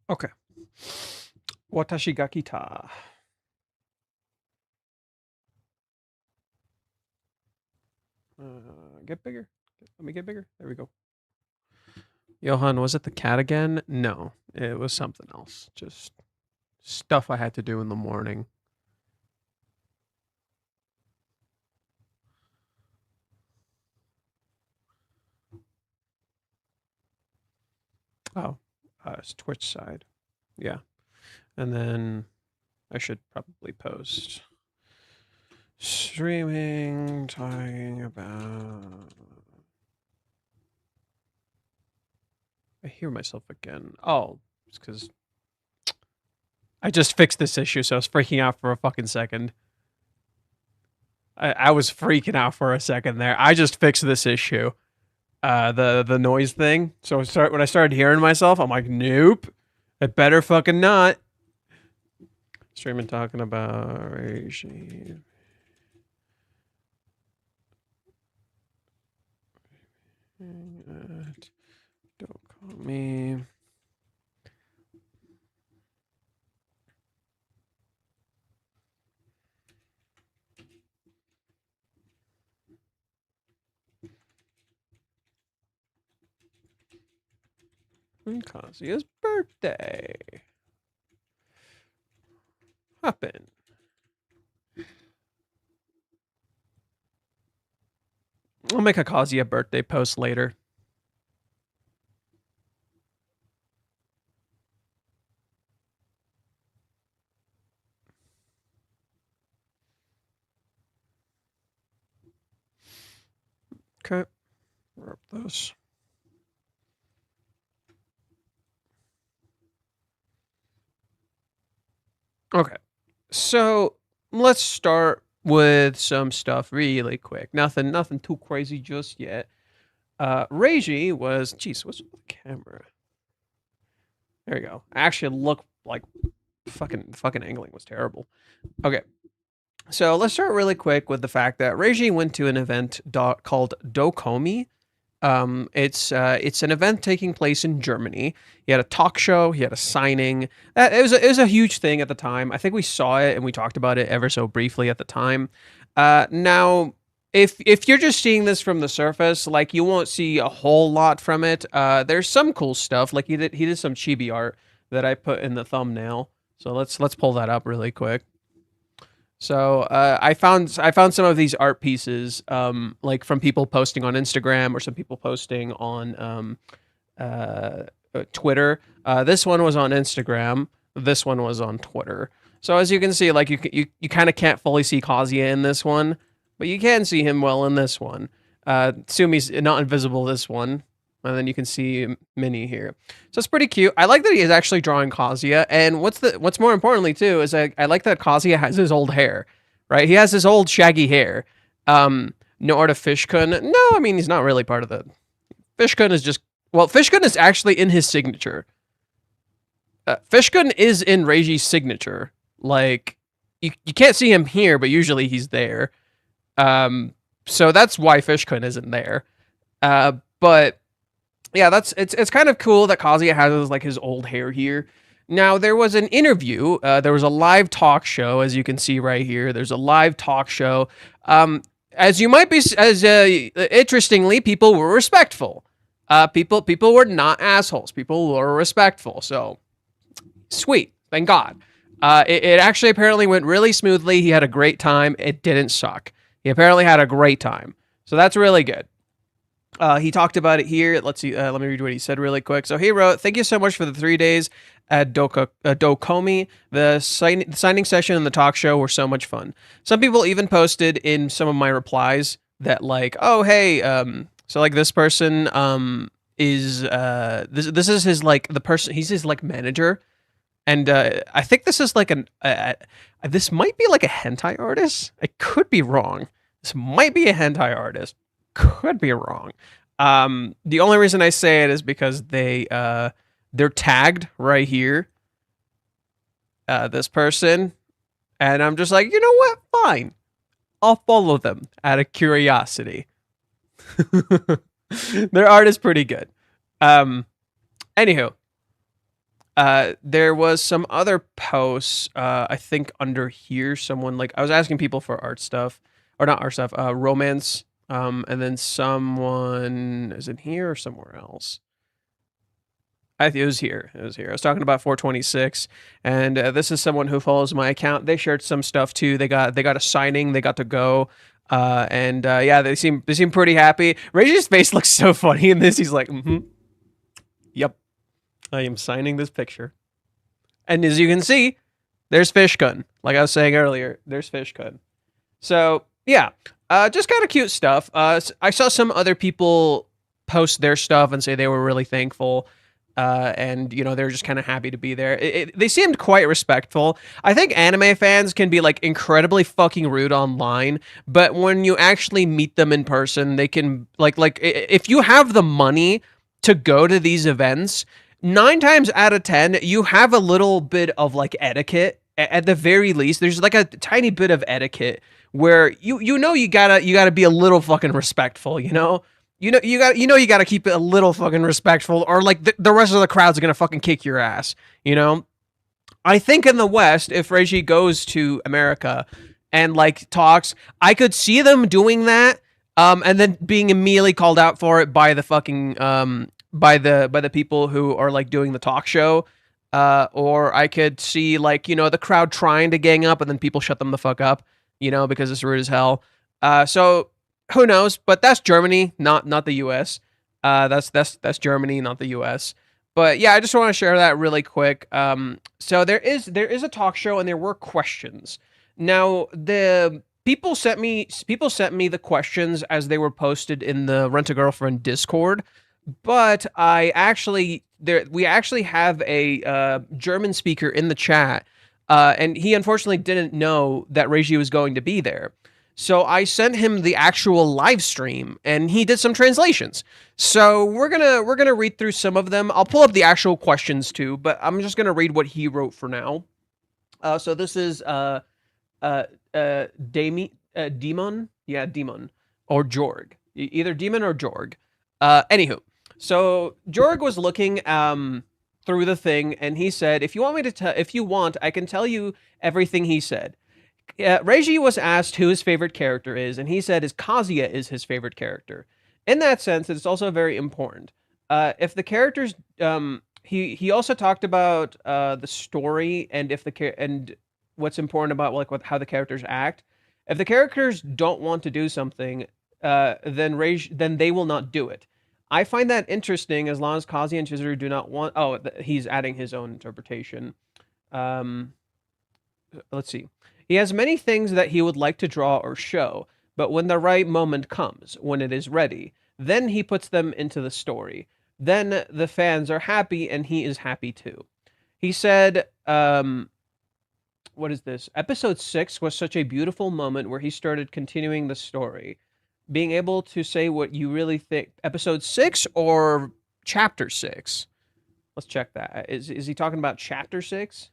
Okay. Watashi ga kita. Get bigger. Let me get bigger. There we go. Johan, was it the cat again? No, it was something else. Just stuff I had to do in the morning. Oh, it's Twitch side. Yeah. And then I should probably post streaming talking about. I hear myself again. Oh, it's because I just fixed this issue, so I was freaking out for a fucking second. I was freaking out for a second there. I just fixed this issue. The noise thing. So when I started hearing myself, I'm like, nope. It better fucking not. Streaming talking about Reiji. Dokomi. Kazuya's birthday. Happen. I'll make a Kazuya birthday post later. Okay. Rub those. Okay. So let's start with some stuff really quick. Nothing too crazy just yet. Reiji was, jeez, what's with the camera? There you go. Actually, look like fucking angling was terrible. Okay, so let's start really quick with the fact that Reiji went to an event called Dokomi. It's an event taking place in Germany. He had a talk show. He had a signing. It was a huge thing at the time. I think we saw it and we talked about it ever so briefly at the time. Now, if you're just seeing this from the surface, like you won't see a whole lot from it. There's some cool stuff. Like he did some chibi art that I put in the thumbnail. So let's pull that up really quick. So I found some of these art pieces, like from people posting on Instagram or some people posting on Twitter. This one was on Instagram. This one was on Twitter. So as you can see, like you kind of can't fully see Kazuya in this one, but you can see him well in this one. Sumi's not invisible this one. And then you can see Minnie here. So it's pretty cute. I like that he is actually drawing Kazuya. And what's more importantly too is I like that Kazuya has his old hair, right? He has his old shaggy hair. No art of Fishkun. No, I mean he's not really part of the. Fishkun is just Fishkun is actually in his signature. Fishkun is in Reiji's signature. Like you can't see him here, but usually he's there. So that's why Fishkun isn't there. But yeah, it's kind of cool that Kazuya has like his old hair here. Now there was an interview. There was a live talk show, as you can see right here. There's a live talk show. As you might be, interestingly, people were respectful. People were not assholes. People were respectful. So sweet, thank God. It actually apparently went really smoothly. He had a great time. It didn't suck. He apparently had a great time. So that's really good. He talked about it here. Let's see. Let me read what he said really quick. So he wrote, "Thank you so much for the 3 days at Dokomi. The signing session and the talk show were so much fun. Some people even posted in some of my replies that like, oh hey, so like this person is this is his like the person he's his like manager, and I think this is like this might be like a hentai artist. I could be wrong. This might be a hentai artist." Could be wrong. The only reason I say it is because they're tagged right here. This person, and I'm just like, you know what? Fine, I'll follow them out of curiosity. Their art is pretty good. Anywho, There was some other posts, I think under here, someone like I was asking people for art stuff, or not art stuff, romance, and then someone is it here or somewhere else? I think it was here. It was here. I was talking about 426, and this is someone who follows my account. They shared some stuff too. They got a signing. They got to go, and yeah, they seem pretty happy. Reiji's face looks so funny in this. He's like, yep, I am signing this picture. And as you can see, there's Fishgun. Like I was saying earlier, there's Fishgun. So yeah, just kind of cute stuff. I saw some other people post their stuff and say they were really thankful. And they're just kind of happy to be there. They seemed quite respectful. I think anime fans can be like incredibly fucking rude online, but when you actually meet them in person, they can like if you have the money to go to these events, 9 times out of 10, you have a little bit of like etiquette. At the very least, there's like a tiny bit of etiquette where you gotta be a little fucking respectful, You gotta keep it a little fucking respectful, or like the rest of the crowd's gonna fucking kick your ass. I think in the West, if Reiji goes to America and like talks, I could see them doing that, and then being immediately called out for it by the fucking by the people who are like doing the talk show, or I could see like the crowd trying to gang up and then people shut them the fuck up, because it's rude as hell. So. Who knows? But that's Germany, not the U.S. That's Germany, not the U.S. But yeah, I just want to share that really quick. So there is a talk show and there were questions. Now the people sent me the questions as they were posted in the Rent a Girlfriend Discord. But we actually have a German speaker in the chat, and he unfortunately didn't know that Reiji was going to be there. So I sent him the actual live stream, and he did some translations. So we're gonna read through some of them. I'll pull up the actual questions too, but I'm just gonna read what he wrote for now. So this is Demon, yeah, Demon or Jorg, either Demon or Jorg. Anywho, so Jorg was looking through the thing, and he said, "If you want, I can tell you everything he said." Reiji was asked who his favorite character is, and he said Kazuya is his favorite character. In that sense, it's also very important. If the characters, he also talked about the story and and what's important about how the characters act. If the characters don't want to do something, then they will not do it. I find that interesting as long as Kazuya and Chizuru do not want. Oh, he's adding his own interpretation. Let's see. He has many things that he would like to draw or show, but when the right moment comes, when it is ready, then he puts them into the story. Then the fans are happy, and he is happy too. He said, what is this? Episode 6 was such a beautiful moment where he started continuing the story. Being able to say what you really think. Episode 6 or chapter 6? Let's check that. Is he talking about chapter 6?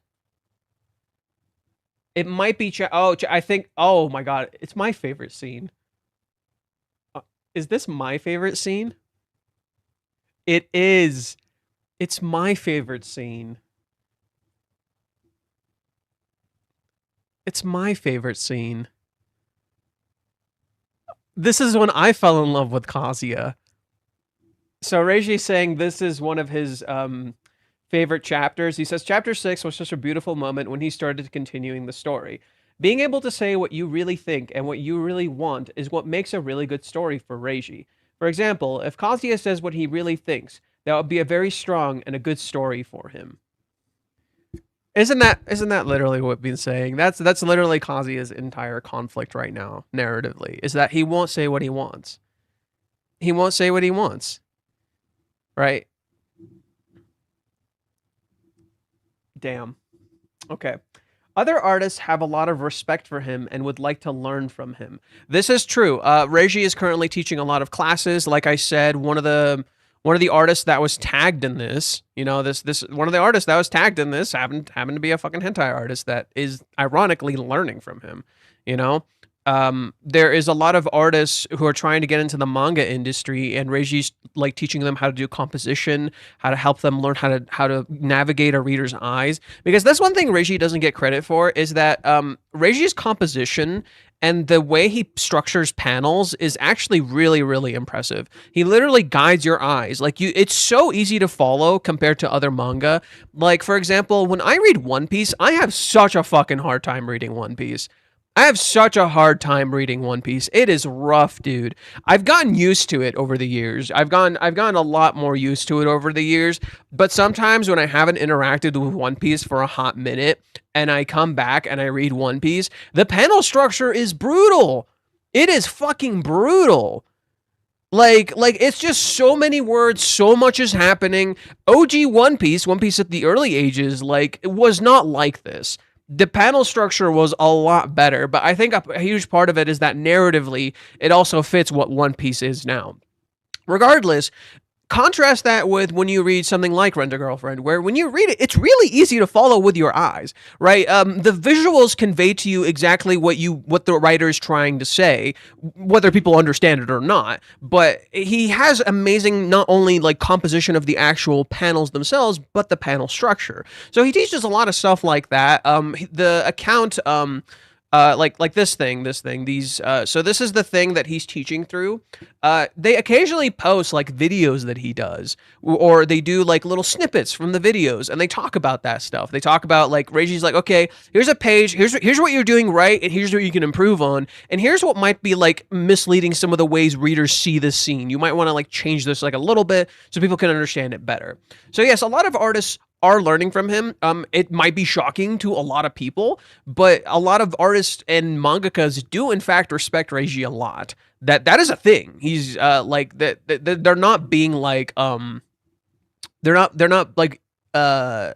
It might be I think. Oh my god, it's my favorite scene. Is this my favorite scene? It is. It's my favorite scene. It's my favorite scene. This is when I fell in love with Kazuya. So Reiji's saying this is one of his favorite chapters. He says, Chapter 6 was such a beautiful moment when he started continuing the story. Being able to say what you really think and what you really want is what makes a really good story for Reiji. For example, if Kazuya says what he really thinks, that would be a very strong and a good story for him. Isn't that literally what we've been saying? That's literally Kazuya's entire conflict right now, narratively, is that he won't say what he wants. He won't say what he wants. Right? Damn. Okay. Other artists have a lot of respect for him and would like to learn from him. This is true. Reiji is currently teaching a lot of classes. Like I said, one of the artists that was tagged in this, this one of the artists that was tagged in this happened to be a fucking hentai artist that is ironically learning from him. there is a lot of artists who are trying to get into the manga industry, and Reiji's like teaching them how to do composition, how to help them learn how to navigate a reader's eyes. Because that's one thing Reiji doesn't get credit for, is that Reiji's composition and the way he structures panels is actually really, really impressive. He literally guides your eyes. Like it's so easy to follow compared to other manga. Like, for example, when I read One Piece, I have such a fucking hard time reading One Piece. I have such a hard time reading One Piece. It is rough, dude. I've gotten used to it over the years. I've gotten a lot more used to it over the years, but sometimes when I haven't interacted with One Piece for a hot minute and I come back and I read One Piece, the panel structure is brutal. It is fucking brutal. Like it's just so many words, so much is happening. OG One Piece at the early ages, like, it was not like this. The panel structure was a lot better, but I think a huge part of it is that narratively, it also fits what One Piece is now. Regardless, contrast that with when you read something like Rent a Girlfriend, where when you read it, it's really easy to follow with your eyes, right? The visuals convey to you exactly what the writer is trying to say, whether people understand it or not. But he has amazing, not only like composition of the actual panels themselves, but the panel structure. So he teaches a lot of stuff like that. The account, like this thing, so this is the thing that he's teaching through. They occasionally post like videos that he does, or they do like little snippets from the videos, and they talk about that stuff. They talk about, like, Reiji's like, okay, here's a page, here's what you're doing right, and here's what you can improve on, and here's what might be like misleading some of the ways readers see this scene. You might want to like change this like a little bit so people can understand it better. So yes, a lot of artists are learning from him. It might be shocking to a lot of people, but a lot of artists and mangakas do in fact respect Reiji a lot. That is a thing. He's like that. They're not being like they're not like they're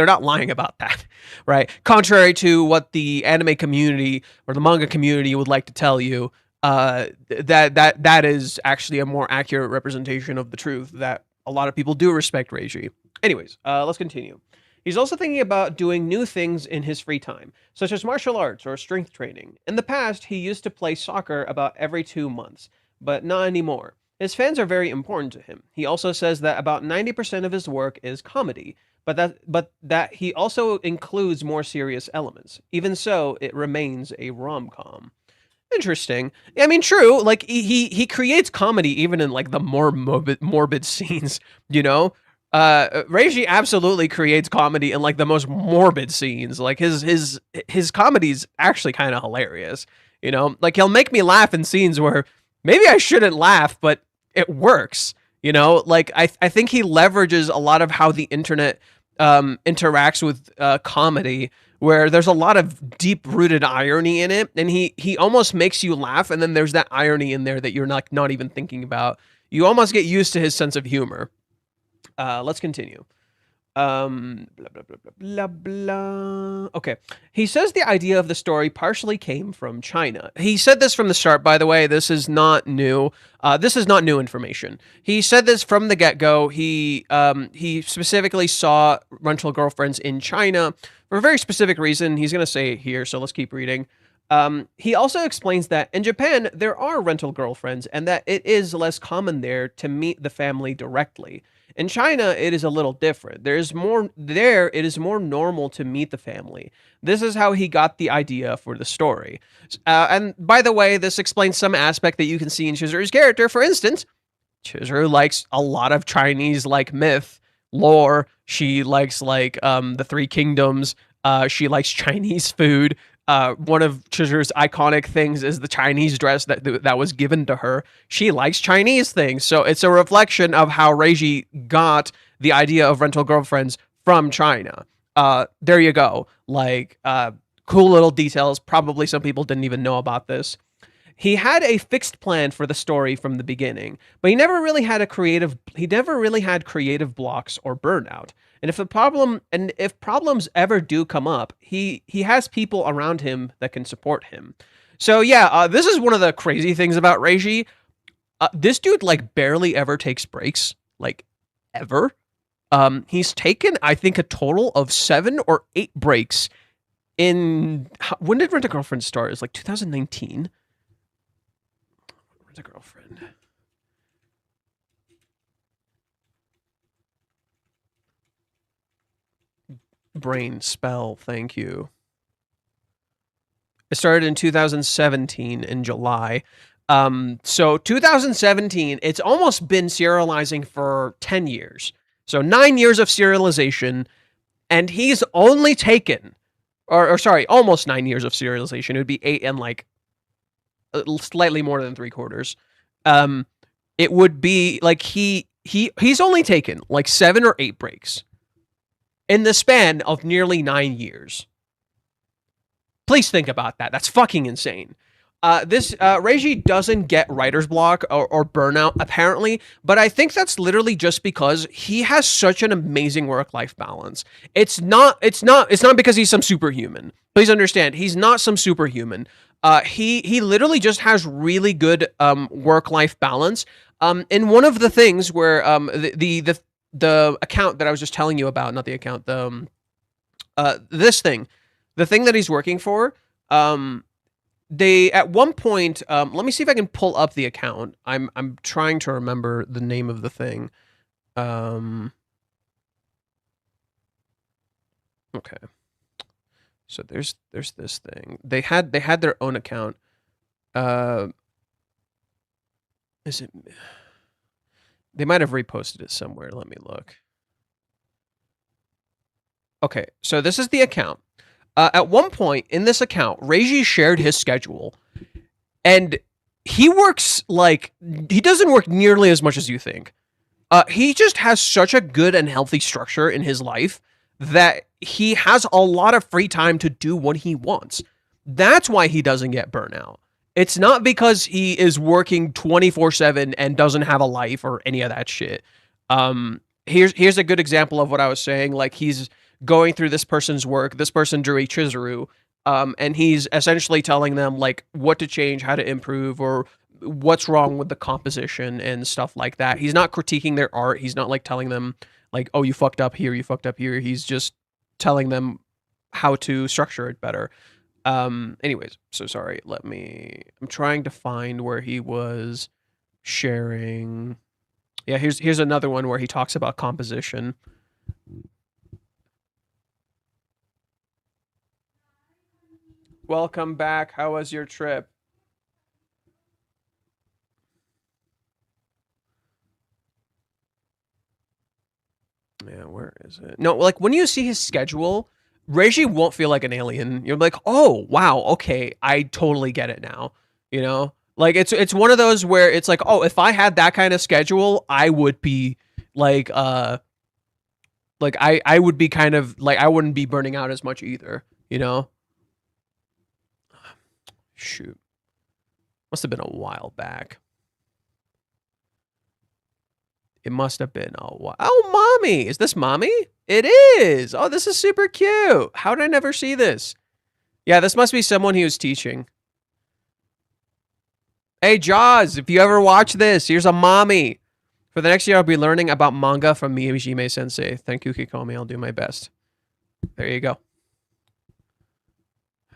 not lying about that, right? Contrary to what the anime community or the manga community would like to tell you, that is actually a more accurate representation of the truth, that a lot of people do respect Reiji. Anyways, let's continue. He's also thinking about doing new things in his free time, such as martial arts or strength training. In the past, he used to play soccer about every 2 months, but not anymore. His fans are very important to him. He also says that about 90% of his work is comedy, but that he also includes more serious elements. Even so, it remains a rom-com. Interesting. I mean, true. Like he creates comedy even in like the more morbid scenes, you know? Reiji absolutely creates comedy in like the most morbid scenes. Like his comedy's actually kind of hilarious, you know? Like he'll make me laugh in scenes where maybe I shouldn't laugh, but it works, you know? Like I think he leverages a lot of how the internet interacts with comedy, where there's a lot of deep-rooted irony in it, and he almost makes you laugh, and then there's that irony in there that you're not even thinking about. You almost get used to his sense of humor. Let's continue. Blah, blah, blah, blah, blah, blah. Okay. He says the idea of the story partially came from China. He said this from the start, by the way. This is not new. This is not new information. He said this from the get-go. He specifically saw rental girlfriends in China for a very specific reason. He's going to say it here, so let's keep reading. He also explains that in Japan, there are rental girlfriends, and that it is less common there to meet the family directly. In China, it is a little different. It is more normal to meet the family. This is how he got the idea for the story. And by the way, this explains some aspect that you can see in Chizuru's character. For instance, Chizuru likes a lot of Chinese like myth, lore. She likes like the Three Kingdoms. She likes Chinese food. One of Chizuru's iconic things is the Chinese dress that was given to her. She likes Chinese things, so it's a reflection of how Reiji got the idea of rental girlfriends from China. There you go. Like, cool little details. Probably some people didn't even know about this. He had a fixed plan for the story from the beginning, but he never really had creative blocks or burnout. And if problems ever do come up, he has people around him that can support him. So yeah, this is one of the crazy things about Reiji. This dude like barely ever takes breaks, like ever. He's taken, I think, a total of 7 or 8 breaks when did Rent a Girlfriend start? It's like 2019. Rent a Girlfriend. Brain spell. Thank you. It started in 2017 in July. So 2017, it's almost been serializing for 10 years. So 9 years of serialization, and he's only taken, or sorry, almost 9 years of serialization. It would be 8 and like slightly more than 3/4. It would be like he's only taken like 7 or 8 breaks in the span of nearly 9 years. Please think about that. That's fucking insane. This Reiji doesn't get writer's block or burnout apparently, but I think that's literally just because he has such an amazing work-life balance. It's not because he's some superhuman. Please understand, he's not some superhuman. He literally just has really good work-life balance. And one of the things where the account that I was just telling you about, not the account, the thing that he's working for, they at one point, let me see if I can pull up the account. I'm trying to remember the name of the thing. Okay. So there's this thing. They had their own account. Is it? They might have reposted it somewhere. Let me look. Okay, so this is the account. At one point in this account, Reiji shared his schedule, and he works like he doesn't work nearly as much as you think. He just has such a good and healthy structure in his life that he has a lot of free time to do what he wants. That's why he doesn't get burnout. It's not because he is working 24/7 and doesn't have a life or any of that shit. Here's a good example of what I was saying. Like, he's going through this person's work. This person drew a Chizuru, and he's essentially telling them like what to change, how to improve, or what's wrong with the composition and stuff like that. He's not critiquing their art. He's not like telling them like, oh, you fucked up here, you fucked up here. He's just telling them how to structure it better. Anyways, so sorry. I'm trying to find where he was sharing. Yeah, here's another one where he talks about composition. Welcome back. How was your trip? Yeah, where is it? No, like when you see his schedule, Reiji won't feel like an alien. You're like, oh wow, okay, I totally get it now. You know, like it's one of those where it's like, oh, if I had that kind of schedule, I would be like I would be kind of like I wouldn't be burning out as much either. You know. Shoot. Must have been a while back. It must have been a while. Oh, mommy. Is this mommy? It is. Oh, this is super cute. How did I never see this? Yeah, this must be someone he was teaching. Hey, Jaws, if you ever watch this, here's a mommy. For the next year, I'll be learning about manga from Miyajima sensei. Thank you, Kikomi. I'll do my best. There you go.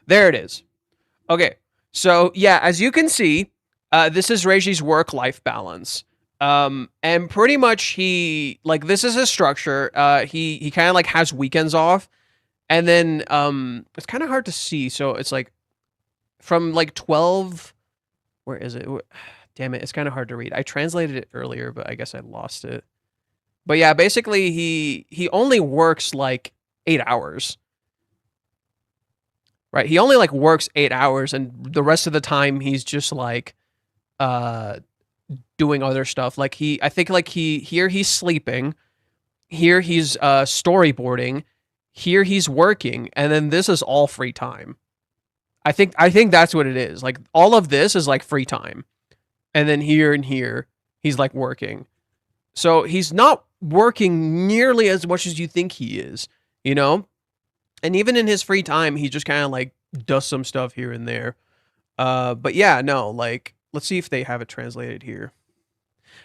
There it is. Okay. So, yeah, as you can see, this is Reiji's work-life balance. And pretty much this is his structure. He kind of like has weekends off. And then it's kind of hard to see. So it's like from like 12, where is it? Damn it, it's kind of hard to read. I translated it earlier, but I guess I lost it. But yeah, basically he only works like 8 hours. Right, he only like works 8 hours, and the rest of the time he's just like doing other stuff. Like I think like here he's sleeping, here he's storyboarding, here he's working, and then this is all free time. I think that's what it is. Like all of this is like free time, and then here and here he's like working. So he's not working nearly as much as you think he is, you know. And even in his free time, he just kind of like does some stuff here and there. But yeah, no, like, let's see if they have it translated here.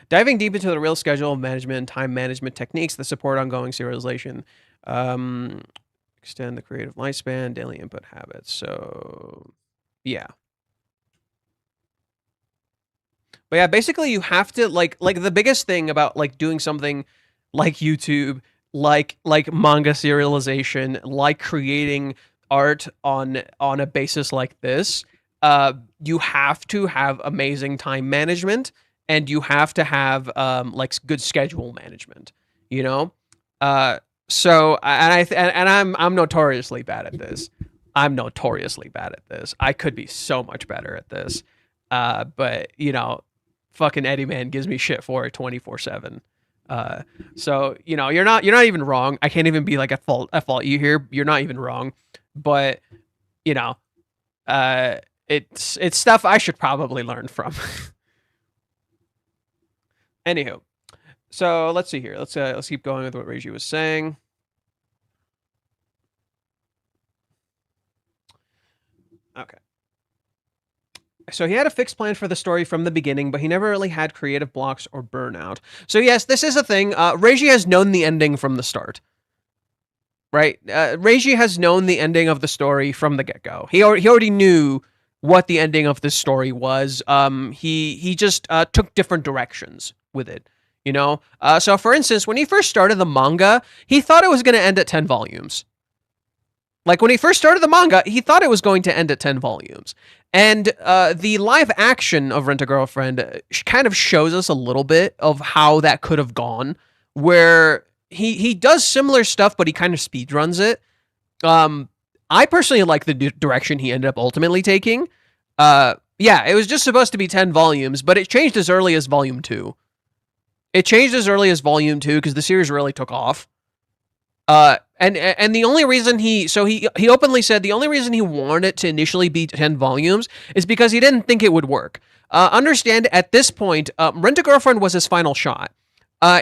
Diving deep into the real schedule management and time management techniques that support ongoing serialization. Extend the creative lifespan, daily input habits. So, yeah. But yeah, basically you have to like the biggest thing about like doing something like YouTube, like manga serialization, like creating art on a basis like this, you have to have amazing time management and you have to have like good schedule management, you know? So I'm notoriously bad at this. I'm notoriously bad at this. I could be so much better at this. But you know, fucking Eddie Man gives me shit for it 24/7. So you know, you're not even wrong. I can't even be like at fault you here. You're not even wrong. But you know, it's stuff I should probably learn from. Anywho, so let's see here. Let's keep going with what Reiji was saying. Okay. So he had a fixed plan for the story from the beginning, but he never really had creative blocks or burnout. So yes, this is a thing. Reiji has known the ending from the start. Right? Reiji has known the ending of the story from the get-go. He already knew what the ending of this story was. He just took different directions with it. You know? So for instance, when he first started the manga, he thought it was going to end at 10 volumes. Like when he first started the manga, he thought it was going to end at 10 volumes. And the live action of Rent-A-Girlfriend kind of shows us a little bit of how that could have gone, where he does similar stuff, but he kind of speedruns it. I personally like the direction he ended up ultimately taking. Yeah, it was just supposed to be 10 volumes, but it changed as early as volume 2. It changed as early as volume 2 because the series really took off. And the only reason he openly said the only reason he wanted it to initially be 10 volumes is because he didn't think it would work. Understand at this point, Rent-A-Girlfriend was his final shot.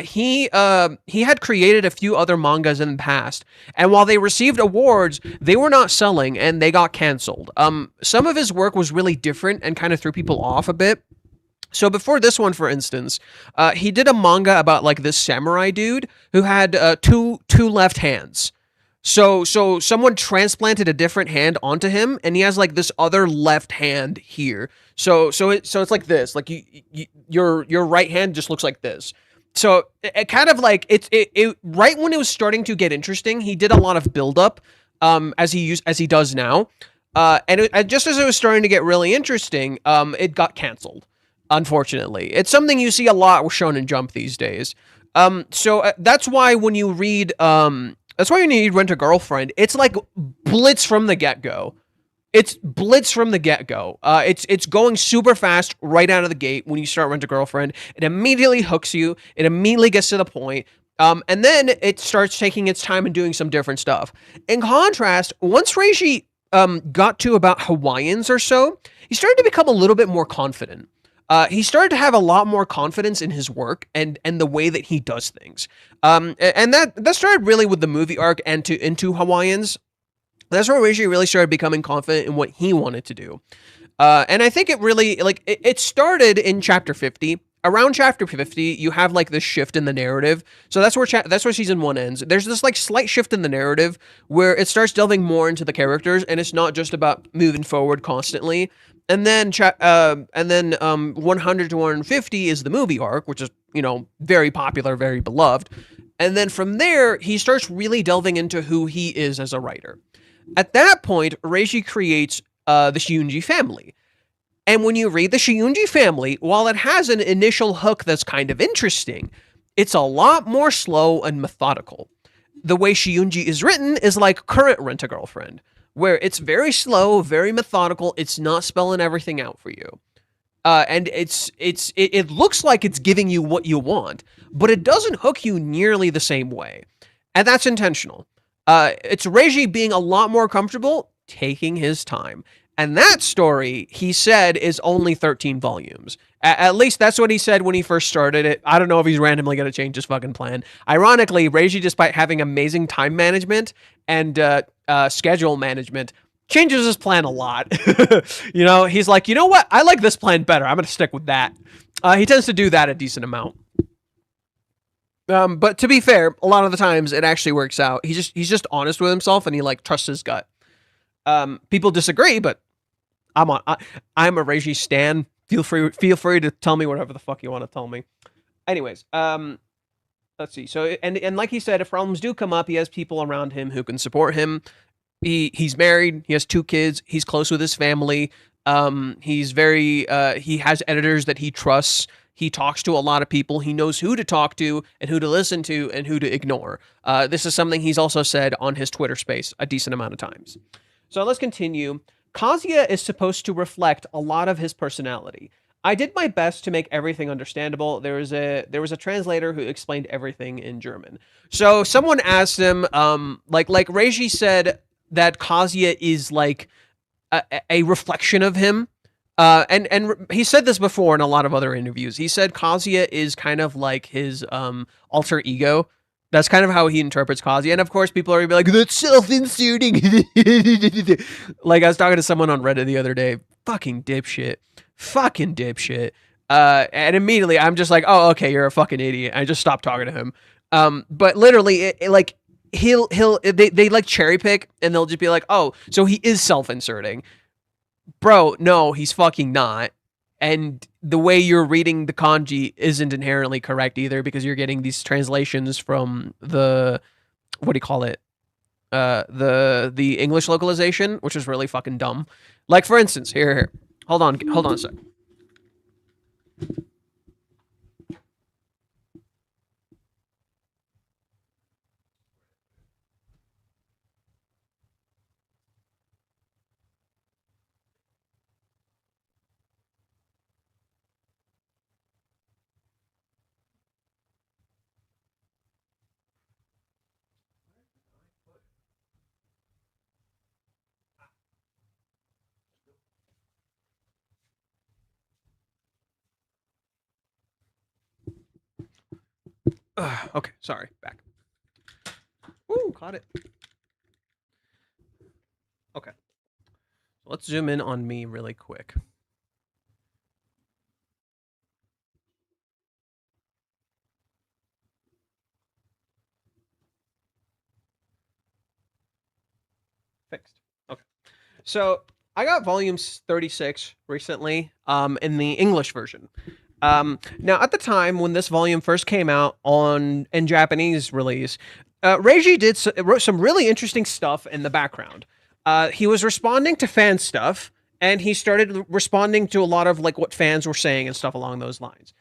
He had created a few other mangas in the past, and while they received awards, they were not selling and they got canceled. Some of his work was really different and kind of threw people off a bit. So before this one, for instance, he did a manga about like this samurai dude who had two left hands. So someone transplanted a different hand onto him, and he has like this other left hand here. So it's like this, like your right hand just looks like this. So it kind of like it right when it was starting to get interesting, he did a lot of build up, as he does now, and just as it was starting to get really interesting, it got canceled. Unfortunately, it's something you see a lot with Shonen Jump these days. So that's why when you read Rent-A-Girlfriend, it's like blitz from the get-go. It's blitz from the get-go. It's going super fast right out of the gate when you start Rent-A-Girlfriend. It immediately hooks you. It immediately gets to the point. And then it starts taking its time and doing some different stuff. In contrast, once Reiji got to about Hawaiians or so, he started to become a little bit more confident. He started to have a lot more confidence in his work and the way that he does things. And that started really with the movie arc and into Hawaiians. That's where Reiji really started becoming confident in what he wanted to do. And I think it really, like, it started in chapter 50. Around chapter 50, you have like this shift in the narrative. So that's where season 1 ends. There's this like slight shift in the narrative where it starts delving more into the characters, and it's not just about moving forward constantly. And then 100 to 150 is the movie arc, which is, you know, very popular, very beloved. And then from there, he starts really delving into who he is as a writer. At that point, Reiji creates the Shiunji family. And when you read the Shiunji family, while it has an initial hook that's kind of interesting, it's a lot more slow and methodical. The way Shiunji is written is like current Rent-A-Girlfriend, where it's very slow, very methodical. It's not spelling everything out for you. And it looks like it's giving you what you want, but it doesn't hook you nearly the same way. And that's intentional. It's Reiji being a lot more comfortable taking his time. And that story, he said, is only 13 volumes. At least that's what he said when he first started it. I don't know if he's randomly going to change his fucking plan. Ironically, Reiji, despite having amazing time management and schedule management, changes his plan a lot. You know, he's like, you know what? I like this plan better. I'm going to stick with that. He tends to do that a decent amount. But to be fair, a lot of the times it actually works out. He's just honest with himself, and he like trusts his gut. People disagree, but I'm a Reiji stan. Feel free to tell me whatever the fuck you want to tell me. Anyways, let's see. So and like he said, if problems do come up, he has people around him who can support him. He's married. He has 2 kids. He's close with his family. He's very he has editors that he trusts. He talks to a lot of people. He knows who to talk to and who to listen to and who to ignore. This is something he's also said on his Twitter space a decent amount of times. So let's continue. Kazuya is supposed to reflect a lot of his personality. I did my best to make everything understandable. There was a translator who explained everything in German. So someone asked him, like Reiji said that Kazuya is like a reflection of him. And he said this before in a lot of other interviews. He said Kazuya is kind of like his alter ego. That's kind of how he interprets Kazuya. And of course, people are gonna be like, that's self-inserting. Like, I was talking to someone on Reddit the other day. Fucking dipshit. And immediately I'm just like, oh, okay, you're a fucking idiot. I just stopped talking to him. But literally, like, they like cherry pick, and they'll just be like, oh, so he is self-inserting. Bro, no, he's fucking not. And the way you're reading the kanji isn't inherently correct either, because you're getting these translations from the, what do you call it? The English localization, which is really fucking dumb. Like, for instance, here. Hold on a sec. Okay, sorry, back. Ooh, caught it. Okay. Let's zoom in on me really quick. Fixed. Okay. So I got volume 36 recently, in the English version. Now, at the time when this volume first came out in Japanese release, Reiji wrote some really interesting stuff in the background. He was responding to fan stuff, and he started responding to a lot of like what fans were saying and stuff along those lines.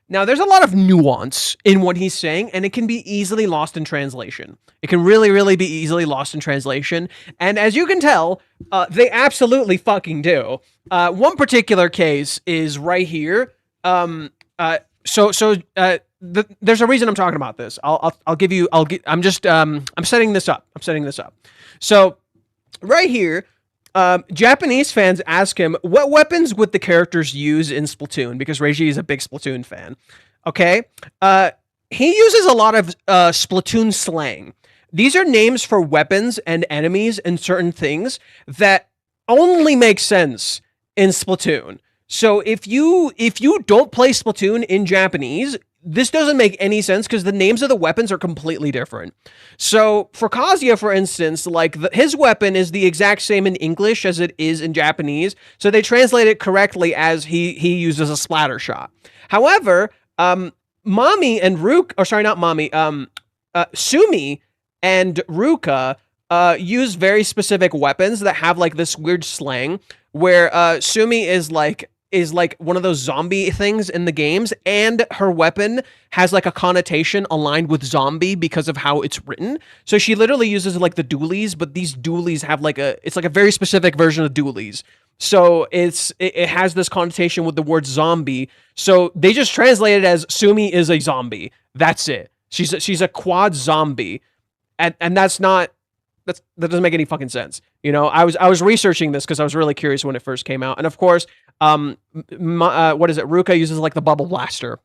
Now, there's a lot of nuance in what he's saying, and it can be easily lost in translation. It can really, really be easily lost in translation. And as you can tell, they absolutely fucking do. One particular case is right here. There's a reason I'm talking about this. I'm setting this up. So right here, Japanese fans ask him, what weapons would the characters use in Splatoon? Because Reiji is a big Splatoon fan. Okay? He uses a lot of Splatoon slang. These are names for weapons and enemies and certain things that only make sense in Splatoon. So if you don't play Splatoon in Japanese, this doesn't make any sense because the names of the weapons are completely different. So for Kazuya, for instance, like his weapon is the exact same in English as it is in Japanese. So they translate it correctly as he uses a splatter shot. However, Sumi and Ruka use very specific weapons that have like this weird slang where Sumi is like one of those zombie things in the games, and her weapon has like a connotation aligned with zombie because of how it's written. So she literally uses like the dualies, but these dualies have it's like a very specific version of dualies. So it has this connotation with the word zombie. So they just translate it as Sumi is a zombie. That's it. She's a quad zombie. And that doesn't make any fucking sense. You know, I was researching this because I was really curious when it first came out. And of course, Ruka uses like the bubble blaster.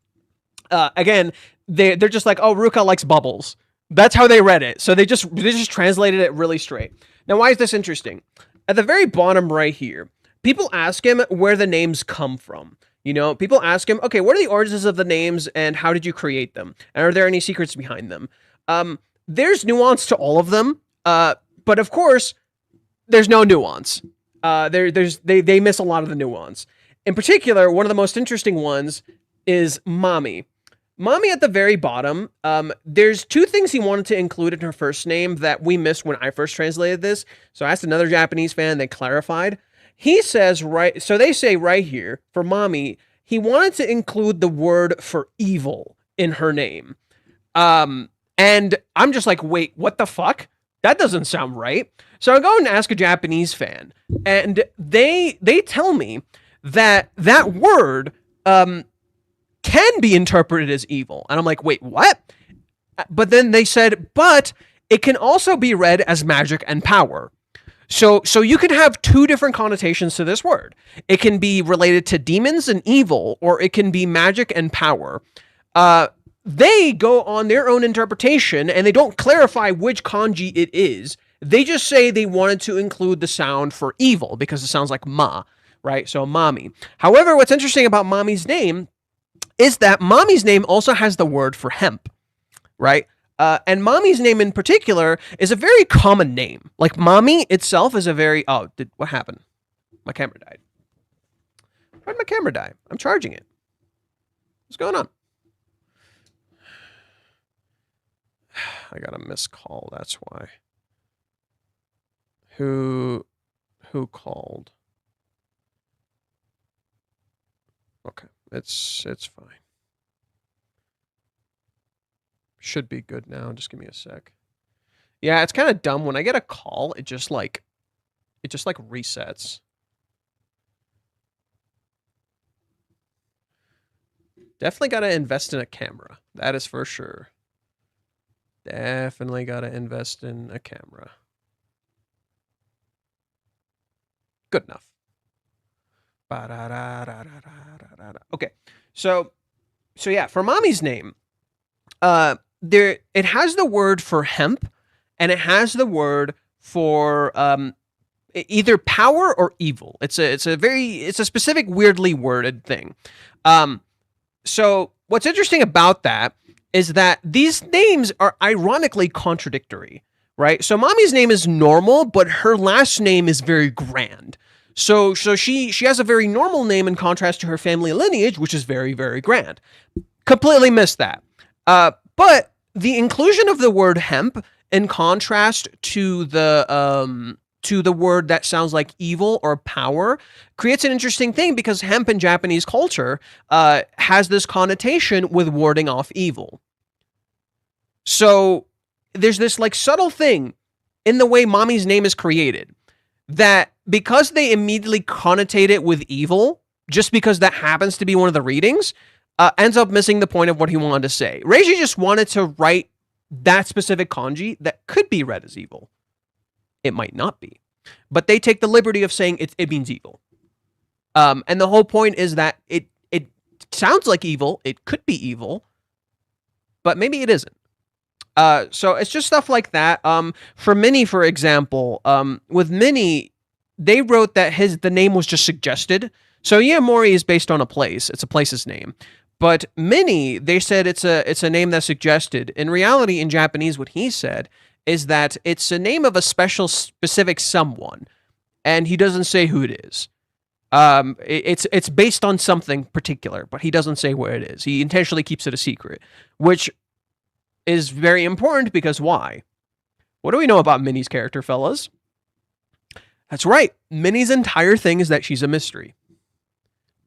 Again, they're just like, oh, Ruka likes bubbles. That's how they read it. So they just translated it really straight. Now, why is this interesting? At the very bottom right here, people ask him where the names come from. You know, people ask him, okay, what are the origins of the names and how did you create them? And are there any secrets behind them? There's nuance to all of them, but of course, there's no nuance. They miss a lot of the nuance. In particular, one of the most interesting ones is Mommy. Mommy at the very bottom, there's two things he wanted to include in her first name that we missed when I first translated this. So I asked another Japanese fan, they clarified. He says, so they say right here, for Mommy, he wanted to include the word for evil in her name. And I'm just like, wait, what the fuck? That doesn't sound right. So I go and ask a Japanese fan, and they tell me that word, can be interpreted as evil. And I'm like, wait, what? But then they said, but it can also be read as magic and power. So you can have two different connotations to this word. It can be related to demons and evil, or it can be magic and power. They go on their own interpretation, and they don't clarify which kanji it is. They just say they wanted to include the sound for evil, because it sounds like ma, right? So mommy. However, what's interesting about Mommy's name is that Mommy's name also has the word for hemp, right? And Mommy's name in particular is a very common name. Like Mommy itself is a very... Oh, what happened? My camera died. Why did my camera die? I'm charging it. What's going on? I got a missed call, that's why. Who called? Okay. It's fine. Should be good now. Just give me a sec. Yeah, it's kind of dumb. When I get a call, it just resets. Definitely got to invest in a camera. That is for sure. Definitely got to invest in a camera. Good enough. Okay, so yeah, for Mommy's name, it has the word for hemp, and it has the word for either power or evil. It's a specific, weirdly worded thing. So what's interesting about that is that these names are ironically contradictory, right? So Mommy's name is normal, but her last name is very grand. So she has a very normal name in contrast to her family lineage, which is very, very grand. Completely missed that. But the inclusion of the word hemp in contrast to the word that sounds like evil or power creates an interesting thing, because hemp in Japanese culture has this connotation with warding off evil. So there's this like subtle thing in the way Mommy's name is created, that because they immediately connotate it with evil, just because that happens to be one of the readings, ends up missing the point of what he wanted to say. Reiji just wanted to write that specific kanji that could be read as evil. It might not be. But they take the liberty of saying it means evil. And the whole point is that it sounds like evil, it could be evil, but maybe it isn't. So it's just stuff like that. For Minnie, for example, with Minnie, they wrote that the name was just suggested. So Iamori is based on a place. It's a place's name. But Minnie, they said it's a name that's suggested. In reality, in Japanese, what he said is that it's a name of a specific someone, and he doesn't say who it is. It's based on something particular, but he doesn't say where it is. He intentionally keeps it a secret, which is very important, because why? What do we know about Minnie's character, fellas? That's right. Minnie's entire thing is that she's a mystery.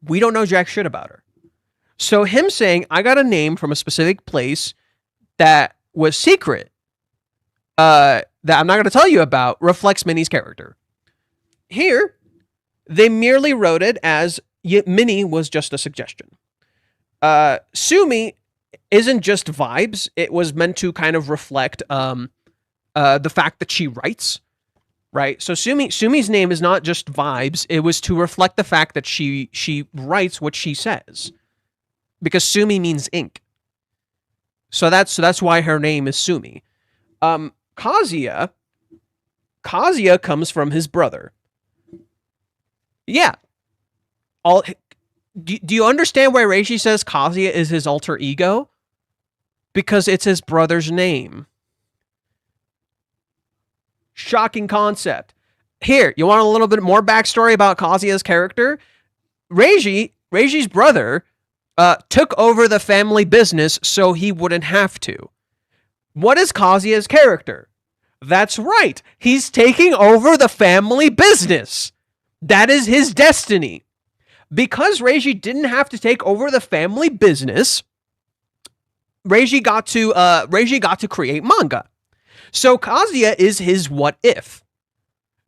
We don't know jack shit about her. So him saying, I got a name from a specific place that was secret, that I'm not going to tell you about, reflects Minnie's character. Here, they merely wrote it as Minnie was just a suggestion. Sumi isn't just vibes. It was meant to kind of reflect the fact that she writes, right? So Sumi's name is not just vibes. It was to reflect the fact that she writes what she says, because Sumi means ink. So that's why her name is Sumi. Kazuya comes from his brother. Yeah. Do you understand why Reiji says Kazuya is his alter ego? Because it's his brother's name. Shocking concept. Here, you want a little bit more backstory about Kazuya's character? Reiji's brother, took over the family business so he wouldn't have to. What is Kazuya's character? That's right. He's taking over the family business. That is his destiny. Because Reiji didn't have to take over the family business, Reiji got to create manga. So Kazuya is his what if.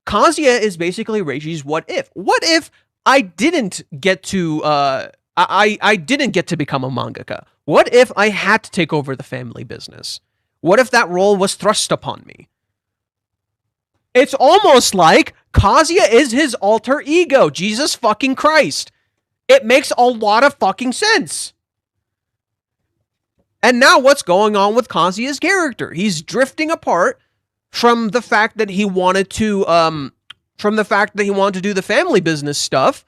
Kazuya is basically Reiji's what if. What if I didn't get to I didn't get to become a mangaka? What if I had to take over the family business? What if that role was thrust upon me? It's almost like Kazuya is his alter ego. Jesus fucking Christ. It makes a lot of fucking sense. And now what's going on with Kazuya's character? He's drifting apart from the fact that he wanted to do the family business stuff,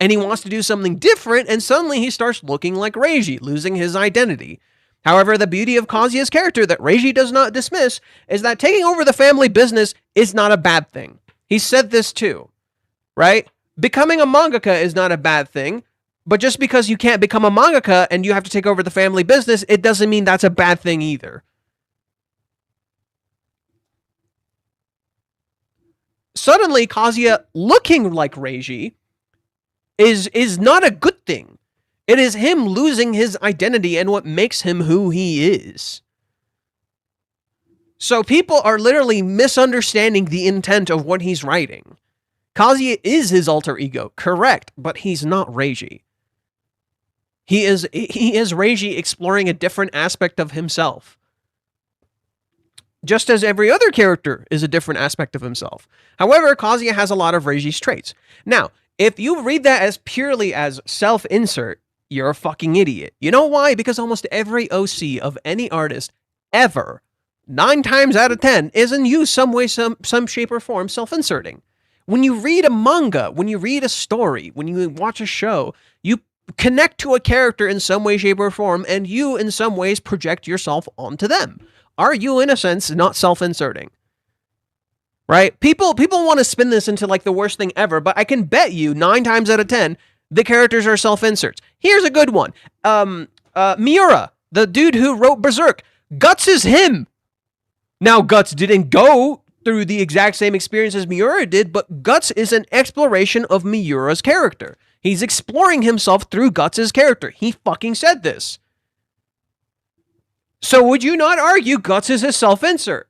and he wants to do something different, and suddenly he starts looking like Reiji, losing his identity. However, the beauty of Kazuya's character that Reiji does not dismiss is that taking over the family business is not a bad thing. He said this too, right? Becoming a mangaka is not a bad thing, but just because you can't become a mangaka and you have to take over the family business, it doesn't mean that's a bad thing either. Suddenly, Kazuya looking like Reiji is not a good thing. It is him losing his identity and what makes him who he is. So people are literally misunderstanding the intent of what he's writing. Kazuya is his alter ego, correct, but he's not Reiji. He is Reiji exploring a different aspect of himself. Just as every other character is a different aspect of himself. However, Kazuya has a lot of Reiji's traits. Now, if you read that as purely as self-insert, you're a fucking idiot. You know why? Because almost every OC of any artist ever, 9 times out of 10, is in you some way, some shape or form self-inserting. When you read a manga, when you read a story, when you watch a show, you connect to a character in some way, shape, or form, and you, in some ways, project yourself onto them. Are you, in a sense, not self-inserting? Right? People want to spin this into like the worst thing ever, but I can bet you 9 times out of 10, the characters are self-inserts. Here's a good one. Miura, the dude who wrote Berserk. Guts is him. Now, Guts didn't go through the exact same experience as Miura did, but Guts is an exploration of Miura's character. He's exploring himself through Guts' character. He fucking said this. So would you not argue Guts is a self-insert?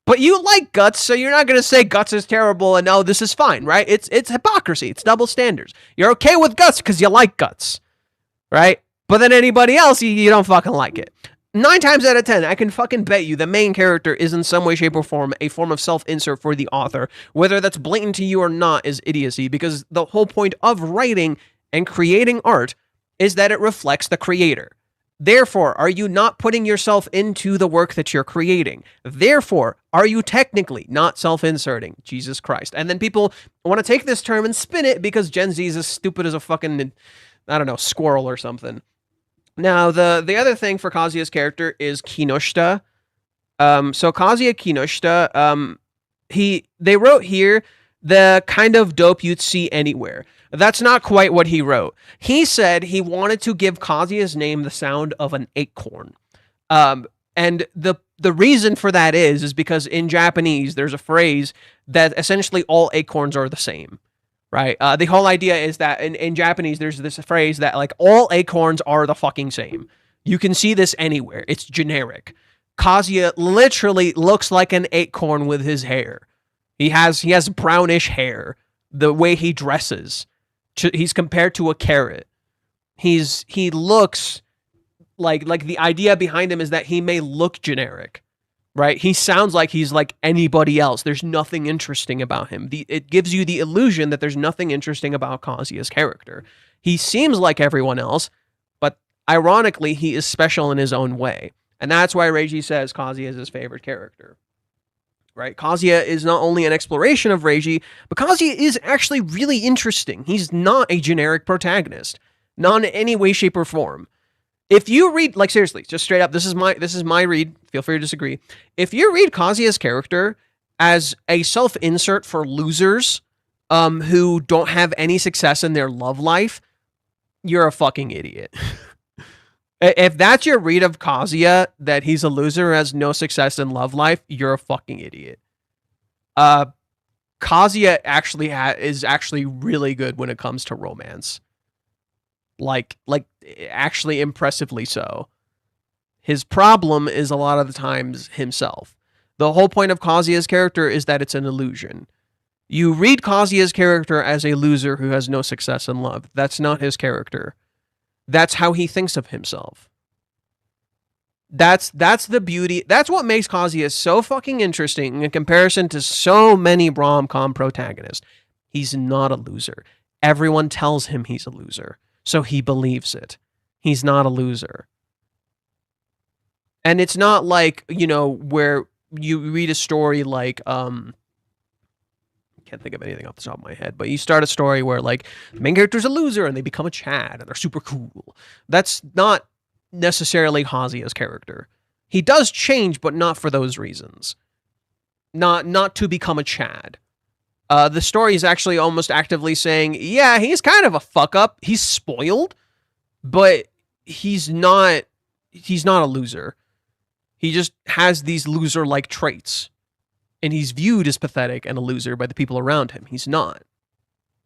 But you like Guts, so you're not going to say Guts is terrible and no, this is fine, right? It's hypocrisy. It's double standards. You're okay with Guts because you like Guts, right? But then anybody else, you don't fucking like it. 9 times out of 10, I can fucking bet you the main character is in some way, shape, or form a form of self-insert for the author. Whether that's blatant to you or not is idiocy, because the whole point of writing and creating art is that it reflects the creator. Therefore, are you not putting yourself into the work that you're creating? Therefore, are you technically not self-inserting? Jesus Christ. And then people want to take this term and spin it because Gen Z is as stupid as a fucking, I don't know, squirrel or something. Now, the other thing for Kazuya's character is Kinoshita. So Kazuya Kinoshita, they wrote here the kind of dope you'd see anywhere. That's not quite what he wrote. He said he wanted to give Kazuya's name the sound of an acorn. And the reason for that is because in Japanese, there's a phrase that essentially all acorns are the same. Right? The whole idea is that in Japanese, there's this phrase that like all acorns are the fucking same. You can see this anywhere. It's generic. Kazuya literally looks like an acorn with his hair. He has brownish hair. The way he dresses, he's compared to a carrot. He looks like the idea behind him is that he may look generic. Right? He sounds like he's like anybody else. There's nothing interesting about him. It gives you the illusion that there's nothing interesting about Kazuya's character. He seems like everyone else, but ironically, he is special in his own way. And that's why Reiji says Kazuya is his favorite character. right? Kazuya is not only an exploration of Reiji, but Kazuya is actually really interesting. He's not a generic protagonist, not in any way, shape, or form. If you read, like seriously, just straight up, this is my read. Feel free to disagree. If you read Kazuya's character as a self-insert for losers who don't have any success in their love life, you're a fucking idiot. If that's your read of Kazuya, that he's a loser who has no success in love life, you're a fucking idiot. Kazuya is actually really good when it comes to romance. Like actually impressively so. His problem is a lot of the times himself. The whole point of Kazuya's character is that it's an illusion. You read Kazuya's character as a loser who has no success in love. That's not his character. That's how he thinks of himself. That's the beauty. That's what makes Kazuya so fucking interesting in comparison to so many rom-com protagonists. He's not a loser. Everyone tells him he's a loser, so he believes it. He's not a loser. And it's not like, where you read a story like, can't think of anything off the top of my head, but you start a story where like the main character's a loser and they become a Chad and they're super cool. That's not necessarily Kazuya's character. He does change, but not for those reasons. Not to become a Chad. The story is actually almost actively saying, yeah, he's kind of a fuck up. He's spoiled, but he's not a loser. He just has these loser-like traits. And he's viewed as pathetic and a loser by the people around him. He's not.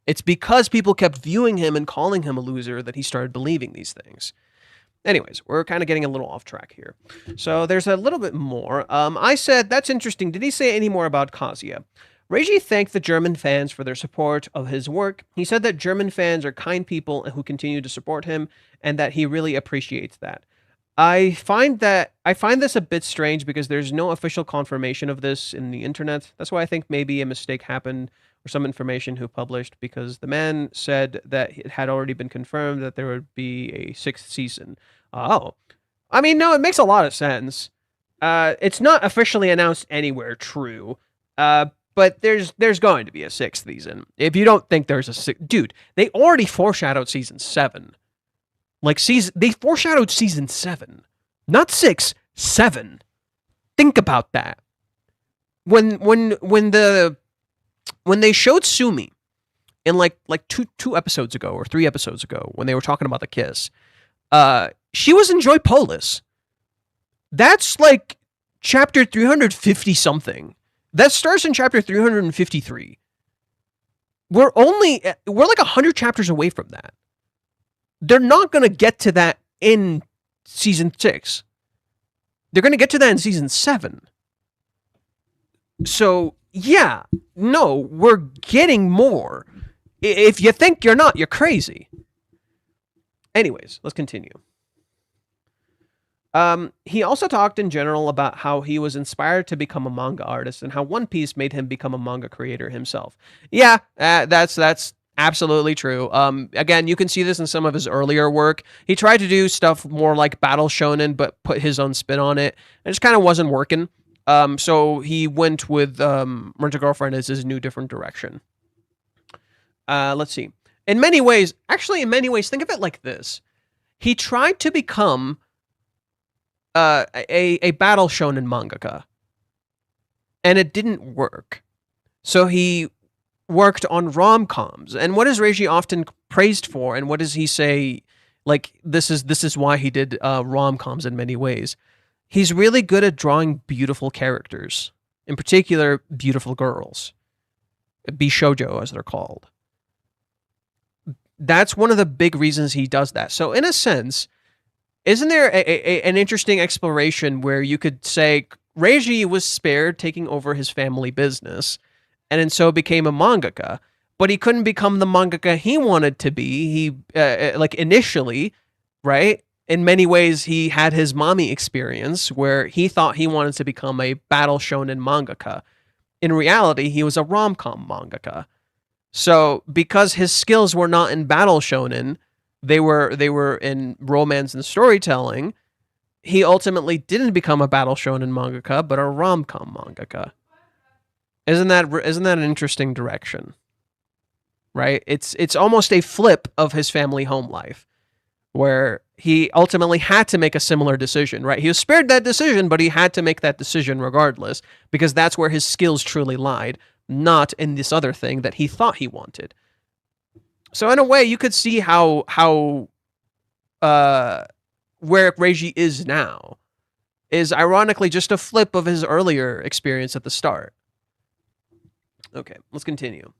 It's because people kept viewing him and calling him a loser that he started believing these things. Anyways, we're kind of getting a little off track here. So there's a little bit more. I said, that's interesting. Did he say any more about Kazuya? Reiji thanked the German fans for their support of his work. He said that German fans are kind people who continue to support him and that he really appreciates that. I find this a bit strange because there's no official confirmation of this in the internet. That's why I think maybe a mistake happened or some information who published, because the man said that it had already been confirmed that there would be a 6th season. Oh. I mean, no, it makes a lot of sense. It's not officially announced anywhere, true. But there's going to be a 6th season. If you don't think there's a 6th... Dude, they already foreshadowed season 7. They foreshadowed season 7. Not 6, 7. Think about that. When they showed Sumi in like 2 episodes ago or 3 episodes ago, when they were talking about the kiss, she was in Joy Polis. That's like chapter 350 something. That starts in chapter 353. We're like 100 chapters away from that. They're not going to get to that in season 6. They're going to get to that in season 7. So, yeah, no, we're getting more. If you think you're not, you're crazy. Anyways, let's continue. He also talked in general about how he was inspired to become a manga artist and how One Piece made him become a manga creator himself. Yeah, that's absolutely true. Again, you can see this in some of his earlier work. He tried to do stuff more like Battle Shonen, but put his own spin on it. It just kind of wasn't working. So he went with Rent a Girlfriend as his new different direction. Let's see. In many ways, think of it like this. He tried to become a Battle Shonen mangaka, and it didn't work. So he worked on rom-coms. And what is Reiji often praised for, and what does he say, like, this is why he did rom-coms in many ways. He's really good at drawing beautiful characters, in particular, beautiful girls. Bishoujo, as they're called. That's one of the big reasons he does that. So in a sense, isn't there an interesting exploration where you could say Reiji was spared taking over his family business, and so became a mangaka, but he couldn't become the mangaka he wanted to be. He, initially, right? In many ways, he had his mommy experience where he thought he wanted to become a Battle Shonen mangaka. In reality, he was a rom-com mangaka. So, because his skills were not in Battle Shonen, they were in romance and storytelling, he ultimately didn't become a Battle Shonen mangaka, but a rom-com mangaka. Isn't that an interesting direction? Right? It's almost a flip of his family home life, where he ultimately had to make a similar decision, right? He was spared that decision, but he had to make that decision regardless, because that's where his skills truly lied, not in this other thing that he thought he wanted. So in a way, you could see how where Reiji is now is ironically just a flip of his earlier experience at the start. Okay, let's continue.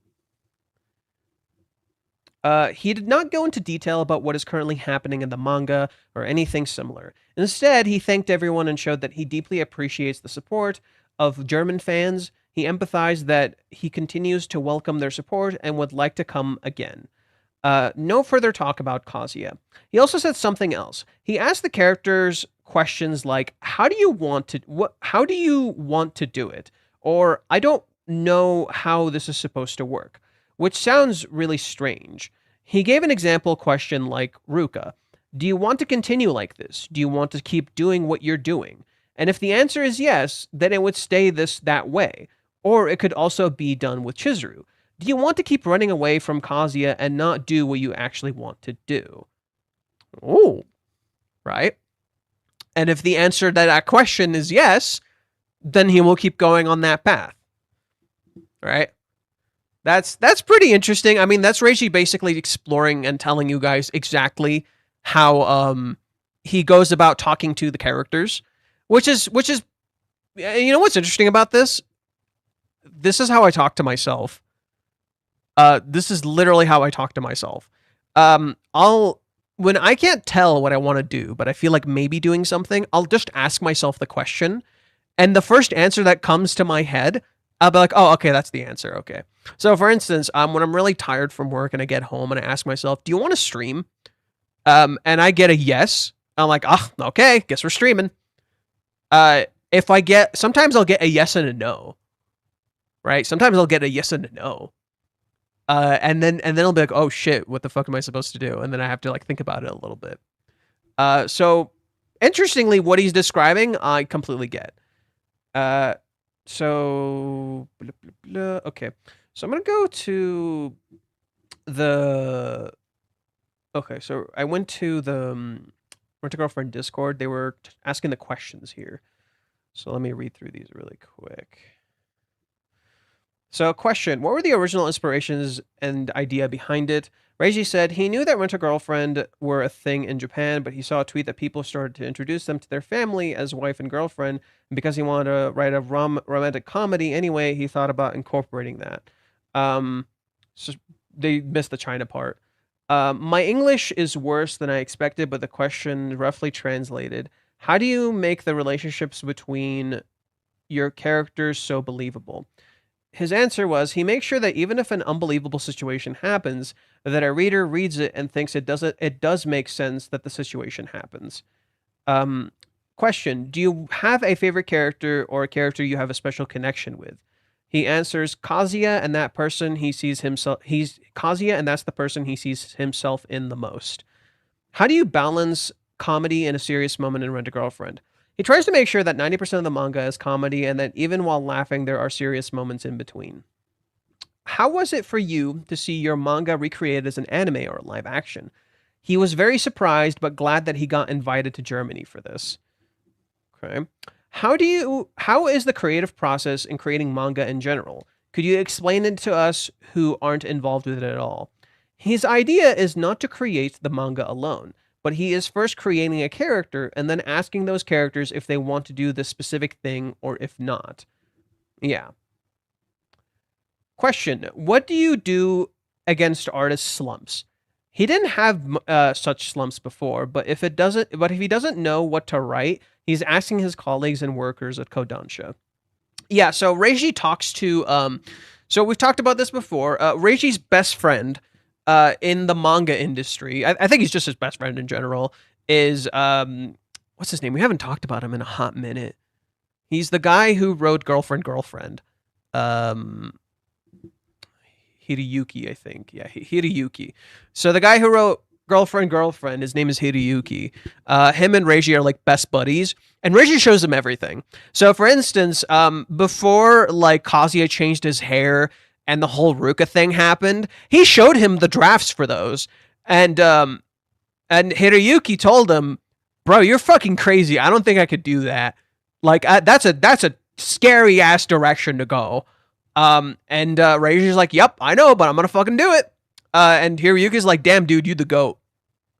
He did not go into detail about what is currently happening in the manga or anything similar. Instead, he thanked everyone and showed that he deeply appreciates the support of German fans. He empathized that he continues to welcome their support and would like to come again. No further talk about Kazuya. He also said something else. He asked the characters questions like, how do you want to do it? Or, I don't know how this is supposed to work, which sounds really strange. He gave an example question like Ruka. Do you want to continue like this? Do you want to keep doing what you're doing? And if the answer is yes, then it would stay that way. Or it could also be done with Chizuru. Do you want to keep running away from Kazuya and not do what you actually want to do? Ooh, right? And if the answer to that question is yes, then he will keep going on that path. Right? That's pretty interesting. I mean, that's Reiji basically exploring and telling you guys exactly how he goes about talking to the characters, which is you know what's interesting about this? This is how I talk to myself. This is literally how I talk to myself. When I can't tell what I want to do, but I feel like maybe doing something, I'll just ask myself the question, and the first answer that comes to my head, I'll be like, oh, okay, that's the answer. Okay. So for instance, when I'm really tired from work and I get home and I ask myself, do you want to stream? And I get a yes. I'm like, oh, okay, guess we're streaming. Sometimes I'll get a yes and a no. Right? Sometimes I'll get a yes and a no. And then I'll be like, oh shit, what the fuck am I supposed to do? And then I have to like think about it a little bit. So interestingly, what he's describing, I completely get. So, blah, blah, blah. Okay. So I'm going to go to the... Okay, so I went to the Rent-A-Girlfriend Discord. They were asking the questions here. So let me read through these really quick. So question, what were the original inspirations and idea behind it? Reiji said he knew that Rent-A-Girlfriend were a thing in Japan, but he saw a tweet that people started to introduce them to their family as wife and girlfriend, and because he wanted to write a romantic comedy anyway, he thought about incorporating that. So they missed the China part. My English is worse than I expected, but the question roughly translated, how do you make the relationships between your characters so believable? His answer was, he makes sure that even if an unbelievable situation happens, that a reader reads it and thinks it does make sense that the situation happens. Question, do you have a favorite character or a character you have a special connection with? He answers, Kazuya, and that person he sees himself Kazuya, and that's the person he sees himself in the most. How do you balance comedy and a serious moment in Rent-A-Girlfriend? He tries to make sure that 90% of the manga is comedy and that even while laughing, there are serious moments in between. How was it for you to see your manga recreated as an anime or live action? He was very surprised, but glad that he got invited to Germany for this. Okay. How is the creative process in creating manga in general? Could you explain it to us who aren't involved with it at all? His idea is not to create the manga alone, but he is first creating a character and then asking those characters if they want to do this specific thing or if not. Yeah. Question, what do you do against artist slumps? He didn't have such slumps before, but if he doesn't know what to write, he's asking his colleagues and workers at Kodansha. Yeah, so Reiji talks to so we've talked about this before. Reiji's best friend in the manga industry, I think he's just his best friend in general, is what's his name? We haven't talked about him in a hot minute. He's the guy who wrote Girlfriend. Hirayuki, I think. Yeah, Hirayuki. So the guy who wrote girlfriend. His name is Hiroyuki. Him and Reiji are like best buddies, and Reiji shows him everything. So, for instance, before like Kazuya changed his hair and the whole Ruka thing happened, he showed him the drafts for those, and Hiroyuki told him, "Bro, you're fucking crazy. I don't think I could do that. Like, that's a scary ass direction to go." And Reiji's like, "Yep, I know, but I'm gonna fucking do it." And Hiroyuki's like, "Damn, dude, you the goat."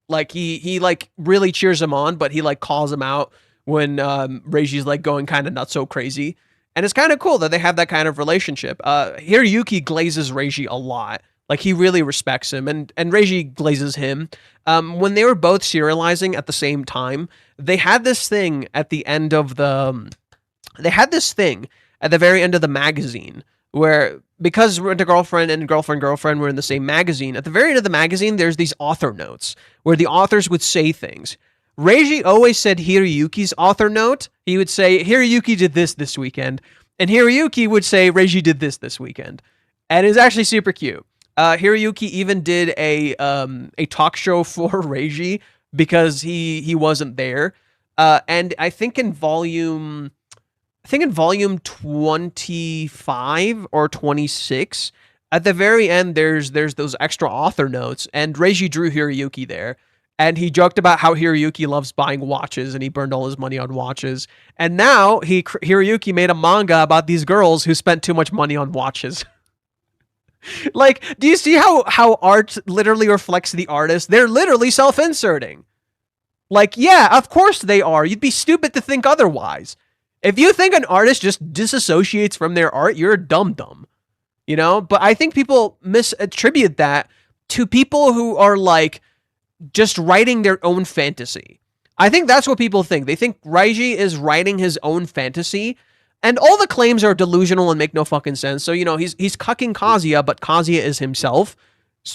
Like he like really cheers him on, but he like calls him out when Reiji's like going kind of not so crazy. And it's kind of cool that they have that kind of relationship. Hiroyuki glazes Reiji a lot. Like he really respects him, and Reiji glazes him. When they were both serializing at the same time, they had this thing at the end of the. They had this thing at the very end of the magazine where, because Rent a Girlfriend and Girlfriend were in the same magazine, at the very end of the magazine, there's these author notes where the authors would say things. Reiji always said Hiroyuki's author note. He would say, Hiroyuki did this weekend. And Hiroyuki would say, Reiji did this weekend. And it's actually super cute. Hiroyuki even did a talk show for Reiji because he wasn't there. And I think in volume 25 or 26, at the very end, there's those extra author notes, and Reiji drew Hiroyuki there. And he joked about how Hiroyuki loves buying watches, and he burned all his money on watches. And now Hiroyuki made a manga about these girls who spent too much money on watches. Like, do you see how art literally reflects the artist? They're literally self-inserting. Like, yeah, of course they are. You'd be stupid to think otherwise. If you think an artist just disassociates from their art, you're a dum-dum. You know? But I think people misattribute that to people who are like just writing their own fantasy. I think that's what people think. They think Reiji is writing his own fantasy, and all the claims are delusional and make no fucking sense. So, you know, he's cucking Kazuya, but Kazuya is himself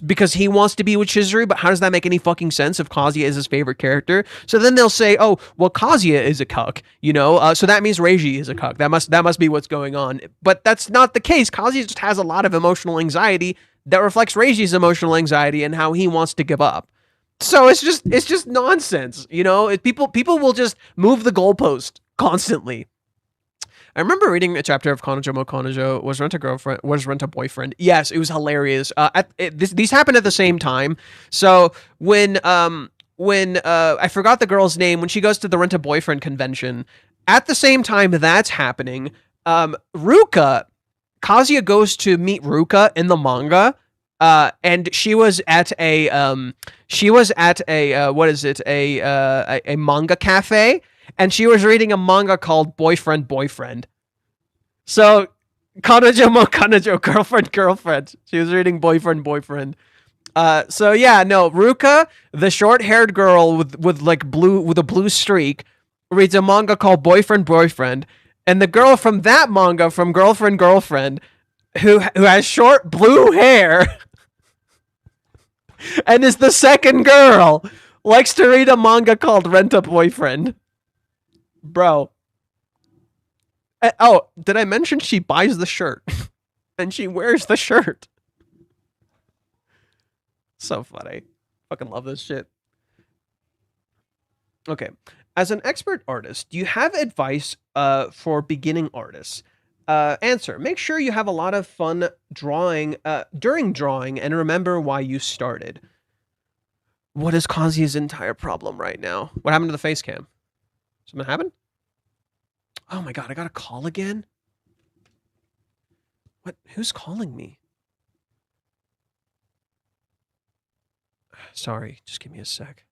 because he wants to be with Chizuru, but how does that make any fucking sense if Kazuya is his favorite character? So then they'll say, oh, well, Kazuya is a cuck, you know, so that means Reiji is a cuck. That must be what's going on. But that's not the case. Kazuya just has a lot of emotional anxiety that reflects Reiji's emotional anxiety and how he wants to give up. So it's just nonsense, you know. People will just move the goalpost constantly. I remember reading a chapter of Kanojo Mo Kanojo was Rent a Boyfriend. Yes, it was hilarious. These happened at the same time. So when I forgot the girl's name, when she goes to the Rent a Boyfriend convention, at the same time that's happening, Kazuya goes to meet Ruka in the manga. And she was at a manga cafe, and she was reading a manga called Boyfriend. So Kanojo Mo Kanojo, girlfriend. She was reading Boyfriend. So yeah, no, Ruka, the short-haired girl with a blue streak, reads a manga called Boyfriend, and the girl from that manga, from Girlfriend, who has short blue hair and is the second girl, likes to read a manga called Rent a Boyfriend. Bro. Oh, did I mention she buys the shirt? And she wears the shirt. So funny. Fucking love this shit. Okay. As an expert artist, do you have advice for beginning artists? Answer. Make sure you have a lot of fun drawing during drawing and remember why you started. What is Kazuya's entire problem right now? What happened to the face cam? Something happened? Oh my god, I got a call again? What? Who's calling me? Sorry, just give me a sec.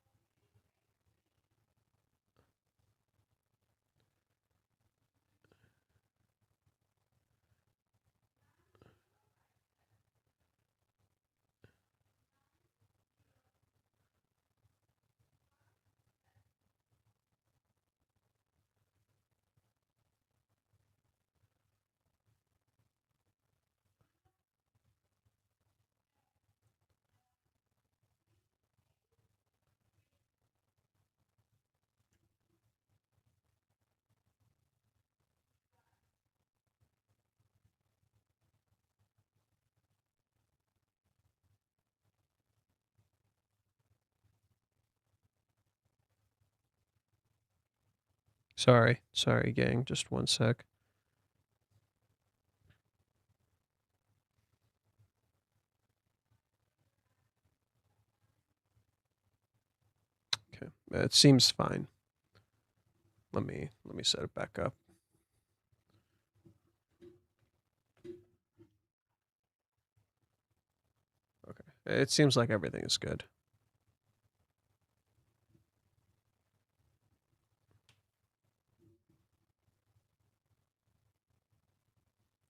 Sorry, gang. Just one sec. Okay, it seems fine. Let me set it back up. Okay, it seems like everything is good.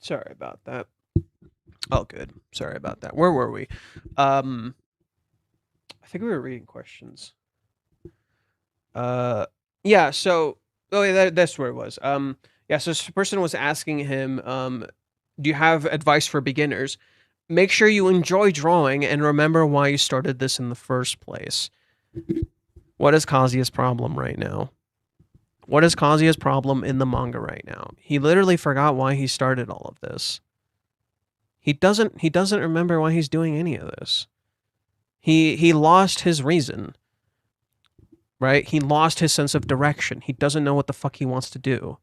Sorry about that. Oh, good. Sorry about that. Where were we? I think we were reading questions. Yeah. So, oh, yeah, that's where it was. Yeah. So this person was asking him, do you have advice for beginners? Make sure you enjoy drawing and remember why you started this in the first place. What is Kazuya's problem right now? What is Kazuya's problem in the manga right now? He literally forgot why he started all of this. He doesn't remember why he's doing any of this. He lost his reason. Right? He lost his sense of direction. He doesn't know what the fuck he wants to do.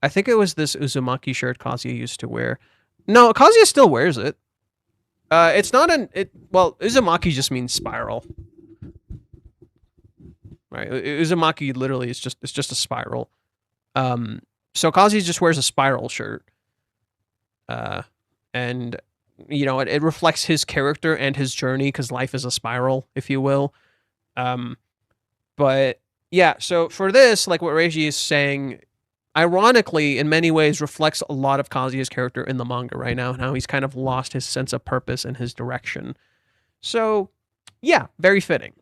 I think it was this Uzumaki shirt Kazuya used to wear. No, Kazuya still wears it. It's not well, Uzumaki just means spiral. Right? Uzumaki literally is just a spiral. So Kazuya just wears a spiral shirt. And you know, it reflects his character and his journey because life is a spiral, if you will. But yeah, so for this, like what Reiji is saying, ironically, in many ways, reflects a lot of Kazuya's character in the manga right now, and how he's kind of lost his sense of purpose and his direction. So, yeah, very fitting.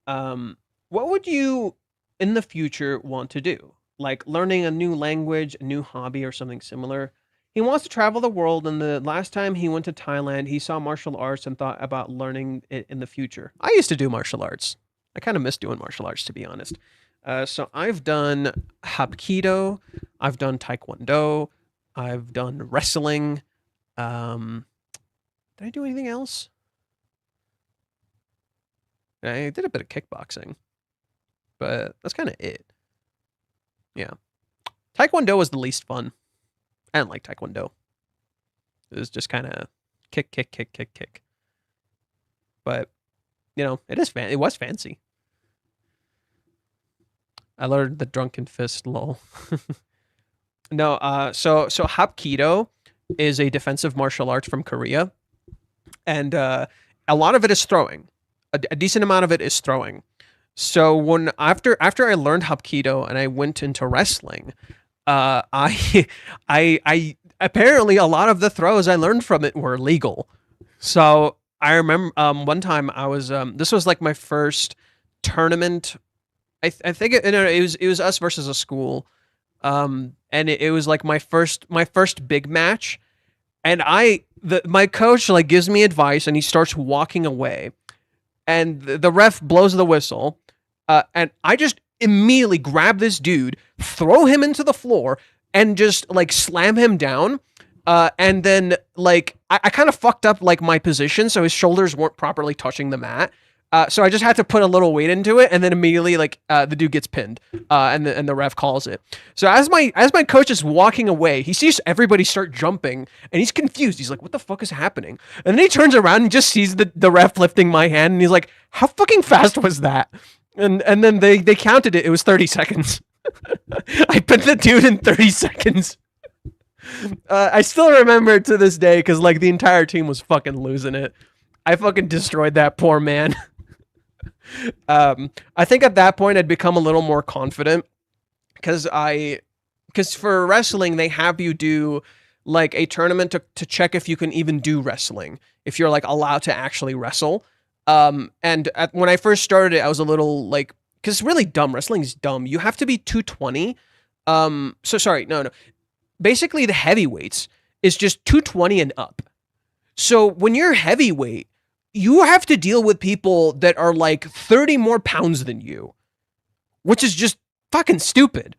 What would you, in the future, want to do? Like learning a new language, a new hobby, or something similar? He wants to travel the world, and the last time he went to Thailand, he saw martial arts and thought about learning it in the future. I used to do martial arts. I kind of miss doing martial arts, to be honest. So I've done Hapkido, I've done Taekwondo, I've done wrestling. Did I do anything else? I did a bit of kickboxing, but that's kind of it. Yeah. Taekwondo was the least fun. I didn't like Taekwondo. It was just kind of kick. But, you know, it was fancy. I learned the drunken fist, lol. No, so Hapkido is a defensive martial arts from Korea. And a lot of it is throwing. A decent amount of it is throwing. So when after I learned Hapkido and I went into wrestling, I apparently a lot of the throws I learned from it were legal. So I remember one time I was this was like my first tournament. I think it was us versus a school, and it was like my first big match, and my coach like gives me advice and he starts walking away, and the ref blows the whistle, and I just immediately grab this dude, throw him into the floor, and just like slam him down. And then like I kind of fucked up like my position, so his shoulders weren't properly touching the mat. So I just had to put a little weight into it, and then immediately like the dude gets pinned, and the ref calls it. So as my coach is walking away, he sees everybody start jumping, and he's confused. He's like, "What the fuck is happening?" And then he turns around and just sees the ref lifting my hand, and he's like, "How fucking fast was that?" And then they counted it. It was 30 seconds. I pinned the dude in 30 seconds. I still remember it to this day because like the entire team was fucking losing it. I fucking destroyed that poor man. I think at that point I'd become a little more confident because for wrestling they have you do like a tournament to check if you can even do wrestling, if you're like allowed to actually wrestle. And when I first started it, I was a little like, because it's really dumb. Wrestling's dumb. You have to be 220. So sorry, no. Basically, the heavyweights is just 220 and up. So when you're heavyweight, you have to deal with people that are like 30 more pounds than you, which is just fucking stupid.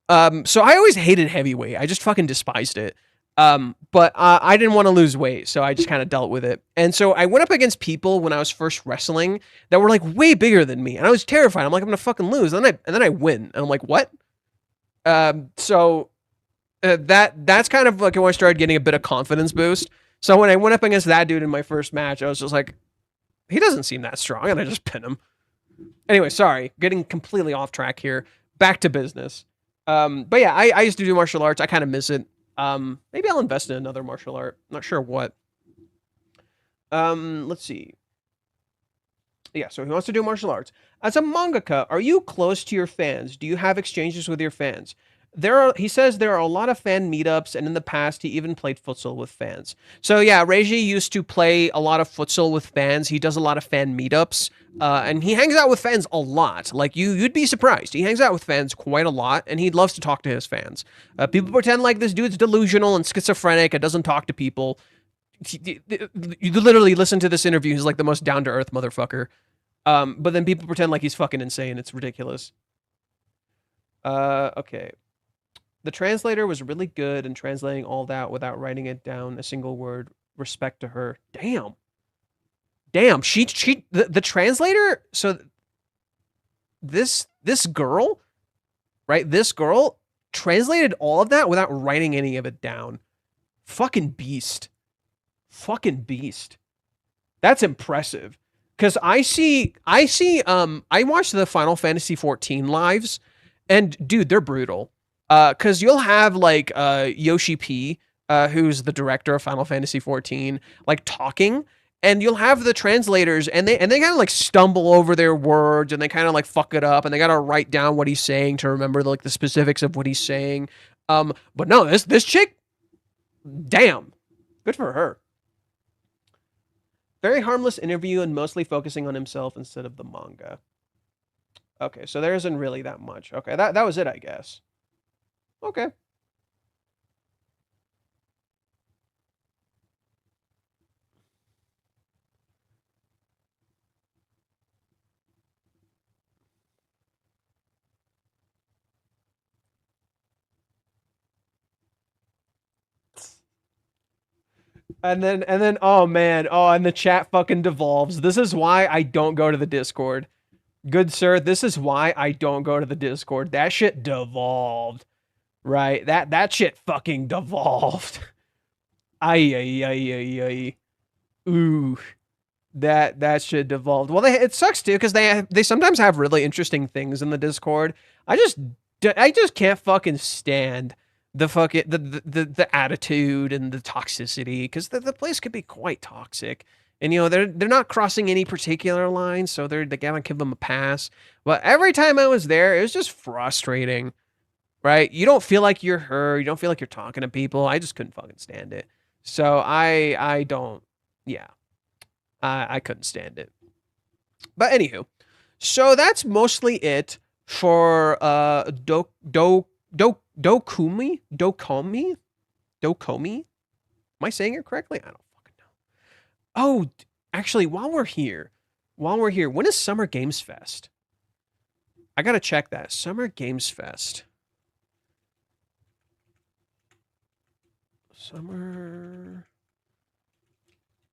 So I always hated heavyweight. I just fucking despised it. But I didn't want to lose weight, so I just kind of dealt with it. And so I went up against people when I was first wrestling that were like way bigger than me, and I was terrified. I'm like, I'm gonna fucking lose, and then I win, and I'm like, what? That's kind of like when I started getting a bit of confidence boost. So when I went up against that dude in my first match, I was just like, he doesn't seem that strong, and I just pin him. Anyway, sorry, getting completely off track here. Back to business. But yeah, I used to do martial arts. I kind of miss it. Maybe I'll invest in another martial art. Not sure what. Let's see. Yeah, so he wants to do martial arts. As a mangaka, are you close to your fans? Do you have exchanges with your fans? He says there are a lot of fan meetups, and in the past, he even played futsal with fans. So yeah, Reiji used to play a lot of futsal with fans. He does a lot of fan meetups, and he hangs out with fans a lot. Like, you'd be surprised. He hangs out with fans quite a lot, and he loves to talk to his fans. People pretend like this dude's delusional and schizophrenic and doesn't talk to people. You literally listen to this interview, he's like the most down-to-earth motherfucker. But then people pretend like he's fucking insane. It's ridiculous. Okay. The translator was really good in translating all that without writing it down a single word. Respect to her. Damn. The translator. So this girl, right? This girl translated all of that without writing any of it down. Fucking beast. That's impressive. Cause I watched the Final Fantasy 14 lives, and dude, they're brutal. Cause you'll have like Yoshi P, who's the director of Final Fantasy 14, like talking, and you'll have the translators, and they kind of like stumble over their words, and they kind of like fuck it up, and they gotta write down what he's saying to remember like the specifics of what he's saying. But no, this chick, damn, good for her. Very harmless interview and mostly focusing on himself instead of the manga. Okay, so there isn't really that much. Okay, that was it, I guess. Okay. And then, oh man, and the chat fucking devolves. This is why I don't go to the Discord. Good sir, this is why I don't go to the Discord. That shit devolved. Right? That shit fucking devolved. Ay. Ooh. That shit devolved. Well, it sucks too, because they sometimes have really interesting things in the Discord. I just can't fucking stand the attitude and the toxicity, because the place could be quite toxic. And they're not crossing any particular lines, so they gotta give them a pass. But every time I was there, it was just frustrating. Right? You don't feel like you're heard. You don't feel like you're talking to people. I just couldn't fucking stand it. So I don't. Yeah, I couldn't stand it. But anywho, so that's mostly it for Dokomi. Am I saying it correctly? I don't fucking know. Oh, actually, while we're here, when is Summer Games Fest? I gotta check that. Summer Games Fest. Summer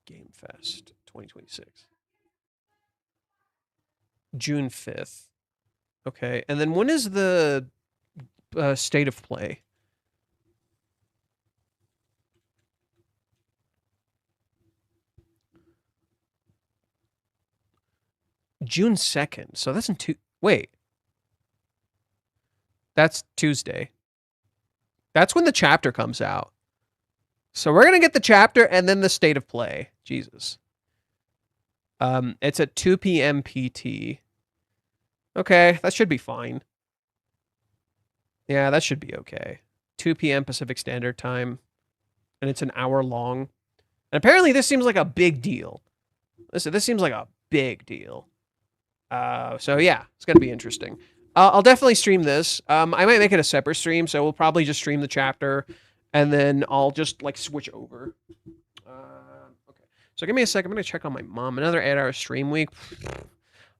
Game Fest 2026. June 5th. Okay. And then when is the state of play? June 2nd. So that's wait. That's Tuesday. That's when the chapter comes out. So we're going to get the chapter and then the state of play. Jesus. It's at 2 p.m. PT. Okay, that should be fine. Yeah, that should be okay. 2 p.m. Pacific Standard Time. And it's an hour long. And apparently this seems like a big deal. This seems like a big deal. So yeah, it's going to be interesting. I'll definitely stream this. I might make it a separate stream, so we'll probably just stream the chapter. And then I'll just like switch over. Okay. So give me a second. I'm going to check on my mom. Another 8-hour stream week.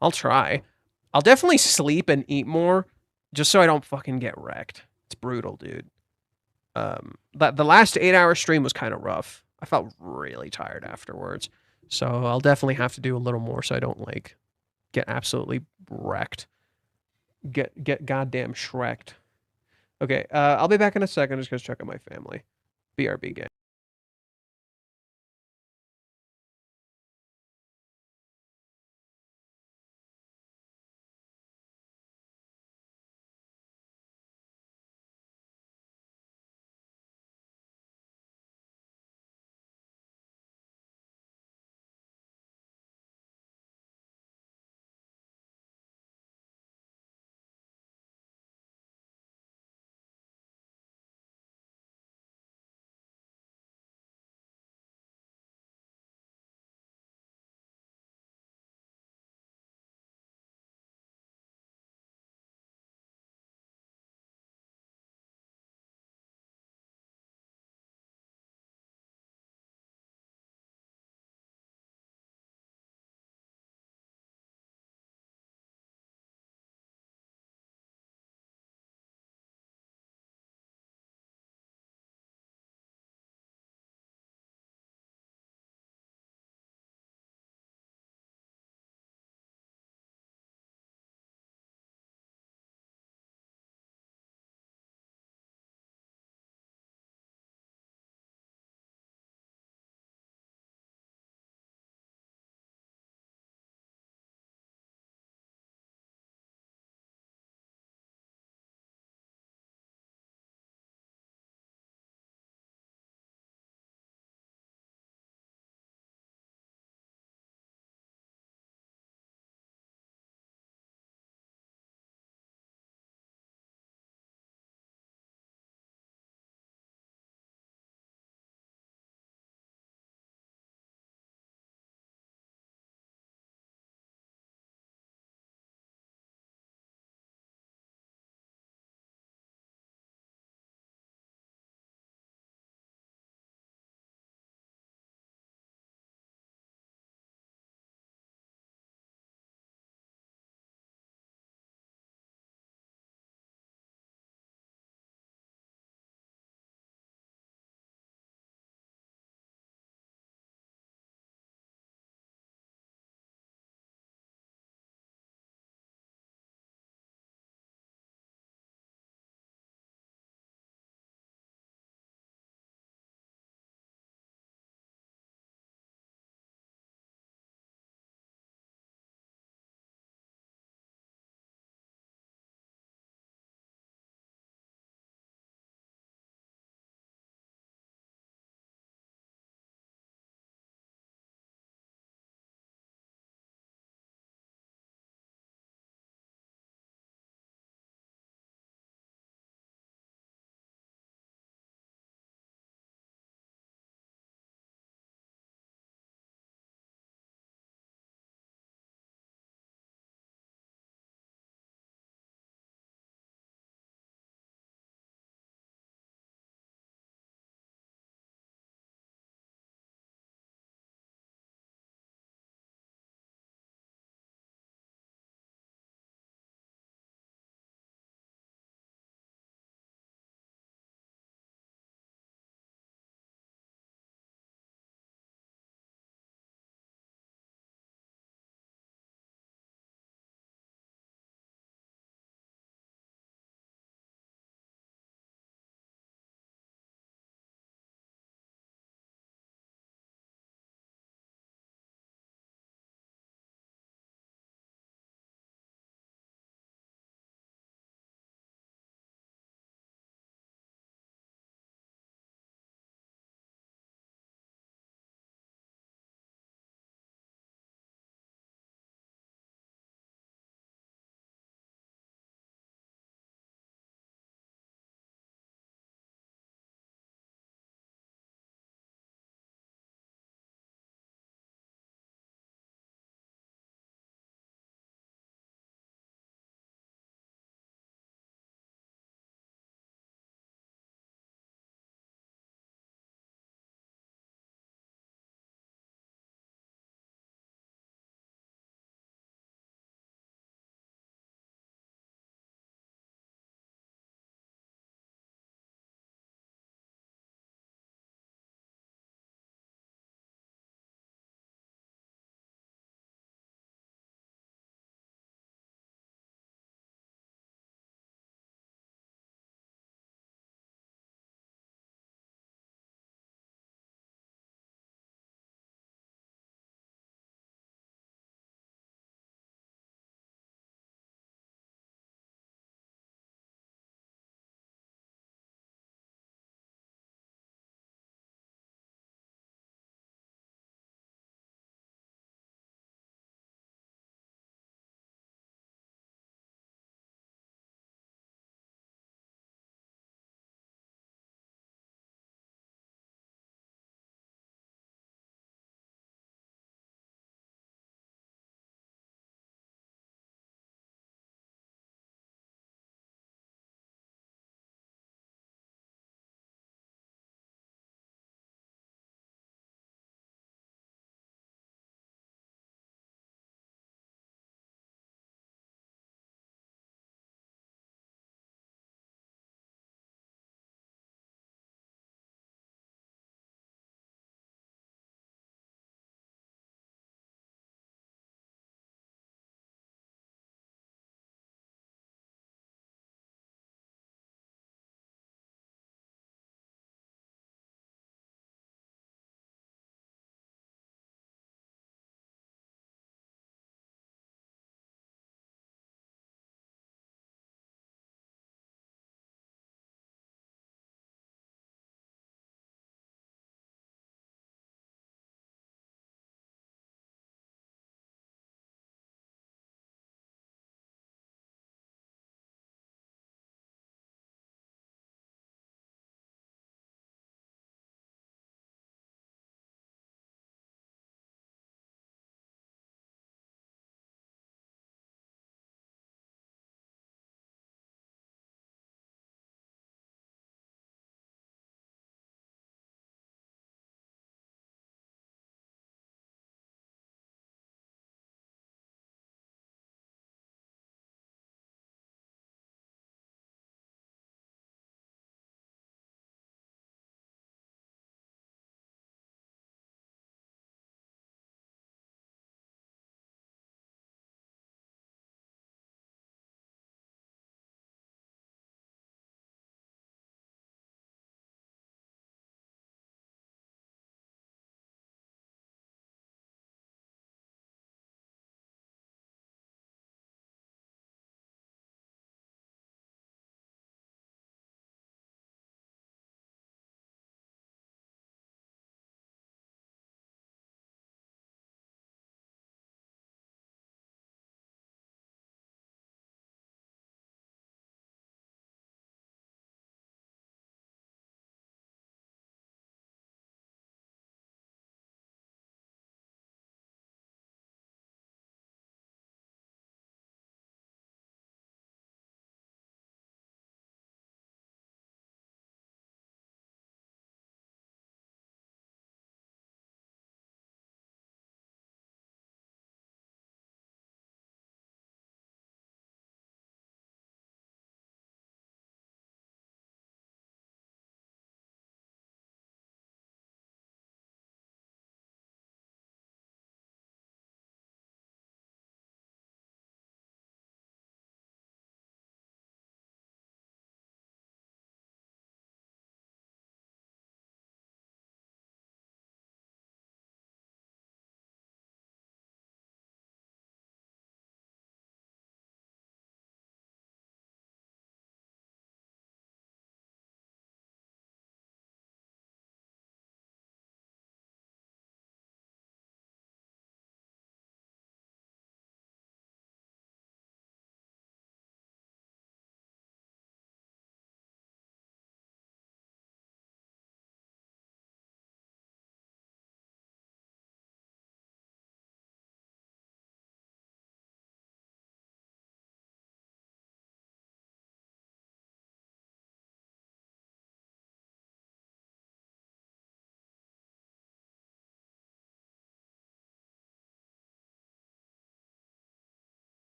I'll try. I'll definitely sleep and eat more just so I don't fucking get wrecked. It's brutal, dude. the last 8-hour stream was kind of rough. I felt really tired afterwards. So I'll definitely have to do a little more so I don't like get absolutely wrecked. Get goddamn shreked. Okay, I'll be back in a second. Just gonna check on my family. BRB gang.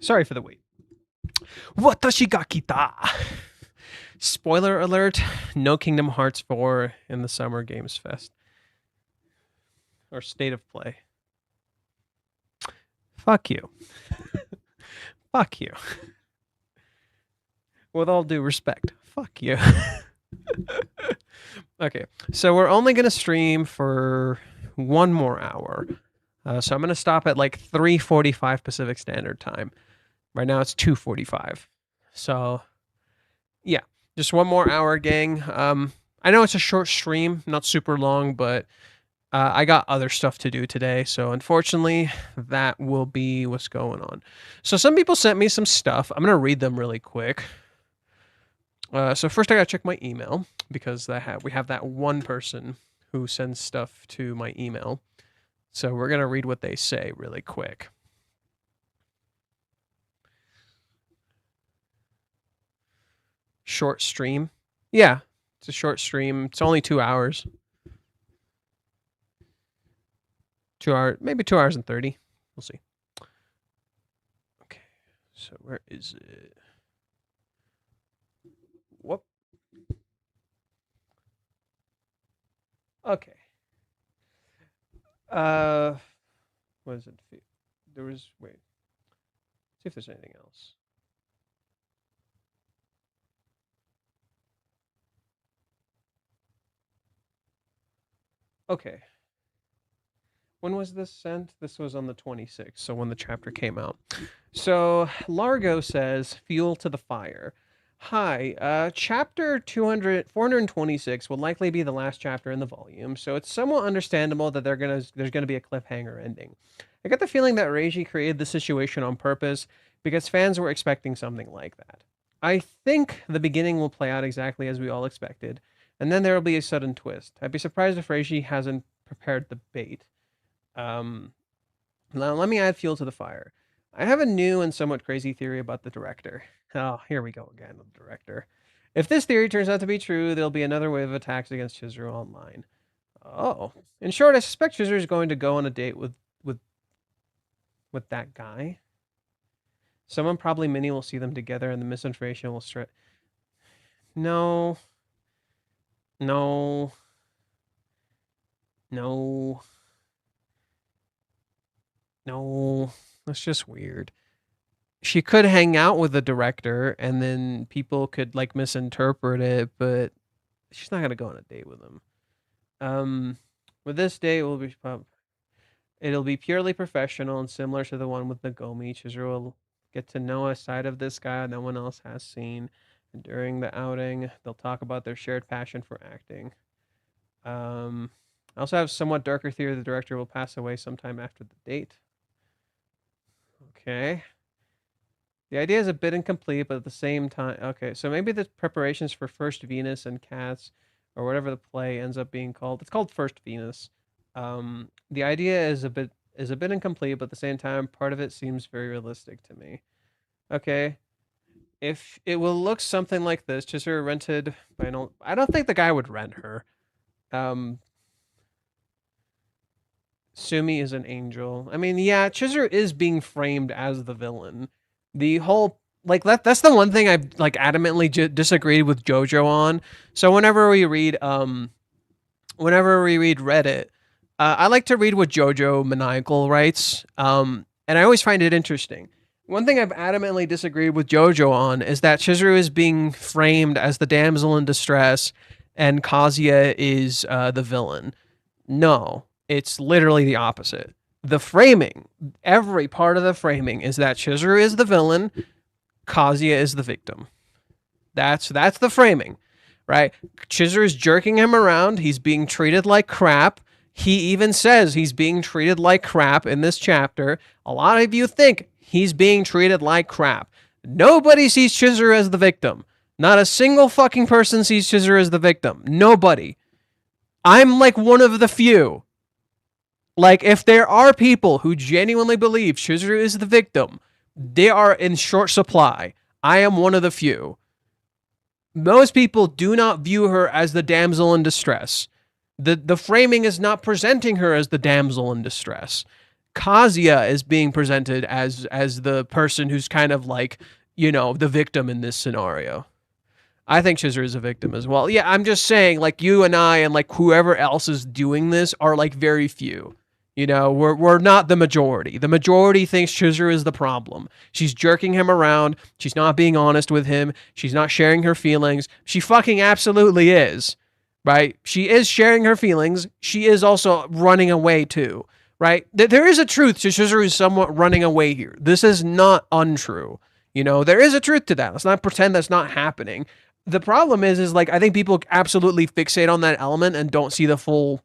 Sorry for the wait. Watashi ga kita. Spoiler alert, no Kingdom Hearts 4 in the Summer Games Fest. Or State of Play. Fuck you. Fuck you. With all due respect, fuck you. Okay, so we're only going to stream for 1 more hour. So I'm going to stop at like 3:45 Pacific Standard Time. Right now it's 2:45. So, yeah, just 1 more hour, gang. I know it's a short stream, not super long, but I got other stuff to do today. So, unfortunately, that will be what's going on. So, some people sent me some stuff. I'm going to read them really quick. So, first I got to check my email because we have that one person who sends stuff to my email. So, we're going to read what they say really quick. Short stream. Yeah, it's a short stream. It's only 2 hours. 2 hours, maybe 2 hours and 30. We'll see. Okay, so where is it? Whoop. Okay. What is it? There was, wait. See if there's anything else. Okay. When was this sent? This was on the 26th, so when the chapter came out. So Largo says, "Fuel to the fire." Hi, chapter 426 will likely be the last chapter in the volume, so it's somewhat understandable that there's gonna be a cliffhanger ending. I get the feeling that Reiji created the situation on purpose because fans were expecting something like that. I think the beginning will play out exactly as we all expected, and then there will be a sudden twist. I'd be surprised if Reiji hasn't prepared the bait. Now let me add fuel to the fire. I have a new and somewhat crazy theory about the director. Oh, here we go again with the director. If this theory turns out to be true, there'll be another wave of attacks against Chizuru online. Oh. In short, I suspect Chizuru is going to go on a date with that guy. Someone, probably Minnie, will see them together and the misinformation will stretch. No. No. No. No. That's just weird. She could hang out with the director and then people could like misinterpret it, but she's not gonna go on a date with him. With this date it'll be purely professional and similar to the one with Dokomi. Chizuru will get to know a side of this guy no one else has seen. And during the outing, they'll talk about their shared passion for acting. I also have somewhat darker theory the director will pass away sometime after the date. Okay. The idea is a bit incomplete, but at the same time... Okay, so maybe the preparations for First Venus and Cats, or whatever the play ends up being called. It's called First Venus. The idea is a bit incomplete, but at the same time, part of it seems very realistic to me. Okay. If it will look something like this, Chizuru rented by an old... I don't think the guy would rent her. Sumi is an angel. I mean, yeah, Chizuru is being framed as the villain. The whole like that's the one thing I like adamantly disagreed with JoJo on. So whenever we read Reddit, I like to read what JoJo Maniacal writes. And I always find it interesting. One thing I've adamantly disagreed with JoJo on is that Chizuru is being framed as the damsel in distress and Kazuya is the villain. No. It's literally the opposite. The framing, every part of the framing is that Chizuru is the villain, Kazuya is the victim. That's the framing, right? Chizuru is jerking him around. He's being treated like crap. He even says he's being treated like crap in this chapter. A lot of you think he's being treated like crap. Nobody sees Chizuru as the victim. Not a single fucking person sees Chizuru as the victim. Nobody. I'm like one of the few. Like, if there are people who genuinely believe Chizuru is the victim, they are in short supply. I am one of the few. Most people do not view her as the damsel in distress. The framing is not presenting her as the damsel in distress. Kazuya is being presented as the person who's kind of like, you know, the victim in this scenario. I think Chizuru is a victim as well. Yeah, I'm just saying, like, you and I and like whoever else is doing this are like very few. You know, we're not the majority. The majority thinks Chizuru is the problem. She's jerking him around. She's not being honest with him. She's not sharing her feelings. She fucking absolutely is, right? She is sharing her feelings. She is also running away too, right? There is a truth to Chizuru somewhat running away here. This is not untrue. You know, there is a truth to that. Let's not pretend that's not happening. The problem is like, I think people absolutely fixate on that element and don't see the full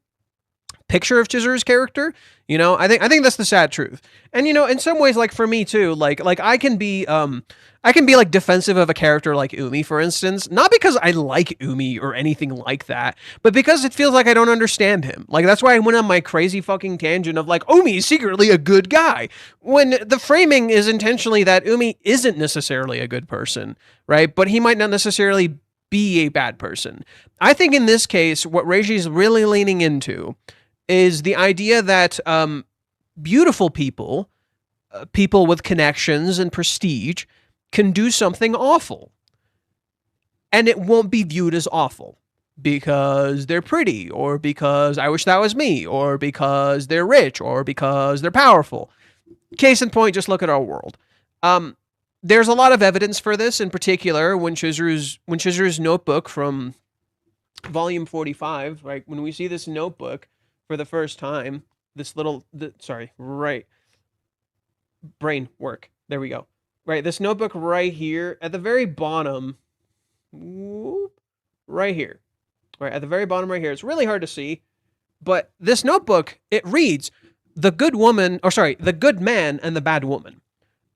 picture of Chizuru's character. You know, I think that's the sad truth. And, you know, in some ways, like for me too, like I can be like defensive of a character like Umi, for instance, not because I like Umi or anything like that, but because it feels like I don't understand him. Like, that's why I went on my crazy fucking tangent of like, Umi is secretly a good guy, when the framing is intentionally that Umi isn't necessarily a good person, right? But he might not necessarily be a bad person. I think in this case, what Reiji is really leaning into is the idea that beautiful people, people with connections and prestige, can do something awful. And it won't be viewed as awful because they're pretty, or because I wish that was me, or because they're rich, or because they're powerful. Case in point, just look at our world. There's a lot of evidence for this, in particular when Chizuru's notebook from volume 45, right? When we see this notebook for the first time, this little, right, brain work. There we go. Right, this notebook right here at the very bottom, right here, right at the very bottom right here. It's really hard to see, but this notebook, it reads the good man and the bad woman.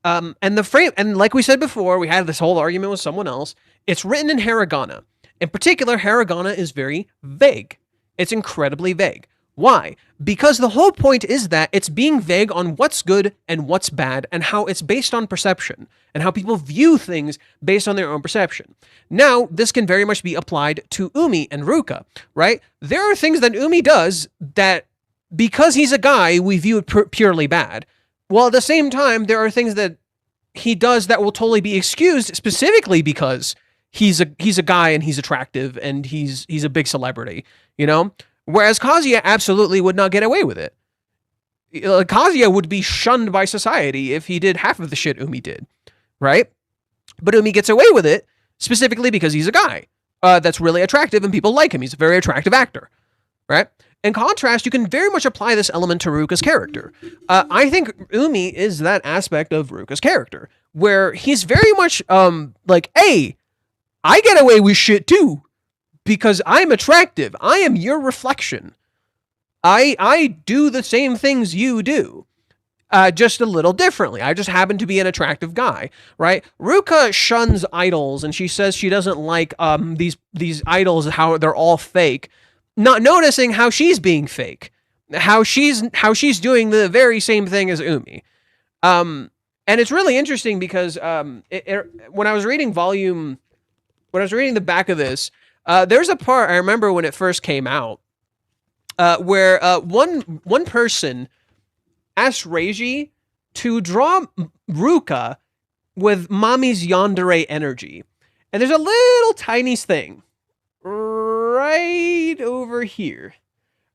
And the frame, and like we said before, we had this whole argument with someone else. It's written in hiragana. In particular, hiragana is very vague. It's incredibly vague. Why? Because the whole point is that it's being vague on what's good and what's bad, and how it's based on perception, and how people view things based on their own perception. Now, this can very much be applied to Umi and Ruka, right? There are things that Umi does that, because he's a guy, we view it purely bad. While at the same time, there are things that he does that will totally be excused, specifically because he's a guy and he's attractive and he's a big celebrity, you know? Whereas Kazuya absolutely would not get away with it. Kazuya would be shunned by society if he did half of the shit Umi did, right? But Umi gets away with it specifically because he's a guy that's really attractive and people like him. He's a very attractive actor, right? In contrast, you can very much apply this element to Ruka's character. I think Umi is that aspect of Ruka's character, where he's very much like, hey, I get away with shit too, because I'm attractive. I am your reflection. I do the same things you do, just a little differently. I just happen to be an attractive guy, right? Ruka shuns idols, and she says she doesn't like these idols, how they're all fake, not noticing how she's being fake, how she's doing the very same thing as Umi. And it's really interesting because when I was reading the back of this, there's a part I remember when it first came out, where one person asked Reiji to draw Ruka with Mami's yandere energy. And there's a little tiny thing right over here.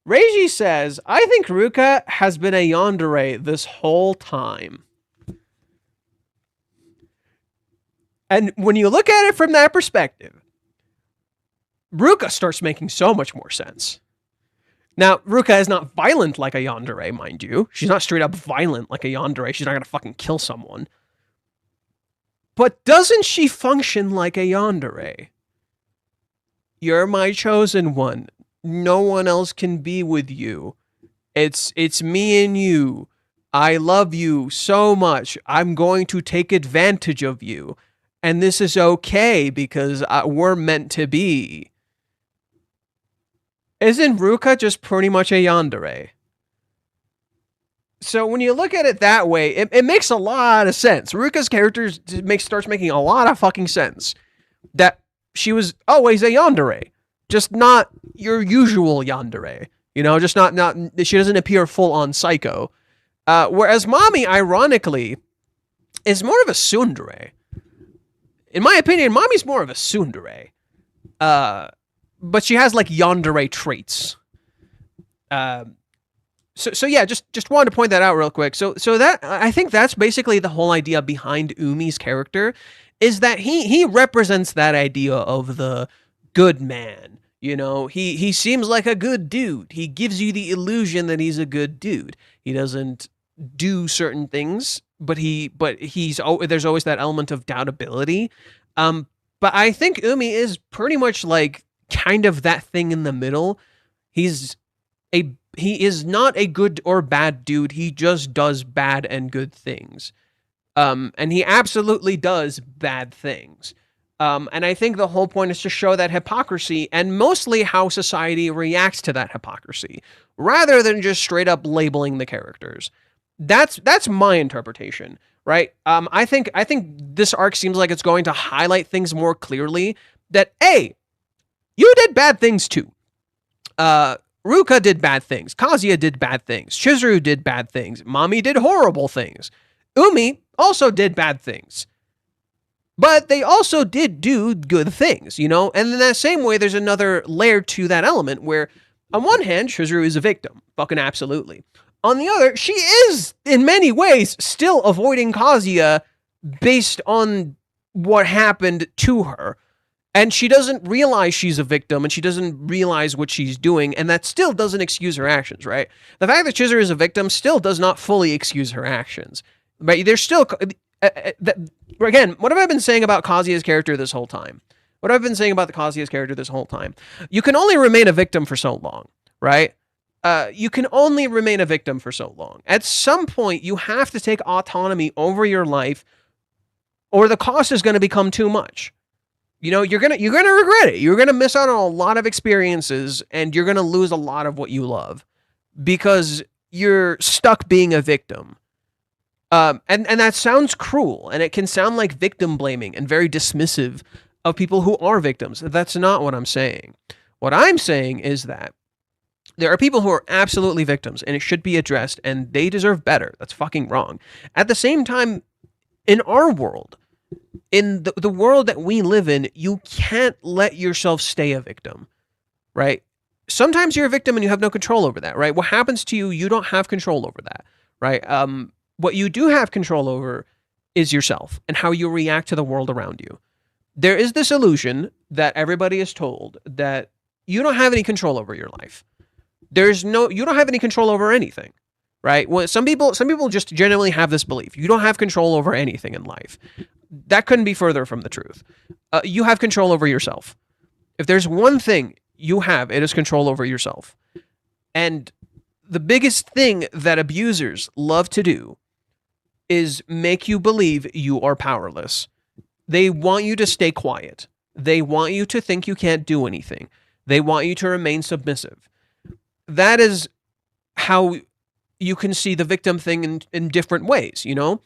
Reiji says, I think Ruka has been a yandere this whole time. And when you look at it from that perspective, Ruka starts making so much more sense. Now, Ruka is not violent like a yandere, mind you. She's not straight up violent like a yandere. She's not going to fucking kill someone. But doesn't she function like a yandere? You're my chosen one. No one else can be with you. It's me and you. I love you so much. I'm going to take advantage of you. And this is okay because we're meant to be. Isn't Ruka just pretty much a yandere? So when you look at it that way, it makes a lot of sense. Ruka's character starts making a lot of fucking sense. That she was always a yandere, just not your usual yandere. You know, just not she doesn't appear full on psycho. Whereas Mommy, ironically, is more of a tsundere. In my opinion, Mommy's more of a tsundere. But she has like yandere traits. So yeah, just wanted to point that out real quick. So that I think that's basically the whole idea behind Umi's character, is that he represents that idea of the good man. You know, he seems like a good dude. He gives you the illusion that he's a good dude. He doesn't do certain things, but there's always that element of doubtability. But I think Umi is pretty much like kind of that thing in the middle. He is not a good or bad dude. He just does bad and good things. And he absolutely does bad things. And I think the whole point is to show that hypocrisy and mostly how society reacts to that hypocrisy, rather than just straight up labeling the characters. That's my interpretation, right? I think this arc seems like it's going to highlight things more clearly that, hey, you did bad things too. Ruka did bad things. Kazuya did bad things. Chizuru did bad things. Mommy did horrible things. Umi also did bad things. But they also did do good things, you know? And in that same way, there's another layer to that element where, on one hand, Chizuru is a victim. Fucking absolutely. On the other, she is, in many ways, still avoiding Kazuya based on what happened to her. And she doesn't realize she's a victim, and she doesn't realize what she's doing, and that still doesn't excuse her actions, right? The fact that Chizuru is a victim still does not fully excuse her actions. But there's still... again, what have I been saying about Kazuya's character this whole time? What have I been saying about the Kazuya's character this whole time? You can only remain a victim for so long, right? You can only remain a victim for so long. At some point, you have to take autonomy over your life, or the cost is going to become too much. You know, you're gonna regret it. You're gonna miss out on a lot of experiences, and you're gonna lose a lot of what you love because you're stuck being a victim. And that sounds cruel, and it can sound like victim blaming and very dismissive of people who are victims. That's not what I'm saying. What I'm saying is that there are people who are absolutely victims, and it should be addressed, and they deserve better. That's fucking wrong. At the same time, in our world, in the world that we live in, you can't let yourself stay a victim, right? Sometimes you're a victim and you have no control over that, right? What happens to you, you don't have control over that, right? What you do have control over is yourself and how you react to the world around you. There is this illusion that everybody is told that you don't have any control over your life. You don't have any control over anything, right? Well, some people just genuinely have this belief. You don't have control over anything in life. That couldn't be further from the truth. You have control over yourself. If there's one thing you have, it is control over yourself. And the biggest thing that abusers love to do is make you believe you are powerless. They want you to stay quiet. They want you to think you can't do anything. They want you to remain submissive. That is how you can see the victim thing in different ways, you know?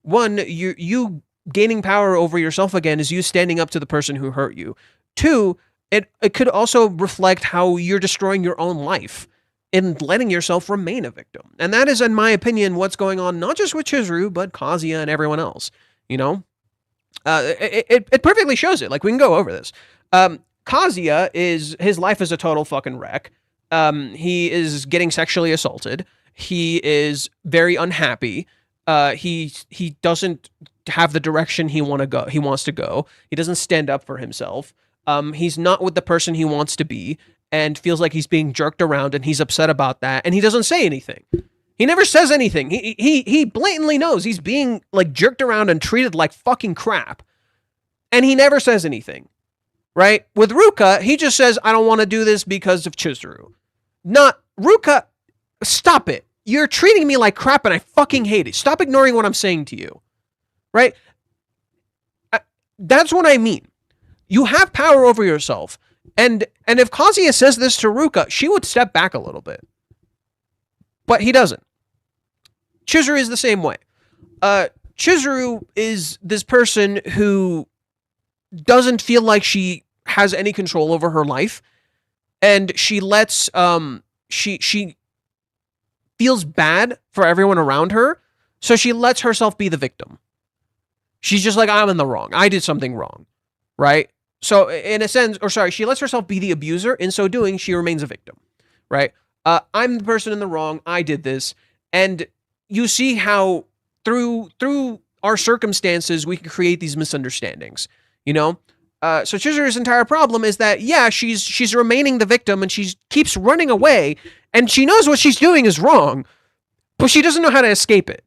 One, you gaining power over yourself again is you standing up to the person who hurt you. Two, it could also reflect how you're destroying your own life in letting yourself remain a victim. And that is, in my opinion, what's going on, not just with Chizuru, but Kazuya and everyone else, you know? It perfectly shows it. Like, we can go over this. Kazuya his life is a total fucking wreck. He is getting sexually assaulted. He is very unhappy. He doesn't have the direction he wants to go. He doesn't stand up for himself. He's not with the person he wants to be, and feels like he's being jerked around, and he's upset about that, and he doesn't say anything. He never says anything. He blatantly knows he's being like jerked around and treated like fucking crap, and he never says anything. Right? With Ruka, he just says, I don't want to do this because of Chizuru. Not Ruka, stop it. You're treating me like crap and I fucking hate it. Stop ignoring what I'm saying to you. Right? That's what I mean. You have power over yourself. And if Kazuya says this to Ruka, she would step back a little bit. But he doesn't. Chizuru is the same way. Chizuru is this person who doesn't feel like she has any control over her life, and she lets she feels bad for everyone around her, so she lets herself be the victim. She's just like, I'm in the wrong. I did something wrong, right? So in a sense, she lets herself be the abuser. In so doing, she remains a victim, right? I'm the person in the wrong. I did this. And you see how through our circumstances, we can create these misunderstandings, you know? So Chizuru's entire problem is that, yeah, she's remaining the victim and she keeps running away and she knows what she's doing is wrong, but she doesn't know how to escape it,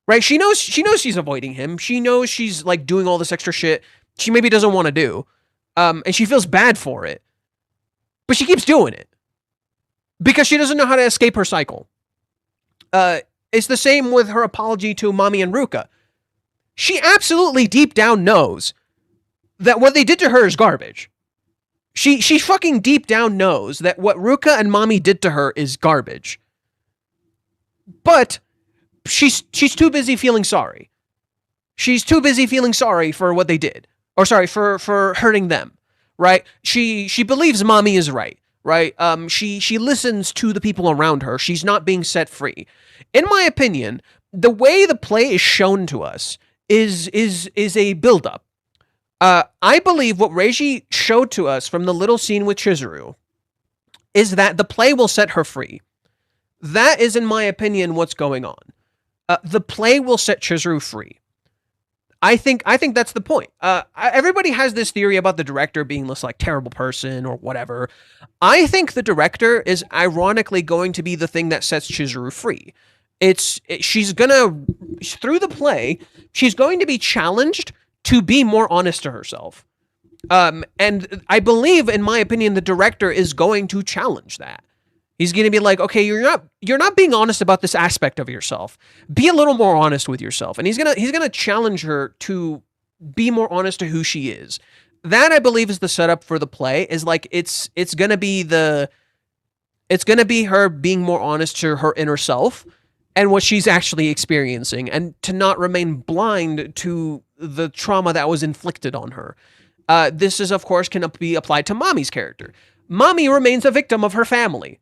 right? She knows she's avoiding him. She knows she's like doing all this extra shit she maybe doesn't want to do. And she feels bad for it, but she keeps doing it because she doesn't know how to escape her cycle. It's the same with her apology to Mami and Ruka. She absolutely deep down knows that what they did to her is garbage. She fucking deep down knows that what Ruka and Mami did to her is garbage. But she's too busy feeling sorry. She's too busy feeling sorry for what they did. Or sorry, for hurting them, right? She believes Mami is right? She listens to the people around her. She's not being set free. In my opinion, the way the play is shown to us is a build-up. I believe what Reiji showed to us from the little scene with Chizuru is that the play will set her free. That is, in my opinion, what's going on. The play will set Chizuru free. I think that's the point. Everybody has this theory about the director being this like terrible person or whatever. I think the director is ironically going to be the thing that sets Chizuru free. She's gonna, through the play, she's going to be challenged to be more honest to herself. And I believe, in my opinion, the director is going to challenge that. He's going to be like, okay, you're not being honest about this aspect of yourself. Be a little more honest with yourself. And he's going to challenge her to be more honest to who she is. That, I believe, is the setup for the play, is like it's going to be her being more honest to her inner self and what she's actually experiencing, and to not remain blind to the trauma that was inflicted on her. This is, of course, can be applied to Mami's character. Mami remains a victim of her family.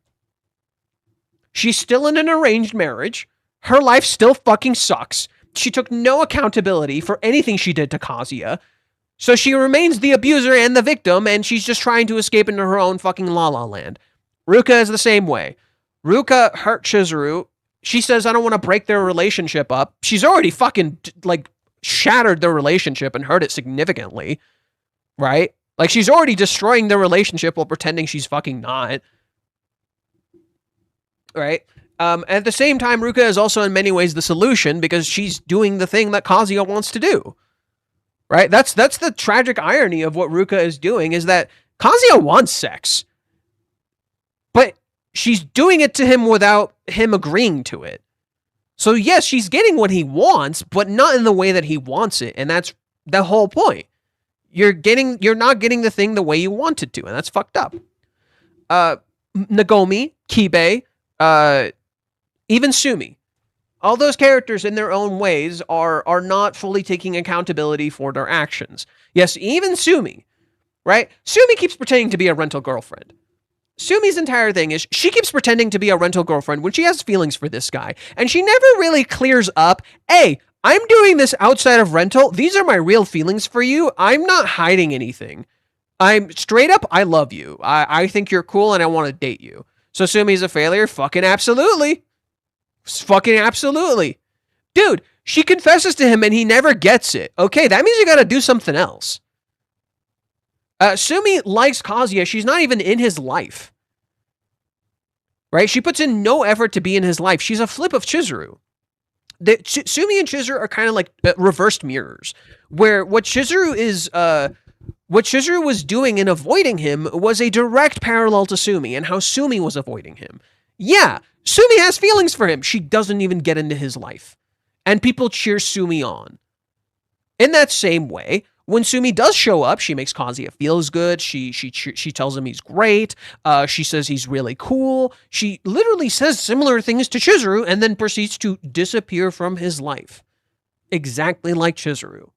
She's still in an arranged marriage. Her life still fucking sucks. She took no accountability for anything she did to Kazuya. So she remains the abuser and the victim, and she's just trying to escape into her own fucking la-la land. Ruka is the same way. Ruka hurt Chizuru. She says, I don't want to break their relationship up. She's already fucking, like, shattered their relationship and hurt it significantly. Right? Like, she's already destroying their relationship while pretending she's fucking not. Right? At the same time, Ruka is also in many ways the solution because she's doing the thing that Kazuya wants to do. Right? That's the tragic irony of what Ruka is doing, is that Kazuya wants sex. But she's doing it to him without him agreeing to it. So yes, she's getting what he wants, but not in the way that he wants it. And that's the whole point. You're not getting the thing the way you want it to, and that's fucked up. Nagomi, Kibe, even Sumi. All those characters in their own ways are not fully taking accountability for their actions. Yes, even Sumi, right? Sumi keeps pretending to be a rental girlfriend. Sumi's entire thing is she keeps pretending to be a rental girlfriend when she has feelings for this guy, and she never really clears up, hey, I'm doing this outside of rental. These are my real feelings for you. I'm not hiding anything. I'm straight up, I love you. I think you're cool and I want to date you. So Sumi's a failure? Fucking absolutely. Fucking absolutely. Dude, she confesses to him and he never gets it. Okay, that means you gotta do something else. Sumi likes Kazuya. She's not even in his life. Right? She puts in no effort to be in his life. She's a flip of Chizuru. Sumi and Chizuru are kind of like reversed mirrors, where what Chizuru was doing in avoiding him was a direct parallel to Sumi and how Sumi was avoiding him. Yeah, Sumi has feelings for him. She doesn't even get into his life. And people cheer Sumi on. In that same way, when Sumi does show up, she makes Kazuya feels good. She tells him he's great. She says he's really cool. She literally says similar things to Chizuru and then proceeds to disappear from his life. Exactly like Chizuru.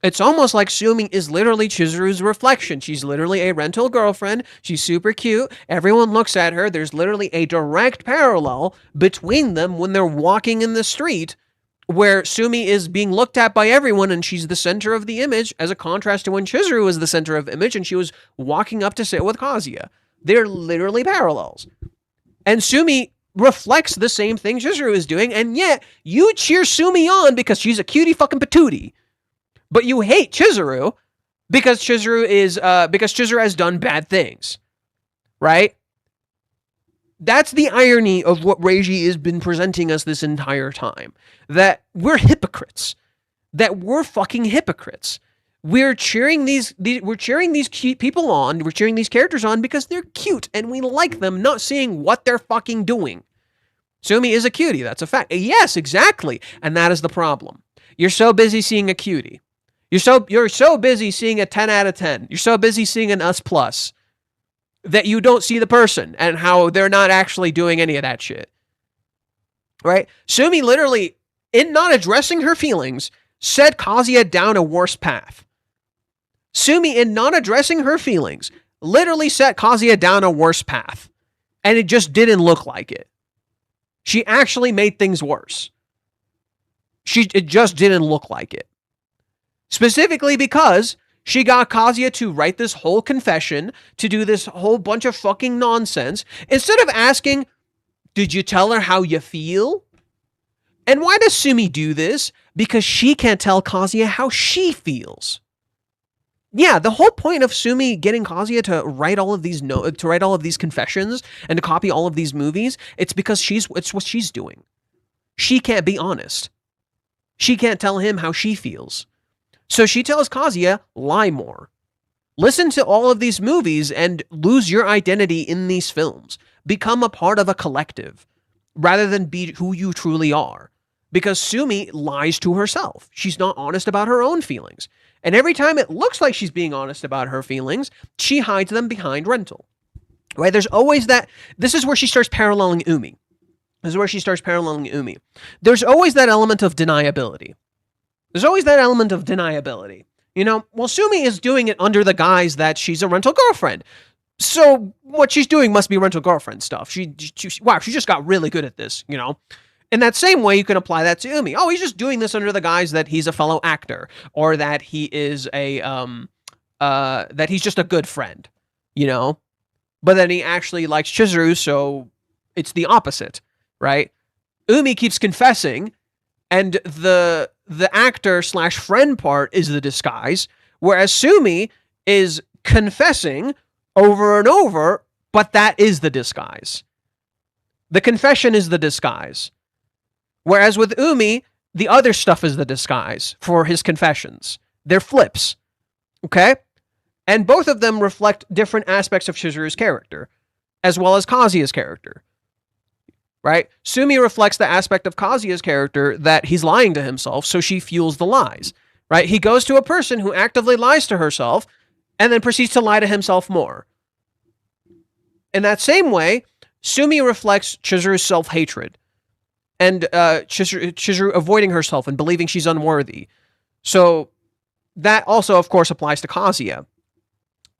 It's almost like Sumi is literally Chizuru's reflection. She's literally a rental girlfriend. She's super cute. Everyone looks at her. There's literally a direct parallel between them when they're walking in the street, where Sumi is being looked at by everyone and she's the center of the image, as a contrast to when Chizuru was the center of the image and she was walking up to sit with Kazuya. They're literally parallels. And Sumi reflects the same thing Chizuru is doing, and yet you cheer Sumi on because she's a cutie fucking patootie. But you hate Chizuru because Chizuru has done bad things. Right? That's the irony of what Reiji has been presenting us this entire time. That we're hypocrites. That we're fucking hypocrites. We're cheering these cute people on. We're cheering these characters on because they're cute and we like them, not seeing what they're fucking doing. Sumi is a cutie. That's a fact. Yes, exactly. And that is the problem. You're so busy seeing a cutie. You're so busy seeing a 10 out of 10. You're so busy seeing an us plus that you don't see the person and how they're not actually doing any of that shit. Right? Sumi literally, in not addressing her feelings, set Kazuya down a worse path. Sumi, in not addressing her feelings, literally set Kazuya down a worse path. And it just didn't look like it. She actually made things worse. It just didn't look like it. Specifically because she got Kazuya to write this whole confession, to do this whole bunch of fucking nonsense, instead of asking, did you tell her how you feel? And why does Sumi do this? Because she can't tell Kazuya how she feels. Yeah, the whole point of Sumi getting Kazuya to write all of these confessions and to copy all of these movies, it's because it's what she's doing. She can't be honest. She can't tell him how she feels. So she tells Kazuya, lie more. Listen to all of these movies and lose your identity in these films. Become a part of a collective rather than be who you truly are. Because Sumi lies to herself. She's not honest about her own feelings. And every time it looks like she's being honest about her feelings, she hides them behind rental. Right? There's always that. This is where she starts paralleling Umi. There's always that element of deniability. You know, well, Sumi is doing it under the guise that she's a rental girlfriend. So what she's doing must be rental girlfriend stuff. She just got really good at this, you know. In that same way, you can apply that to Umi. Oh, he's just doing this under the guise that he's a fellow actor, or that he is that he's just a good friend, you know. But then he actually likes Chizuru, so it's the opposite, right? Umi keeps confessing, and the actor/friend part is the disguise, whereas Sumi is confessing over and over, but that is the disguise. The confession is the disguise. Whereas with Umi, the other stuff is the disguise for his confessions. They're flips. Okay? And both of them reflect different aspects of Chizuru's character, as well as Kazuya's character. Right? Sumi reflects the aspect of Kazuya's character that he's lying to himself, so she fuels the lies. Right? He goes to a person who actively lies to herself, and then proceeds to lie to himself more. In that same way, Sumi reflects Chizuru's self-hatred, and Chizuru avoiding herself and believing she's unworthy. So that also, of course, applies to Kazuya.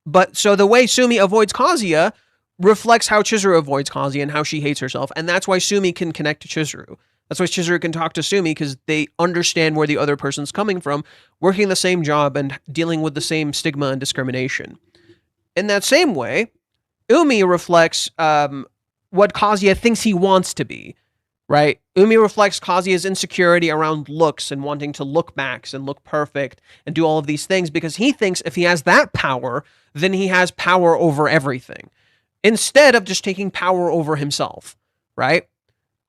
But so the way Sumi avoids Kazuya reflects how Chizuru avoids Kazuya and how she hates herself. And that's why Sumi can connect to Chizuru. That's why Chizuru can talk to Sumi, because they understand where the other person's coming from, working the same job and dealing with the same stigma and discrimination. In that same way, Umi reflects what Kazuya thinks he wants to be. Right? Umi reflects Kazuya's insecurity around looks and wanting to look max and look perfect and do all of these things, because he thinks if he has that power, then he has power over everything, instead of just taking power over himself. Right?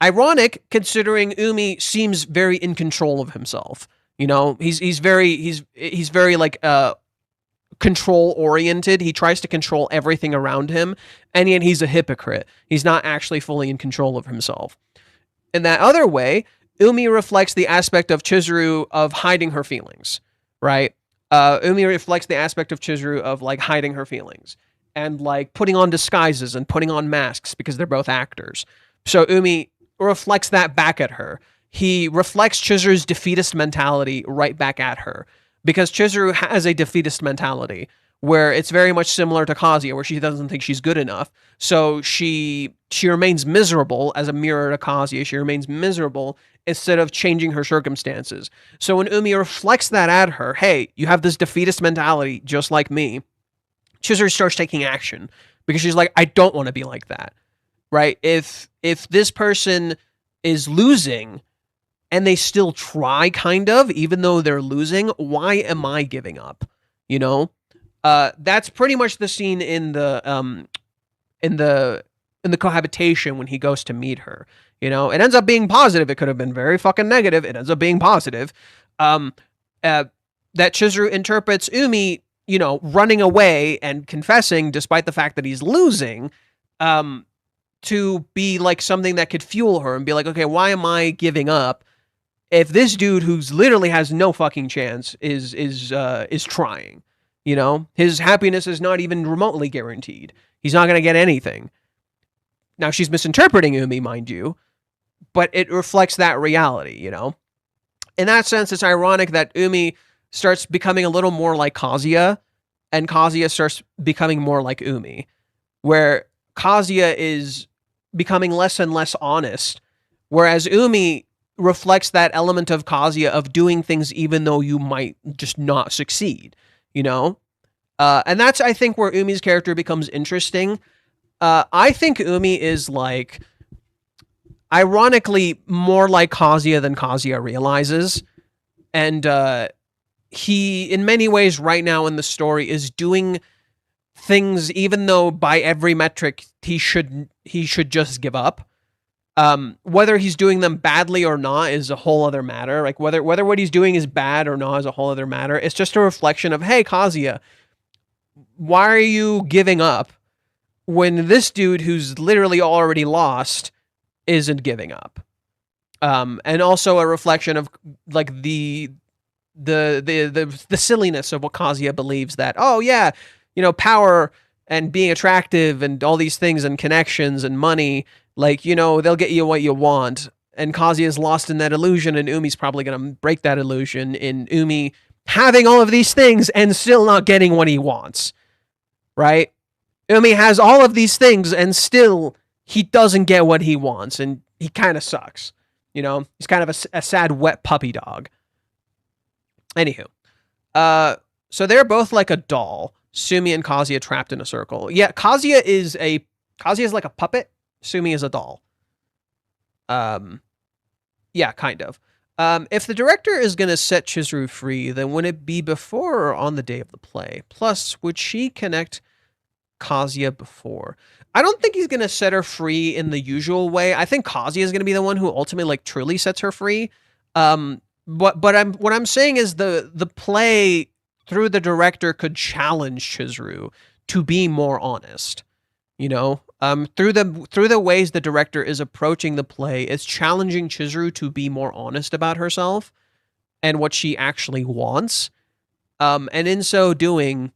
Ironic, considering Umi seems very in control of himself. You know, he's very like control oriented. He tries to control everything around him, and yet he's a hypocrite. He's not actually fully in control of himself. In that other way, Umi reflects the aspect of Chizuru of hiding her feelings, right? Umi reflects the aspect of Chizuru of like hiding her feelings and like putting on disguises and putting on masks because they're both actors. So Umi reflects that back at her. He reflects Chizuru's defeatist mentality right back at her, because Chizuru has a defeatist mentality where it's very much similar to Kazuya, where she doesn't think she's good enough. So she remains miserable as a mirror to Kazuya. She remains miserable instead of changing her circumstances. So when Umi reflects that at her, hey, you have this defeatist mentality just like me, Chizuru starts taking action because she's like, I don't want to be like that, right? If this person is losing and they still try, kind of, even though they're losing, why am I giving up? You know, that's pretty much the scene in the cohabitation when he goes to meet her. You know, it ends up being positive. It could have been very fucking negative. It ends up being positive. That Chizuru interprets Umi, you know, running away and confessing despite the fact that he's losing, to be like something that could fuel her and be like, okay, why am I giving up if this dude who's literally has no fucking chance is trying? You know, his happiness is not even remotely guaranteed. He's not going to get anything. Now, she's misinterpreting Umi, mind you, but it reflects that reality, you know? In that sense, it's ironic that Umi starts becoming a little more like Kazuya, and Kazuya starts becoming more like Umi, where Kazuya is becoming less and less honest, whereas Umi reflects that element of Kazuya of doing things even though you might just not succeed, you know? And that's, I think, where Umi's character becomes interesting. I think Umi is, like, ironically more like Kazuya than Kazuya realizes. And he, in many ways right now in the story, is doing things even though by every metric he should just give up. Whether he's doing them badly or not is a whole other matter. Like whether what he's doing is bad or not is a whole other matter. It's just a reflection of, hey, Kazuya, why are you giving up when this dude who's literally already lost isn't giving up? And also a reflection of like the silliness of what Kazuya believes that, oh yeah, you know, power and being attractive and all these things and connections and money, like, you know, they'll get you what you want. And Kazuya's lost in that illusion, and Umi's probably going to break that illusion in Umi having all of these things and still not getting what he wants, right? Umi has all of these things and still he doesn't get what he wants, and he kind of sucks. You know, he's kind of a sad, wet puppy dog. Anywho, so they're both like a doll. Sumi and Kazuya trapped in a circle. Yeah, Kazuya is like a puppet. Sumi is a doll. Yeah, kind of. If the director is going to set Chizuru free, then would it be before or on the day of the play? Plus, would she connect Kazuya before? I don't think he's going to set her free in the usual way. I think Kazuya is going to be the one who ultimately, like, truly sets her free. But what I'm saying is the play through the director could challenge Chizuru to be more honest. You know, through the ways the director is approaching the play, it's challenging Chizuru to be more honest about herself and what she actually wants. And in so doing,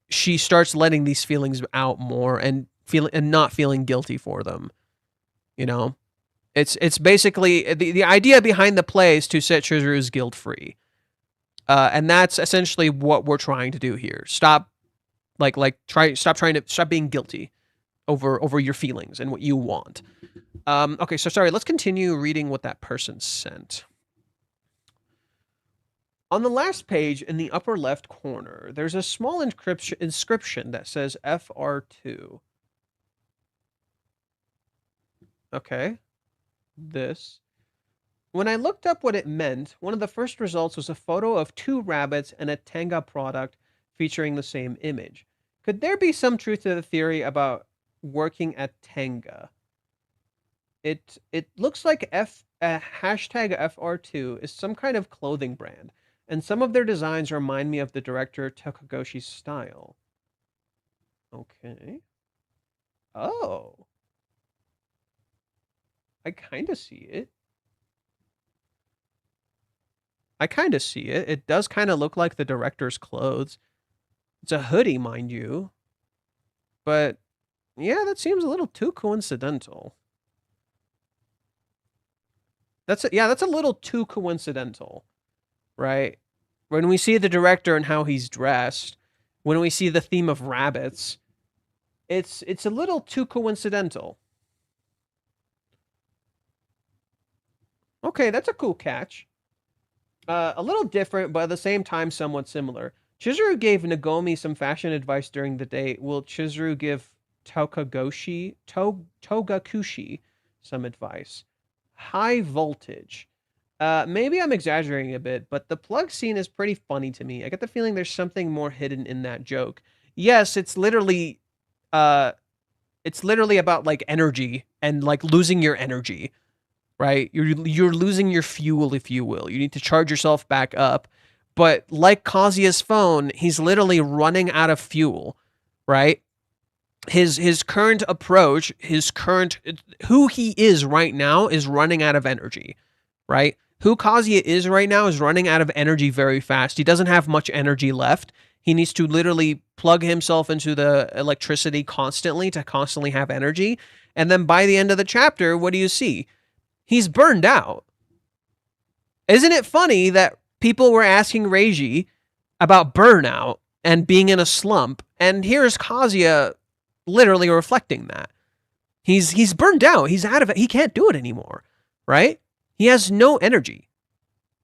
she starts letting these feelings out more and not feeling guilty for them. You know, it's basically the idea behind the play is to set Chizuru's guilt free. And that's essentially what we're trying to do here. Stop being guilty over your feelings and what you want. Okay, so sorry, let's continue reading what that person sent. On the last page in the upper left corner, there's a small inscription that says FR2. Okay. This. When I looked up what it meant, one of the first results was a photo of 2 rabbits and a Tenga product featuring the same image. Could there be some truth to the theory about working at Tenga? It looks like hashtag FR2 is some kind of clothing brand, and some of their designs remind me of the director Takagoshi's style. Okay. Oh. I kind of see it. It does kind of look like the director's clothes. It's a hoodie, mind you. But yeah, that seems a little too coincidental. That's a little too coincidental, right? when we see the director and how he's dressed, when we see the theme of rabbits, it's a little too coincidental. Okay, that's a cool catch. A little different, but at the same time somewhat similar. Chizuru gave Nagomi some fashion advice during the date. Will Chizuru give Togakushi some advice? High voltage. Maybe I'm exaggerating a bit, but the plug scene is pretty funny to me. I get the feeling there's something more hidden in that joke. Yes, it's literally about like energy and like losing your energy, right? You're losing your fuel, if you will. You need to charge yourself back up. But like Kazuya's phone, he's literally running out of fuel, right? His current approach, who he is right now is running out of energy, right? Who Kazuya is right now is running out of energy very fast. He doesn't have much energy left. He needs to literally plug himself into the electricity constantly to constantly have energy. And then by the end of the chapter, what do you see? He's burned out. Isn't it funny that people were asking Reiji about burnout and being in a slump, and here's Kazuya literally reflecting that. He's burned out. He's out of it. He can't do it anymore, right? He has no energy.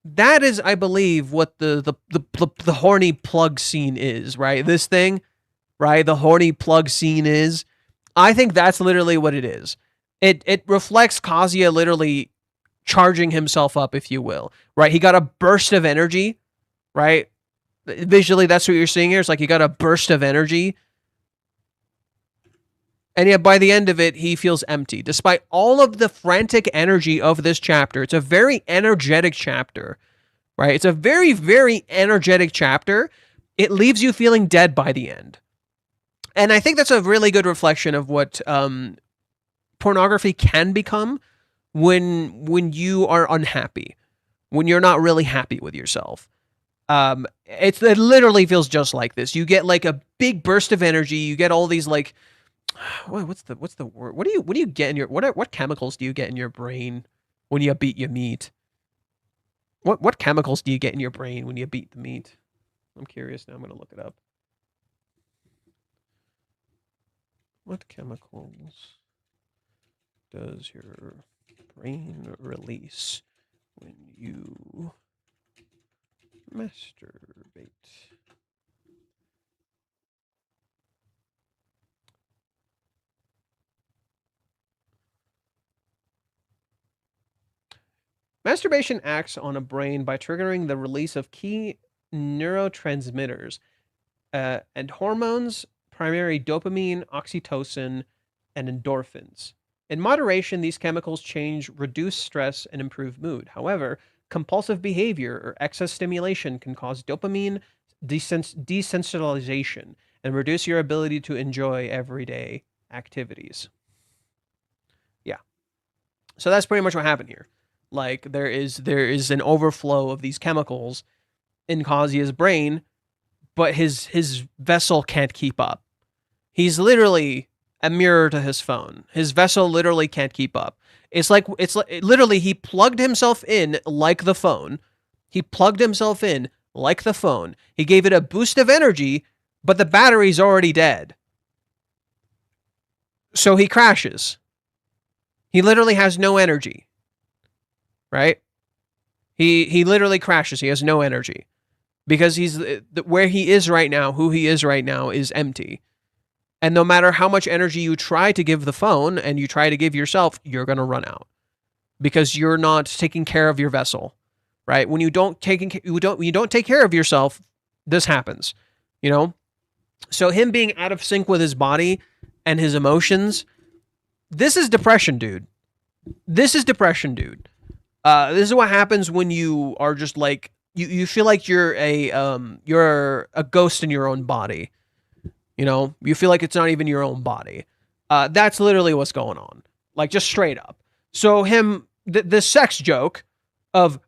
That is, I believe, what the horny plug scene is, right? This thing, right? The horny plug scene is. I think that's literally what it is. It reflects Kazuya literally charging himself up, if you will, right? He got a burst of energy, right? Visually, that's what you're seeing here. It's like he got a burst of energy. And yet by the end of it, he feels empty. Despite all of the frantic energy of this chapter, it's a very energetic chapter, right? It's a very, very energetic chapter. It leaves you feeling dead by the end. And I think that's a really good reflection of what pornography can become when you are unhappy, when you're not really happy with yourself. It literally feels just like this. You get like a big burst of energy. You get all these like, what's the word? What do you get in your what chemicals do you get in your brain when you beat your meat? What chemicals do you get in your brain when you beat the meat? I'm curious now. I'm gonna look it up. What chemicals does your brain release when you masturbate? Masturbation acts on a brain by triggering the release of key neurotransmitters and hormones, primarily dopamine, oxytocin, and endorphins. In moderation, these chemicals reduce stress, and improve mood. However, compulsive behavior or excess stimulation can cause dopamine desensitization and reduce your ability to enjoy everyday activities. Yeah. So that's pretty much what happened here. Like there is an overflow of these chemicals in Kazuya's brain, but his vessel can't keep up. He's literally a mirror to his phone. His vessel literally can't keep up. It's like literally he plugged himself in like the phone. He plugged himself in like the phone. He gave it a boost of energy, but the battery's already dead. So he crashes. He literally has no energy. Right? He literally crashes. He has no energy because he's where he is right now. Who he is right now is empty. And no matter how much energy you try to give the phone and you try to give yourself, you're going to run out because you're not taking care of your vessel, right? When you don't take care of yourself, this happens, you know? So him being out of sync with his body and his emotions, this is depression, dude. This is depression, dude. This is what happens when you are just like you feel like you're a ghost in your own body. You know, you feel like it's not even your own body. That's literally what's going on. Like just straight up. So the sex joke of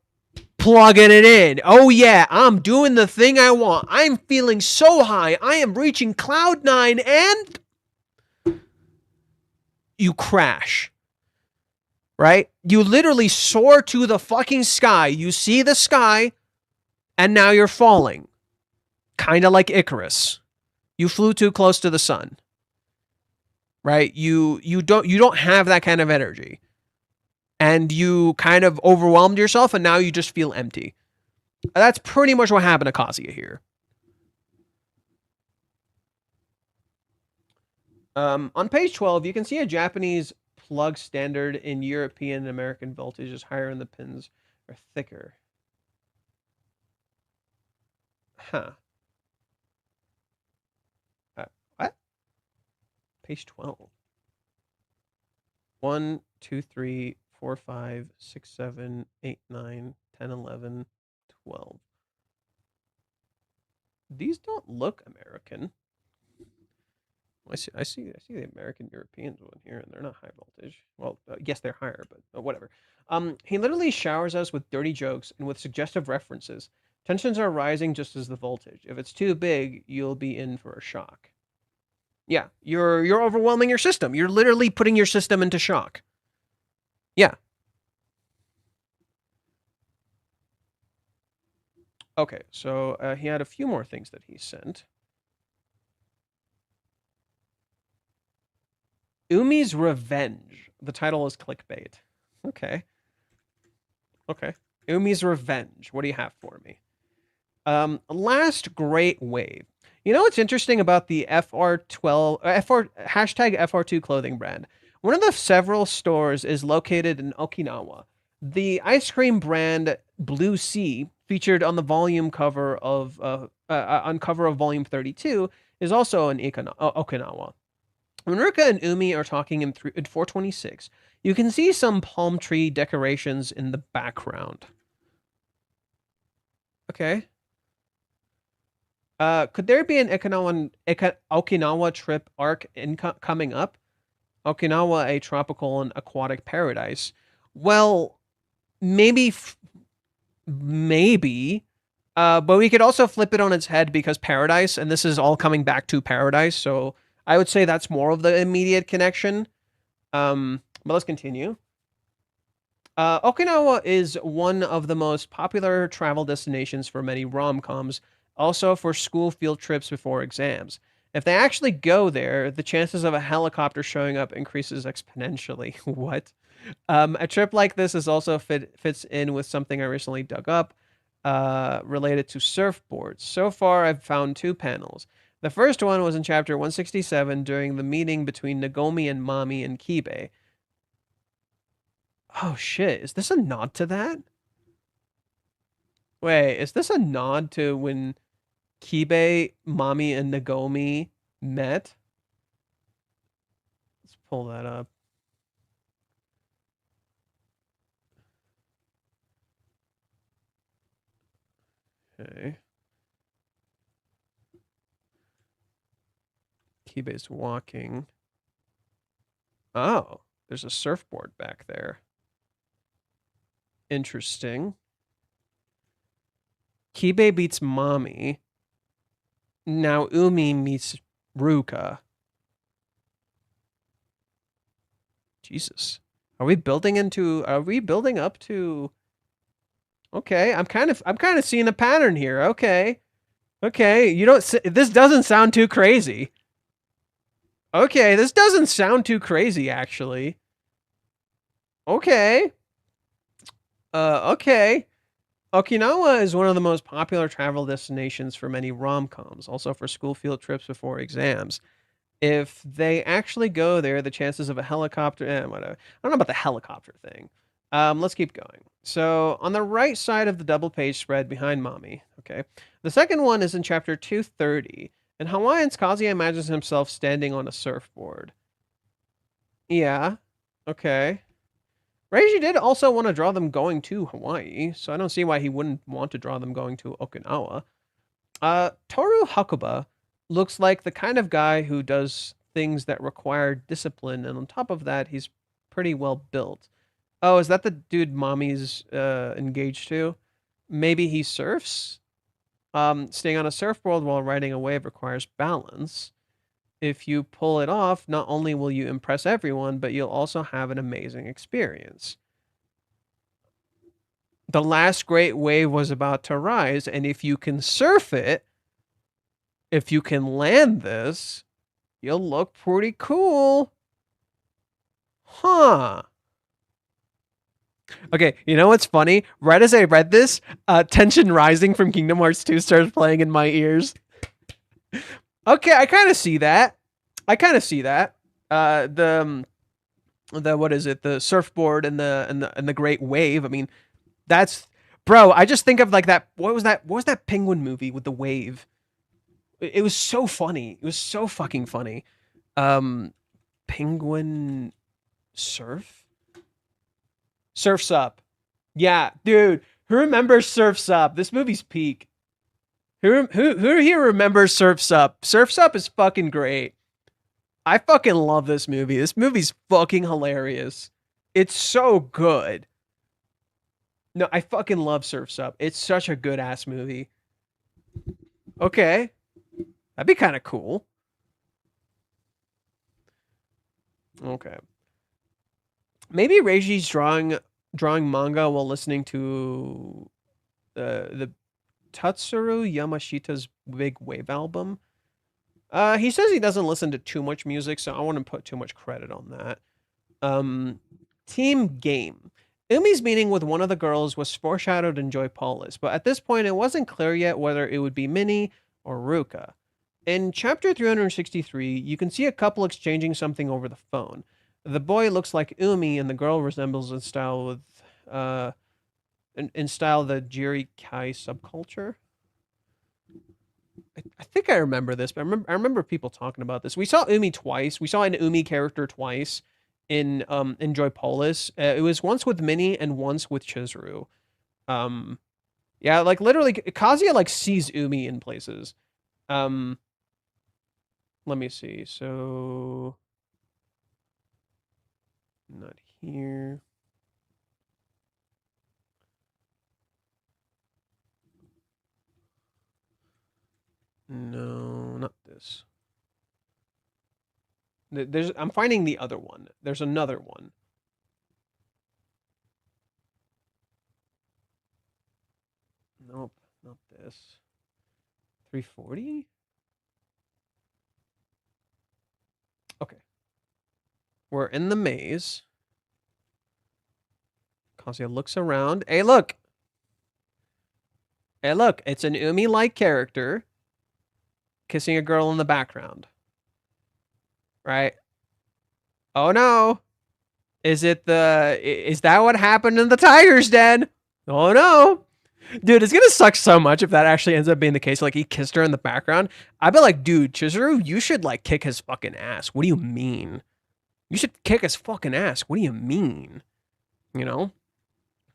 plugging it in. Oh yeah, I'm doing the thing I want. I'm feeling so high. I am reaching cloud 9 and you crash. Right? You literally soar to the fucking sky. You see the sky. And now you're falling. Kind of like Icarus. You flew too close to the sun. Right? You don't have that kind of energy. And you kind of overwhelmed yourself, and now you just feel empty. That's pretty much what happened to Kazuya here. On page 12, you can see a Japanese plug standard in European and American voltages higher and the pins are thicker. Huh. What? Page 12. 1, 2, 3, 4, 5, 6, 7, 8, 9, 10, 11, 12. These don't look American. I see the American Europeans one here, and they're not high voltage. Well, yes, they're higher, but whatever. He literally showers us with dirty jokes and with suggestive references. Tensions are rising just as the voltage. If it's too big, you'll be in for a shock. Yeah, you're overwhelming your system. You're literally putting your system into shock. Yeah. Okay, so he had a few more things that he sent. Umi's Revenge. The title is clickbait. Okay. Okay. Umi's Revenge. What do you have for me? Last Great Wave. You know what's interesting about the hashtag FR2 clothing brand? One of the several stores is located in Okinawa. The ice cream brand Blue Sea, featured on the volume cover of volume 32, is also in Okinawa. When Ruka and Umi are talking in 426, you can see some palm tree decorations in the background. Okay. Could there be an Okinawa trip arc coming up? Okinawa, a tropical and aquatic paradise. Well, maybe. But we could also flip it on its head because paradise, and this is all coming back to paradise, so I would say that's more of the immediate connection. But let's continue. Okinawa is one of the most popular travel destinations for many rom-coms, also for school field trips before exams. If they actually go there, the chances of a helicopter showing up increases exponentially. What? A trip like this is also fits in with something I recently dug up, related to surfboards. So far, I've found 2 panels. The first one was in chapter 167 during the meeting between Nagomi and Mami and Kibe. Oh shit, is this a nod to that? Wait, is this a nod to when Kibe, Mami, and Nagomi met? Let's pull that up. Okay. Kibe's walking. Oh, there's a surfboard back there. Interesting. Kibe beats Mami. Now Umi meets Ruka. Jesus. Are we building up to... Okay, I'm kind of seeing a pattern here. Okay. This doesn't sound too crazy. Okay, this doesn't sound too crazy actually. Okay. Okay. Okinawa is one of the most popular travel destinations for many rom-coms, also for school field trips before exams. If they actually go there, the chances of a helicopter, whatever. I don't know about the helicopter thing. Let's keep going. So on the right side of the double page spread behind Mami, okay. The second one is in chapter 230. In Hawaiians, Kazuya imagines himself standing on a surfboard. Yeah. Okay. Reiji did also want to draw them going to Hawaii, so I don't see why he wouldn't want to draw them going to Okinawa. Toru Hakuba looks like the kind of guy who does things that require discipline, and on top of that, he's pretty well built. Oh, is that the dude Mommy's engaged to? Maybe he surfs? Staying on a surfboard while riding a wave requires balance. If you pull it off, not only will you impress everyone, but you'll also have an amazing experience. The last great wave was about to rise, and if you can surf it, if you can land this, you'll look pretty cool. Huh. Okay, you know what's funny? Right as I read this, Tension Rising from Kingdom Hearts 2 starts playing in my ears. Okay, I kind of see that. The what is it? The surfboard and the great wave. I mean, that's bro. I just think of like that. What was that? What was that penguin movie with the wave? It was so funny. It was so fucking funny. Penguin surf. Surf's Up. Yeah, dude. Who remembers Surf's Up? This movie's peak. Who here remembers Surf's Up? Surf's Up is fucking great. I fucking love this movie. This movie's fucking hilarious. It's so good. No, I fucking love Surf's Up. It's such a good ass movie. Okay. That'd be kind of cool. Okay. Maybe Reiji's drawing manga while listening to the Tatsuro Yamashita's Big Wave album. He says he doesn't listen to too much music, so I wouldn't put too much credit on that. Team Game. Umi's meeting with one of the girls was foreshadowed in Joy Paulus, but at this point it wasn't clear yet whether it would be Minnie or Ruka. In chapter 363, you can see a couple exchanging something over the phone. The boy looks like Umi, and the girl resembles in style the Jiri Kai subculture. I think I remember this, but I remember people talking about this. We saw Umi twice. We saw an Umi character twice in Joy Paulus. It was once with Minnie and once with Chizuru. Yeah, like literally, Kazuya like sees Umi in places. Let me see. So, not here. No, not this. I'm finding the other one. There's another one. Nope, not this. 340? Okay. We're in the maze. Kazuya looks around. Hey, look! Hey, look! It's an Umi-like character kissing a girl in the background. Right? Oh no! Is that what happened in the tiger's den? Oh no! Dude, it's gonna suck so much if that actually ends up being the case. Like, he kissed her in the background. I'd be like, dude, Chizuru, you should, like, kick his fucking ass. What do you mean? You should kick his fucking ass. What do you mean? You know?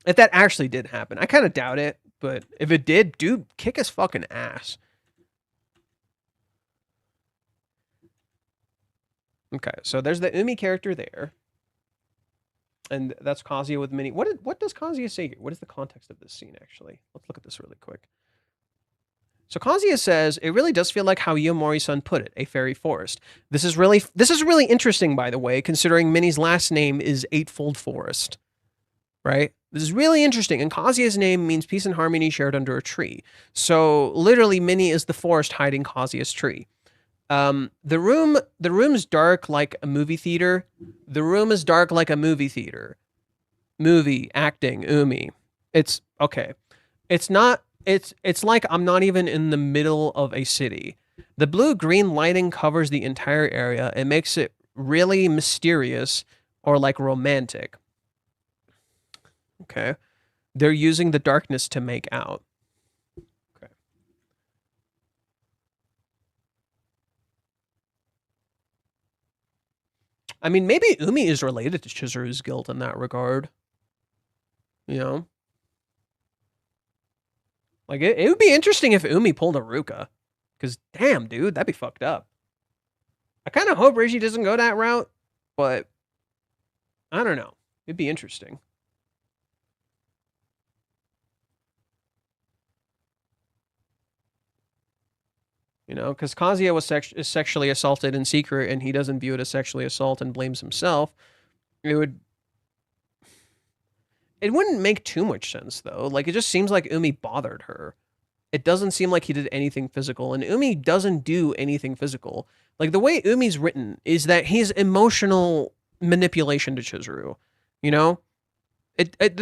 If that actually did happen. I kind of doubt it, but if it did, dude, kick his fucking ass. Okay, so there's the Umi character there. And that's Kazuya with Minnie. What does Kazuya say here? What is the context of this scene, actually? Let's look at this really quick. So Kazuya says, it really does feel like how Yomori-san put it, a fairy forest. This is really interesting, by the way, considering Minnie's last name is Eightfold Forest. Right? This is really interesting. And Kazuya's name means peace and harmony shared under a tree. So literally, Minnie is the forest hiding Kazuya's tree. The room's dark like a movie theater. The room is dark like a movie theater. Movie, acting, Umi. It's okay. It's like I'm not even in the middle of a city. The blue-green lighting covers the entire area. It makes it really mysterious or like romantic. Okay. They're using the darkness to make out. Okay. I mean, maybe Umi is related to Chizuru's guilt in that regard. You know? Like, it would be interesting if Umi pulled a Ruka. Because, damn, dude, that'd be fucked up. I kind of hope Reiji doesn't go that route, but I don't know. It'd be interesting. You know, because Kazuya was is sexually assaulted in secret, and he doesn't view it as sexually assault and blames himself. It It wouldn't make too much sense, though. Like, it just seems like Umi bothered her. It doesn't seem like he did anything physical, and Umi doesn't do anything physical. Like, the way Umi's written is that he's emotional manipulation to Chizuru, you know?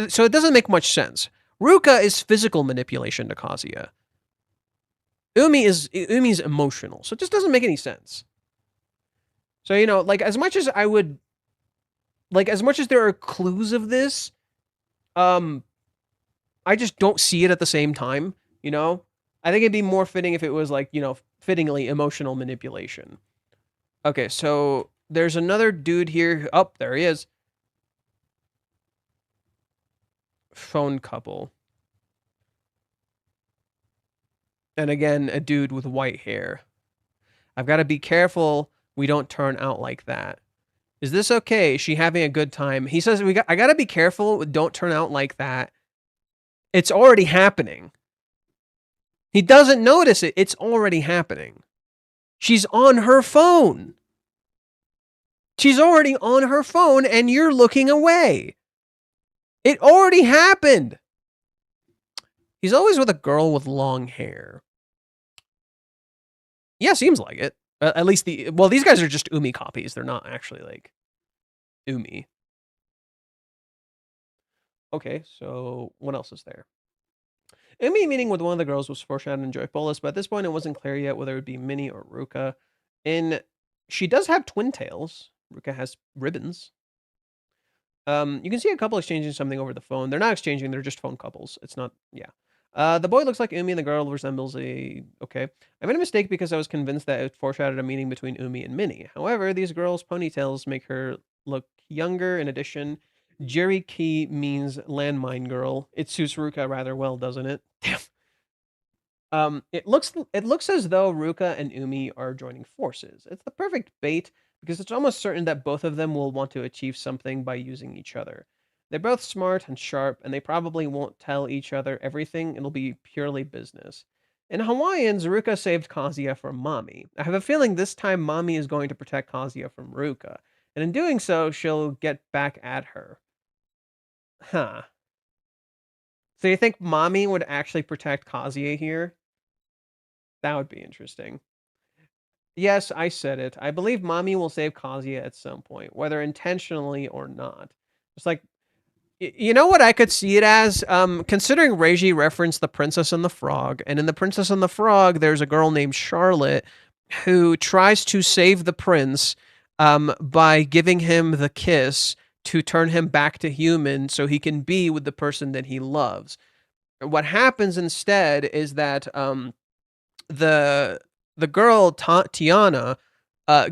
So it doesn't make much sense. Ruka is physical manipulation to Kazuya. Umi's emotional, so it just doesn't make any sense. So, you know, like, as much as there are clues of this, I just don't see it at the same time, you know? I think it'd be more fitting if it was, like, you know, fittingly emotional manipulation. Okay, so there's another dude here. Oh, there he is. Phone couple. And again, a dude with white hair. I've got to be careful we don't turn out like that. Is this okay? Is she having a good time? He says, I got to be careful, don't turn out like that. It's already happening. He doesn't notice it. It's already happening. She's on her phone. She's already on her phone and you're looking away. It already happened. He's always with a girl with long hair. Yeah, seems like it. At least these guys are just Umi copies. They're not actually like Umi. Okay, so what else is there? Umi meeting with one of the girls was foreshadowed in Joy Bolus, but at this point it wasn't clear yet whether it would be Minnie or Ruka. And she does have twin tails. Ruka has ribbons. You can see a couple exchanging something over the phone. They're not exchanging, they're just phone couples. It's not, yeah. The boy looks like Umi and the girl resembles okay. I made a mistake because I was convinced that it foreshadowed a meeting between Umi and Minnie. However, these girls' ponytails make her look younger. In addition, Jeriki means landmine girl. It suits Ruka rather well, doesn't it? Damn. It looks as though Ruka and Umi are joining forces. It's the perfect bait because it's almost certain that both of them will want to achieve something by using each other. They're both smart and sharp, and they probably won't tell each other everything. It'll be purely business. In Hawaiians, Ruka saved Kazuya from Mami. I have a feeling this time Mami is going to protect Kazuya from Ruka, and in doing so, she'll get back at her. Huh. So you think Mami would actually protect Kazuya here? That would be interesting. Yes, I said it. I believe Mami will save Kazuya at some point, whether intentionally or not. It's like, you know what I could see it as? Considering Reiji referenced The Princess and the Frog, and in The Princess and the Frog, there's a girl named Charlotte who tries to save the prince by giving him the kiss to turn him back to human so he can be with the person that he loves. What happens instead is that the girl, Tiana,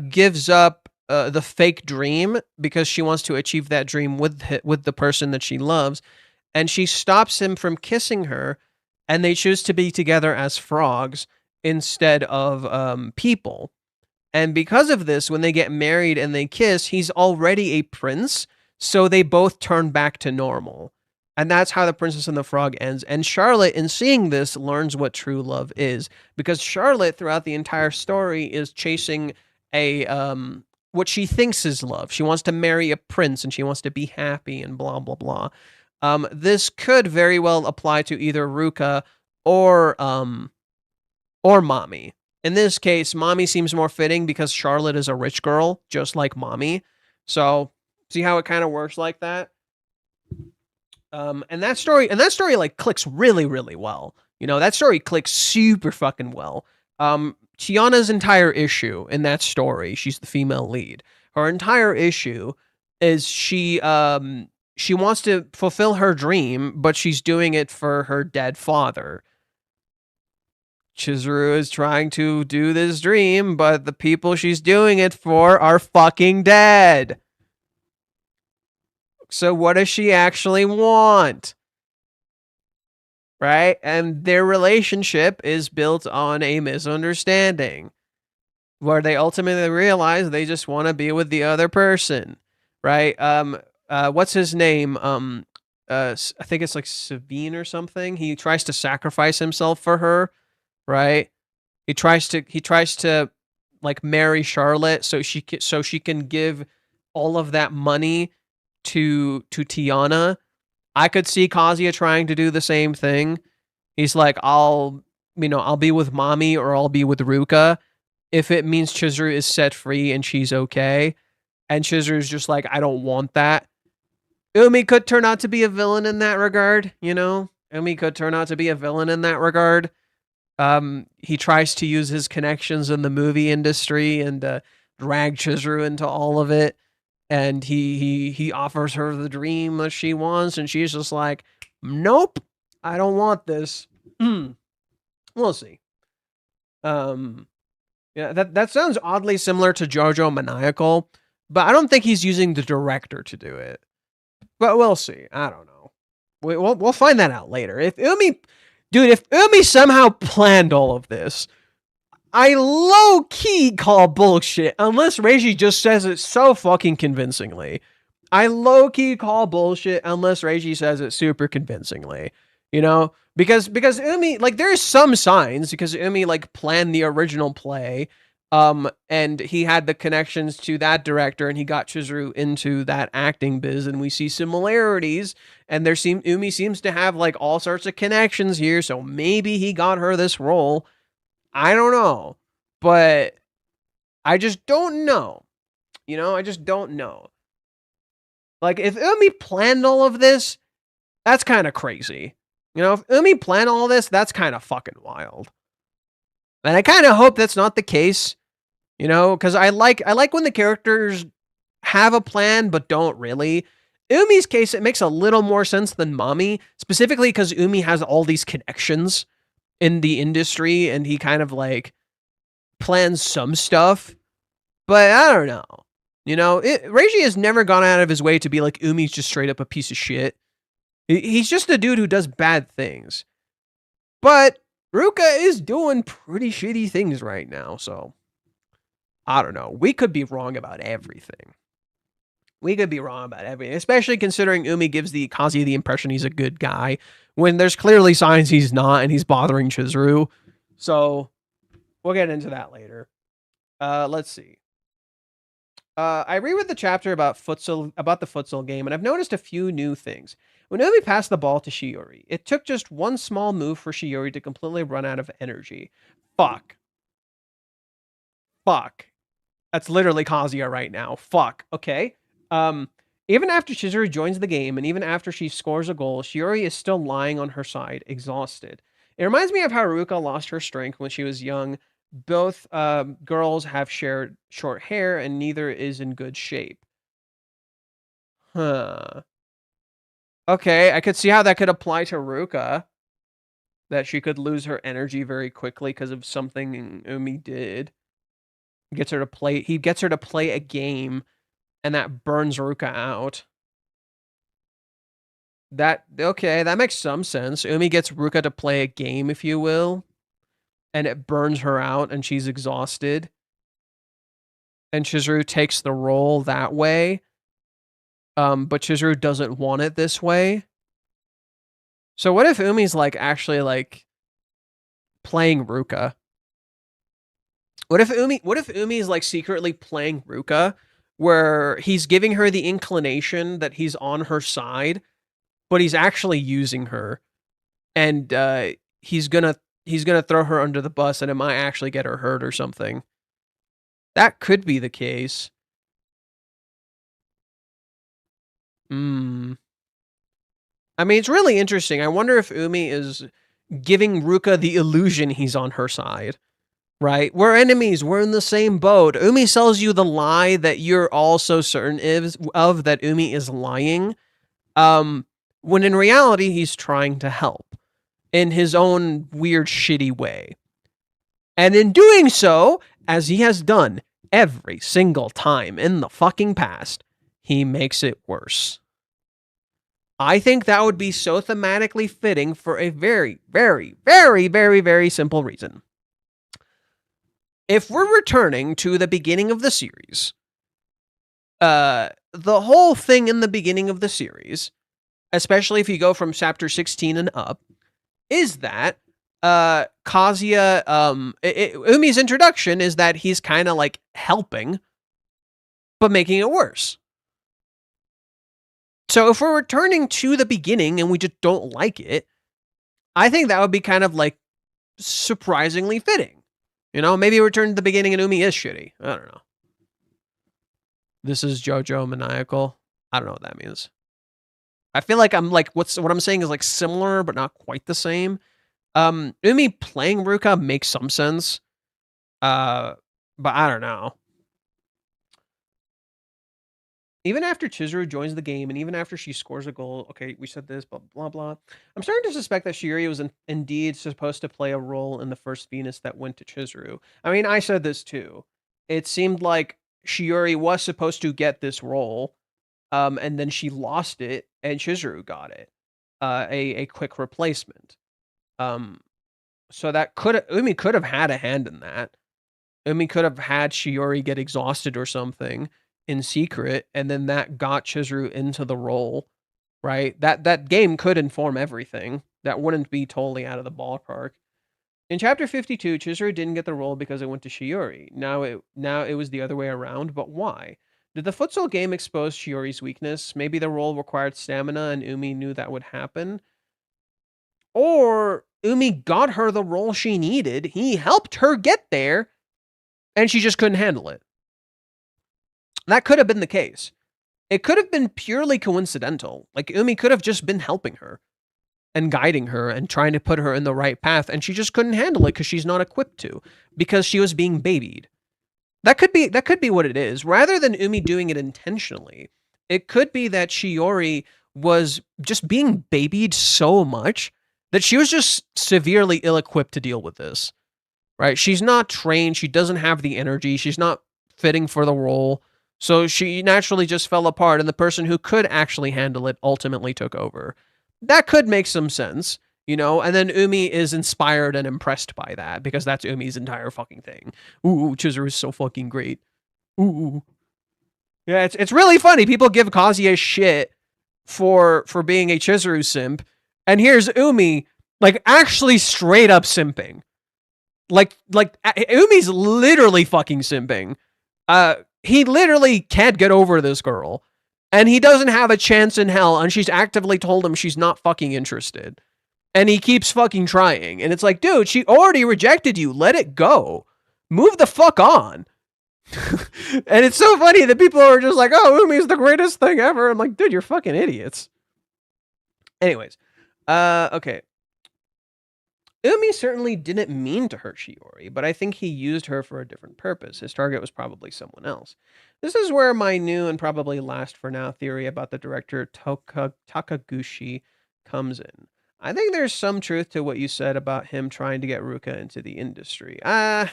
gives up the fake dream because she wants to achieve that dream with the person that she loves, and she stops him from kissing her, and they choose to be together as frogs instead of people. And because of this, when they get married and they kiss, he's already a prince, so they both turn back to normal. And that's how The Princess and the Frog ends. And Charlotte, in seeing this, learns what true love is, because Charlotte, throughout the entire story, is chasing a what she thinks is love. She wants to marry a prince and she wants to be happy and blah, blah, blah. This could very well apply to either Ruka or Mami. In this case, Mami seems more fitting because Charlotte is a rich girl, just like Mami. So, see how it kind of works like that? And that story like clicks really, really well. You know, that story clicks super fucking well. Tiana's entire issue in that story, she's the female lead. Her entire issue is she wants to fulfill her dream, but she's doing it for her dead father. Chizuru is trying to do this dream, but the people she's doing it for are fucking dead. So what does she actually want? Right? And their relationship is built on a misunderstanding where they ultimately realize they just want to be with the other person. Right? What's his name? I think it's like Savine or something. He tries to sacrifice himself for her, right? He tries to like marry Charlotte so she can give all of that money to Tiana, I could see Kazuya trying to do the same thing. He's like, I'll be with mommy or I'll be with Ruka if it means Chizuru is set free and she's okay. And Chizuru's just like, I don't want that. Umi could turn out to be a villain in that regard, Umi could turn out to be a villain in that regard. He tries to use his connections in the movie industry and drag Chizuru into all of it. And he offers her the dream that she wants, and she's just like, nope, I don't want this. We'll see. Yeah, that sounds oddly similar to Jojo Maniacal, but I don't think he's using the director to do it. But we'll see. I don't know. We'll find that out later. If Umi somehow planned all of this, I low-key call bullshit, unless Reiji just says it so fucking convincingly. I low-key call bullshit unless Reiji says it super convincingly. Because Umi, like, there's some signs, because Umi, like, planned the original play, and he had the connections to that director, and he got Chizuru into that acting biz, and we see similarities, and Umi seems to have, like, all sorts of connections here, so maybe he got her this role. I don't know, but I just don't know. I just don't know. Like, if Umi planned all of this, that's kind of crazy. If Umi planned all this, that's kind of fucking wild. And I kind of hope that's not the case, because I like when the characters have a plan but don't really. Umi's case, it makes a little more sense than Mami, specifically because Umi has all these connections in the industry, and he kind of, like, plans some stuff, but I don't know. Reiji has never gone out of his way to be like, Umi's just straight up a piece of shit. He's just a dude who does bad things. But Ruka is doing pretty shitty things right now, so I don't know. We could be wrong about everything. Especially considering Umi gives the Kazuya the impression he's a good guy, when there's clearly signs he's not, and he's bothering Chizuru. So we'll get into that later. Let's see. I reread the chapter about the futsal game, and I've noticed a few new things. When Umi passed the ball to Shiori, it took just one small move for Shiori to completely run out of energy. Fuck. That's literally Kazuya right now. Fuck. Okay. Even after Chizuru joins the game, and even after she scores a goal, Shiori is still lying on her side, exhausted. It reminds me of how Ruka lost her strength when she was young. Both girls have shared short hair, and neither is in good shape. Huh. Okay, I could see how that could apply to Ruka. That she could lose her energy very quickly because of something Umi did. He gets her to play a game, and that burns Ruka out. That makes some sense. Umi gets Ruka to play a game, if you will, and it burns her out, and she's exhausted. And Chizuru takes the role that way. But Chizuru doesn't want it this way. So what if Umi's, like, actually, like, playing Ruka? What if Umi's, like, secretly playing Ruka, where he's giving her the inclination that he's on her side, but he's actually using her, and he's gonna throw her under the bus, and it might actually get her hurt or something. That could be the case. I mean, it's really interesting. I wonder if Umi is giving Ruka the illusion he's on her side, right? We're enemies. We're in the same boat. Umi sells you the lie that you're also certain of that Umi is lying, when in reality, he's trying to help in his own weird, shitty way. And in doing so, as he has done every single time in the fucking past, he makes it worse. I think that would be so thematically fitting for a very, very, very, very, very simple reason. If we're returning to the beginning of the series, the whole thing in the beginning of the series, especially if you go from chapter 16 and up, is that Kazuya, Umi's introduction is that he's kind of like helping, but making it worse. So if we're returning to the beginning and we just don't like it, I think that would be kind of like surprisingly fitting. You know, maybe return to the beginning and Umi is shitty. I don't know. This is JoJo maniacal. I don't know what that means. I feel like I'm like what I'm saying is like similar but not quite the same. Umi playing Ruka makes some sense. But I don't know. Even after Chizuru joins the game, and even after she scores a goal, okay, we said this, blah, blah, blah. I'm starting to suspect that Shiori was indeed supposed to play a role in the first Venus that went to Chizuru. I mean, I said this too. It seemed like Shiori was supposed to get this role, and then she lost it, and Chizuru got it. A quick replacement. So that Umi could have had a hand in that. Umi could have had Shiori get exhausted or something in secret, and then that got Chizuru into the role, right? That game could inform everything. That wouldn't be totally out of the ballpark. In chapter 52, Chizuru didn't get the role because it went to Shiori. Now it was the other way around, but why? Did the futsal game expose Shiori's weakness? Maybe the role required stamina and Umi knew that would happen? Or Umi got her the role she needed, he helped her get there, and she just couldn't handle it. That could have been the case. It could have been purely coincidental. Like, Umi could have just been helping her and guiding her and trying to put her in the right path, and she just couldn't handle it because she's not equipped to, because she was being babied. That could be what it is. Rather than Umi doing it intentionally, it could be that Shiori was just being babied so much that she was just severely ill-equipped to deal with this. Right? She's not trained. She doesn't have the energy. She's not fitting for the role. So she naturally just fell apart, and the person who could actually handle it ultimately took over. That could make some sense, you know? And then Umi is inspired and impressed by that, because that's Umi's entire fucking thing. Ooh, Chizuru is so fucking great. Ooh. Yeah, it's really funny. People give Kazuya shit for being a Chizuru simp, and here's Umi, like, actually straight up simping. Like Umi's literally fucking simping. He literally can't get over this girl, and he doesn't have a chance in hell, and she's actively told him she's not fucking interested, and he keeps fucking trying, and it's like, dude, she already rejected you, let it go, move the fuck on. And it's so funny that people are just like, oh, Umi's the greatest thing ever. I'm like, dude, you're fucking idiots. Anyways, okay. Umi certainly didn't mean to hurt Shiori, but I think he used her for a different purpose. His target was probably someone else. This is where my new and probably last for now theory about the director Takaguchi comes in. I think there's some truth to what you said about him trying to get Ruka into the industry. I'm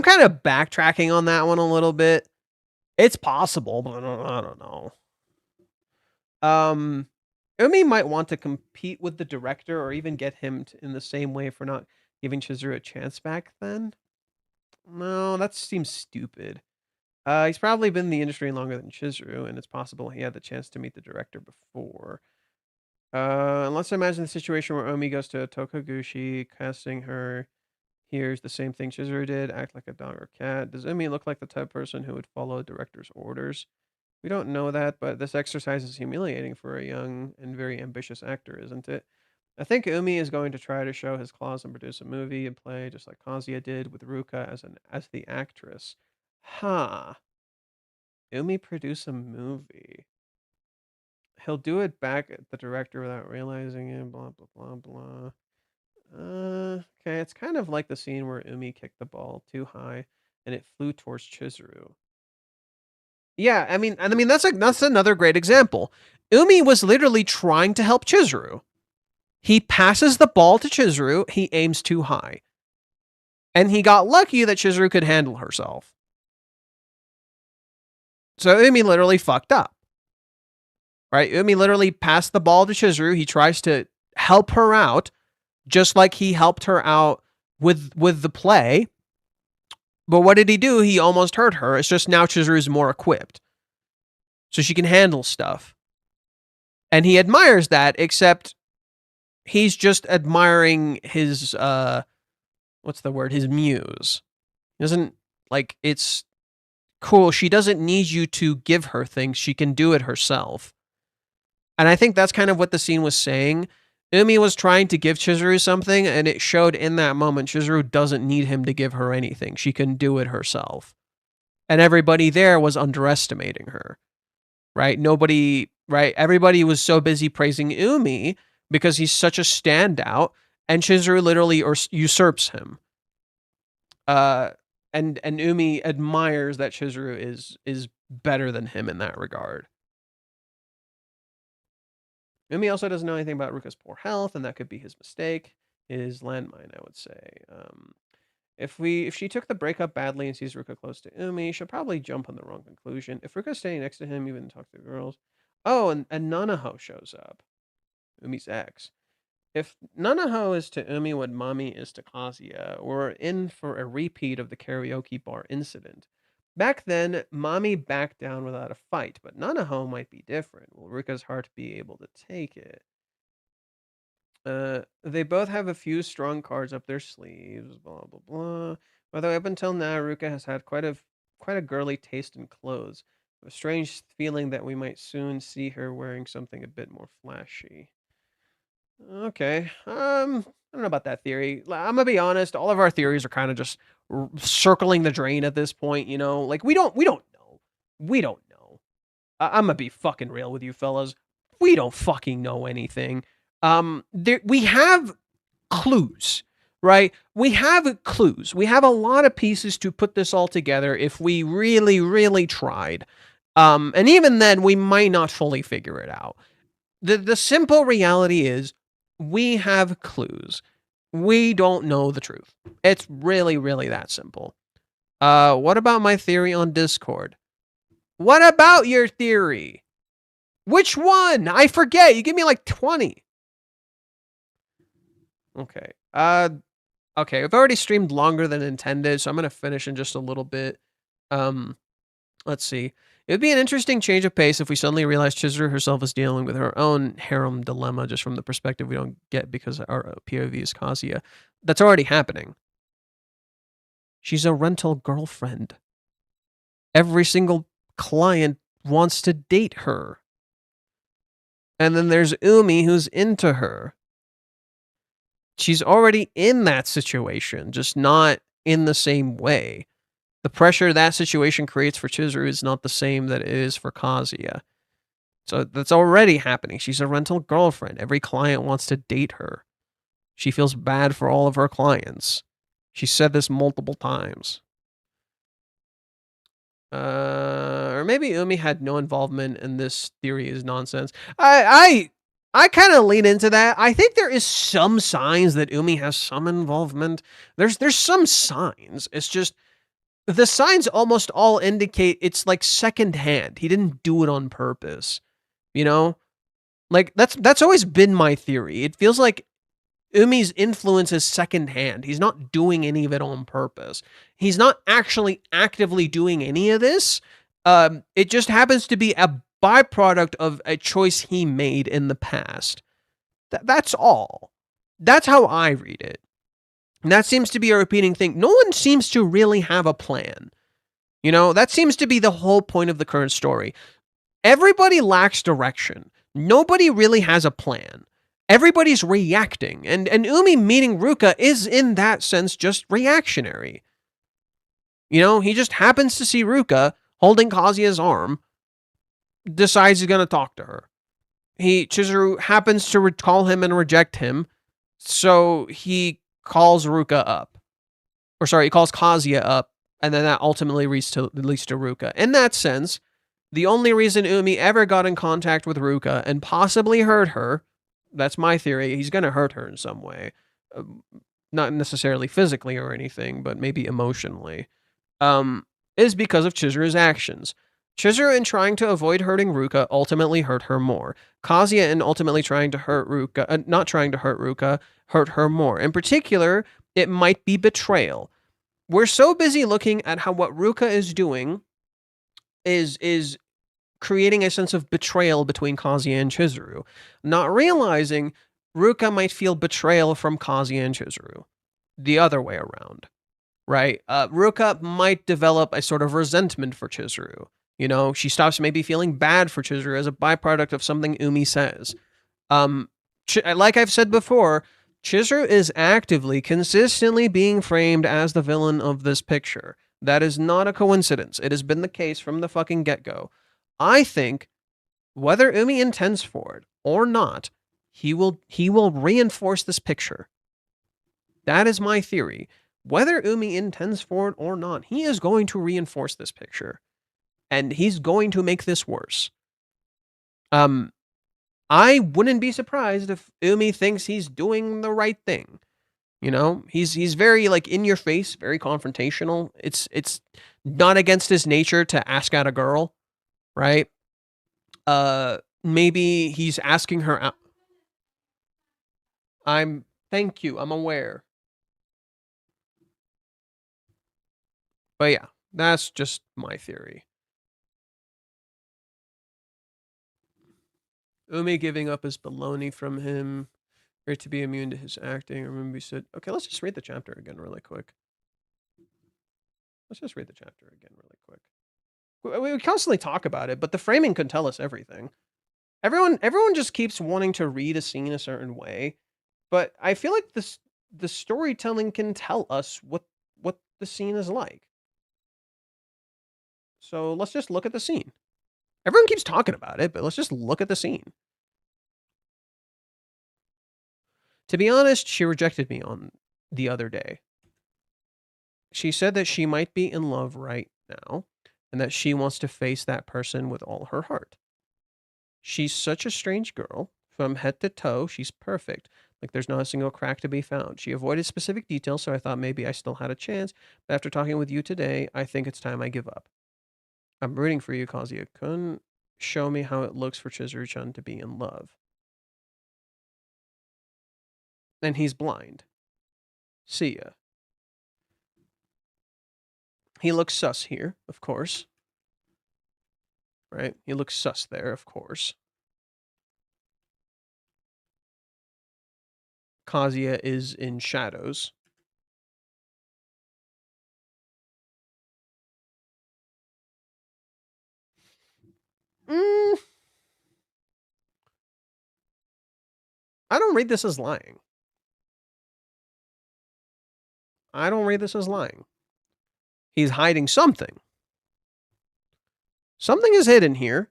kind of backtracking on that one a little bit. It's possible, but I don't know. Umi might want to compete with the director or even get him in the same way for not giving Chizuru a chance back then. No, that seems stupid. He's probably been in the industry longer than Chizuru, and it's possible he had the chance to meet the director before. Let's imagine the situation where Umi goes to Tokaguchi, casting her. Here's the same thing Chizuru did, act like a dog or cat. Does Umi look like the type of person who would follow a director's orders? We don't know that, but this exercise is humiliating for a young and very ambitious actor, isn't it? I think Umi is going to try to show his claws and produce a movie and play just like Kazuya did with Ruka as the actress. Huh. Umi produce a movie. He'll do it back at the director without realizing it, blah, blah, blah, blah. Okay, it's kind of like the scene where Umi kicked the ball too high and it flew towards Chizuru. Yeah, I mean that's another great example. Umi was literally trying to help Chizuru. He passes the ball to Chizuru, he aims too high. And he got lucky that Chizuru could handle herself. So Umi literally fucked up. Right? Umi literally passed the ball to Chizuru. He tries to help her out, just like he helped her out with the play. But what did he do? He almost hurt her. It's just now Chizuru's more equipped. So she can handle stuff. And he admires that, except he's just admiring his, what's the word? His muse. He doesn't, like, it's cool. She doesn't need you to give her things. She can do it herself. And I think that's kind of what the scene was saying. Umi was trying to give Chizuru something, and it showed in that moment Chizuru doesn't need him to give her anything. She can do it herself. And everybody there was underestimating her, right? Everybody was so busy praising Umi because he's such a standout, and Chizuru literally usurps him. And Umi admires that Chizuru is better than him in that regard. Umi also doesn't know anything about Ruka's poor health, and that could be his mistake. His landmine, I would say. If she took the breakup badly and sees Ruka close to Umi, she'll probably jump on the wrong conclusion. If Ruka's standing next to him, even talk to the girls. Oh, and Nanaho shows up. Umi's ex. If Nanaho is to Umi what Mommy is to Kazuya, we're in for a repeat of the karaoke bar incident. Back then, Mommy backed down without a fight, but Nanaho might be different. Will Ruka's heart be able to take it? They both have a few strong cards up their sleeves, blah, blah, blah. Although up until now, Ruka has had quite a girly taste in clothes. A strange feeling that we might soon see her wearing something a bit more flashy. Okay. I don't know about that theory. I'm gonna be honest. All of our theories are kind of just circling the drain at this point. You know, like we don't know. We don't know. I'm gonna be fucking real with you fellas. We don't fucking know anything. We have clues, right? We have clues. We have a lot of pieces to put this all together if we really, really tried. And even then, we might not fully figure it out. The simple reality is we have clues. We don't know the truth. It's really, really that simple. What about my theory on Discord? What about your theory? Which one? I forget. You give me like 20. Okay. Okay. I've already streamed longer than intended, so I'm going to finish in just a little bit. Let's see. It would be an interesting change of pace if we suddenly realized Chizuru herself is dealing with her own harem dilemma just from the perspective we don't get because our POV is Kazuya. That's already happening. She's a rental girlfriend. Every single client wants to date her. And then there's Umi who's into her. She's already in that situation, just not in the same way. The pressure that situation creates for Chizuru is not the same that it is for Kazuya. So that's already happening. She's a rental girlfriend. Every client wants to date her. She feels bad for all of her clients. She said this multiple times. Or maybe Umi had no involvement and this theory is nonsense. I kind of lean into that. I think there is some signs that Umi has some involvement. There's some signs. It's just the signs almost all indicate it's like secondhand. He didn't do it on purpose. You know? Like that's always been my theory. It feels like Umi's influence is secondhand. He's not doing any of it on purpose. He's not actually actively doing any of this. It just happens to be a byproduct of a choice he made in the past. That's all. That's how I read it. And that seems to be a repeating thing. No one seems to really have a plan. You know, that seems to be the whole point of the current story. Everybody lacks direction. Nobody really has a plan. Everybody's reacting. And Umi meeting Ruka is, in that sense, just reactionary. You know, he just happens to see Ruka holding Kazuya's arm, decides he's going to talk to her. Chizuru happens to call him and reject him, so he calls Ruka up. Or sorry, he calls Kazuya up, and then that ultimately leads to Ruka. In that sense, the only reason Umi ever got in contact with Ruka and possibly hurt her, that's my theory, he's going to hurt her in some way. Not necessarily physically or anything, but maybe emotionally, is because of Chizuru's actions. Chizuru, in trying to avoid hurting Ruka, ultimately hurt her more. Kazuya, in ultimately trying to hurt Ruka, not trying to hurt Ruka, hurt her more. In particular, it might be betrayal. We're so busy looking at how what Ruka is doing is creating a sense of betrayal between Kazuya and Chizuru, not realizing Ruka might feel betrayal from Kazuya and Chizuru. The other way around, right? Ruka might develop a sort of resentment for Chizuru. You know, she stops maybe feeling bad for Chizuru as a byproduct of something Umi says. Like I've said before, Chizuru is actively, consistently being framed as the villain of this picture. That is not a coincidence. It has been the case from the fucking get-go. I think, whether Umi intends for it or not, he will reinforce this picture. That is my theory. Whether Umi intends for it or not, he is going to reinforce this picture. And he's going to make this worse. I wouldn't be surprised if Umi thinks he's doing the right thing. You know, he's very like in your face, very confrontational. It's not against his nature to ask out a girl, right? Maybe he's asking her out. Thank you, I'm aware. But yeah, that's just my theory. Umi giving up his baloney from him. Great to be immune to his acting. Remember we said, okay, let's just read the chapter again really quick. Let's just read the chapter again really quick. We constantly talk about it, but the framing can tell us everything. Everyone just keeps wanting to read a scene a certain way, but I feel like the storytelling can tell us what the scene is like. So let's just look at the scene. Everyone keeps talking about it, but let's just look at the scene. To be honest, she rejected me on the other day. She said that she might be in love right now, and that she wants to face that person with all her heart. She's such a strange girl. From head to toe, she's perfect. Like there's not a single crack to be found. She avoided specific details, so I thought maybe I still had a chance. But after talking with you today, I think it's time I give up. I'm rooting for you, Kazuya. Couldn't show me how it looks for Chizuru-chan to be in love. And he's blind. See ya. He looks sus here, of course. Right? He looks sus there, of course. Kazuya is in shadows. I don't read this as lying. I don't read this as lying. He's hiding something. Something is hidden here.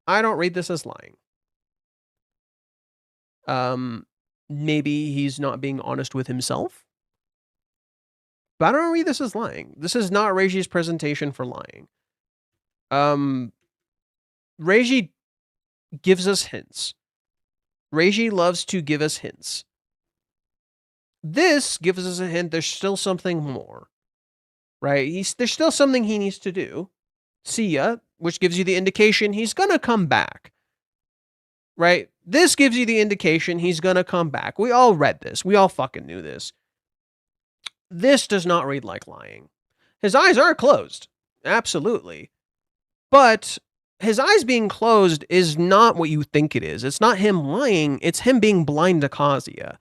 I don't read this as lying. Maybe he's not being honest with himself. But I don't read this as lying. This is not Reiji's presentation for lying. Reiji gives us hints. Reiji loves to give us hints. This gives us a hint there's still something more. Right? There's still something he needs to do. See ya, which gives you the indication he's gonna come back. Right? This gives you the indication he's gonna come back. We all read this. We all fucking knew this. This does not read like lying. His eyes are closed. Absolutely. But his eyes being closed is not what you think it is. It's not him lying. It's him being blind to Kazuya.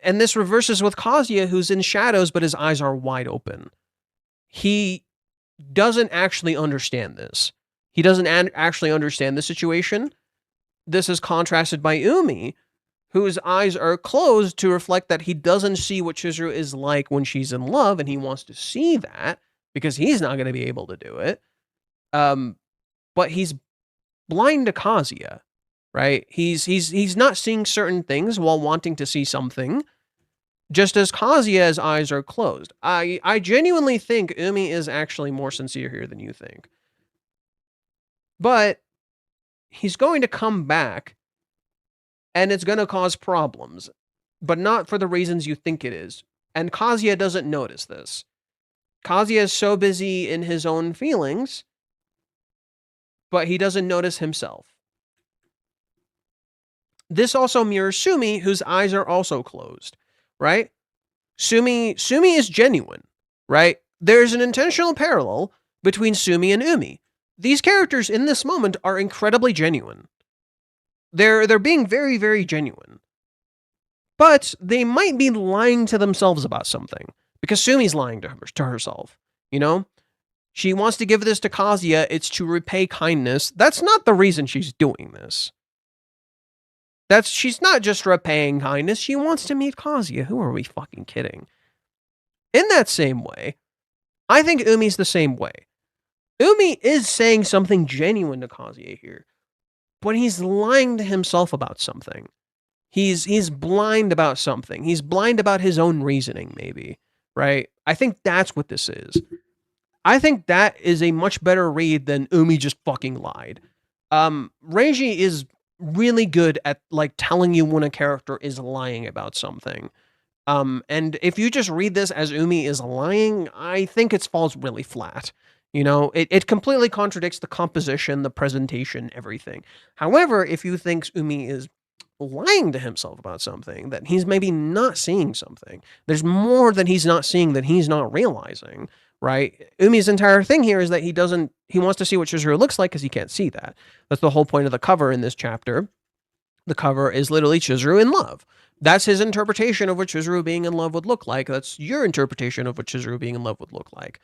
And this reverses with Kazuya, who's in shadows, but his eyes are wide open. He doesn't actually understand this. He doesn't actually understand the situation. This is contrasted by Umi, whose eyes are closed to reflect that he doesn't see what Chizuru is like when she's in love, and he wants to see that because he's not going to be able to do it. But he's blind to Kazuya, right? He's not seeing certain things while wanting to see something, just as Kazuya's eyes are closed. I genuinely think Umi is actually more sincere here than you think. But he's going to come back, and it's going to cause problems, but not for the reasons you think it is. And Kazuya doesn't notice this. Kazuya is so busy in his own feelings, but he doesn't notice himself. This also mirrors Sumi, whose eyes are also closed, right? Sumi is genuine, right? There's an intentional parallel between Sumi and Umi. These characters in this moment are incredibly genuine. They're being very, very genuine. But they might be lying to themselves about something, because Sumi's lying to herself, you know? She wants to give this to Kazuya. It's to repay kindness. That's not the reason she's doing this. She's not just repaying kindness. She wants to meet Kazuya. Who are we fucking kidding? In that same way, I think Umi's the same way. Umi is saying something genuine to Kazuya here, but he's lying to himself about something. He's blind about something. He's blind about his own reasoning, maybe, right? I think that's what this is. I think that is a much better read than Umi just fucking lied. Reiji is really good at like telling you when a character is lying about something. And if you just read this as Umi is lying, I think it falls really flat. You know, it completely contradicts the composition, the presentation, everything. However, if you think Umi is lying to himself about something, that he's maybe not seeing something, there's more that he's not seeing that he's not realizing, right? Umi's entire thing here is that he wants to see what Chizuru looks like because he can't see that. That's the whole point of the cover in this chapter. The cover is literally Chizuru in love. That's his interpretation of what Chizuru being in love would look like. That's your interpretation of what Chizuru being in love would look like.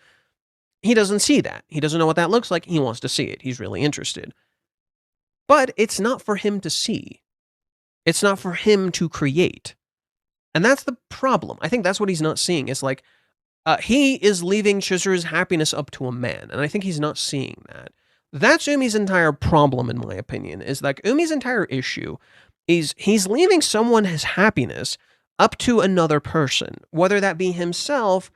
He doesn't see that. He doesn't know what that looks like. He wants to see it. He's really interested. But it's not for him to see. It's not for him to create. And that's the problem. I think that's what he's not seeing. It's like, he is leaving Chizuru's happiness up to a man. And I think he's not seeing that. That's Umi's entire problem, in my opinion, is like Umi's entire issue is he's leaving someone's happiness up to another person, whether that be himself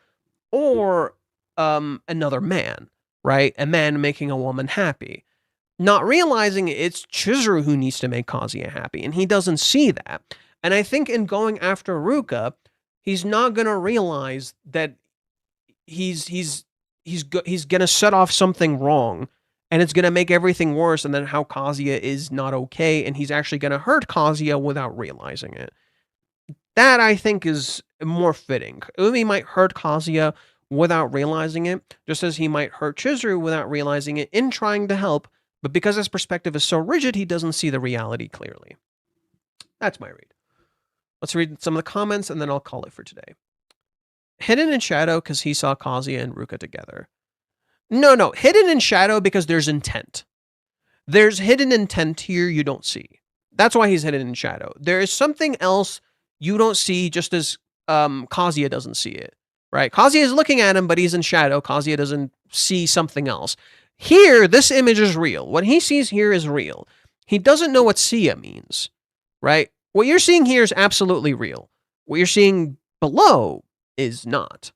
or another man, right? A man making a woman happy. Not realizing it's Chizuru who needs to make Kazuya happy, and he doesn't see that. And I think in going after Ruka, he's not going to realize that he's going to set off something wrong, and it's going to make everything worse, and then how Kazuya is not okay, and he's actually going to hurt Kazuya without realizing it. That, I think, is more fitting. Umi might hurt Kazuya without realizing it, just as he might hurt Chizuru without realizing it in trying to help, but because his perspective is so rigid, he doesn't see the reality clearly. That's my read. Let's read some of the comments, and then I'll call it for today. Hidden in shadow because he saw Kazuya and Ruka together. No. Hidden in shadow because there's intent. There's hidden intent here you don't see. That's why he's hidden in shadow. There is something else you don't see just as Kazuya doesn't see it. Right? Kazuya is looking at him, but he's in shadow. Kazuya doesn't see something else. Here, this image is real. What he sees here is real. He doesn't know what Sia means. Right? What you're seeing here is absolutely real. What you're seeing below is not.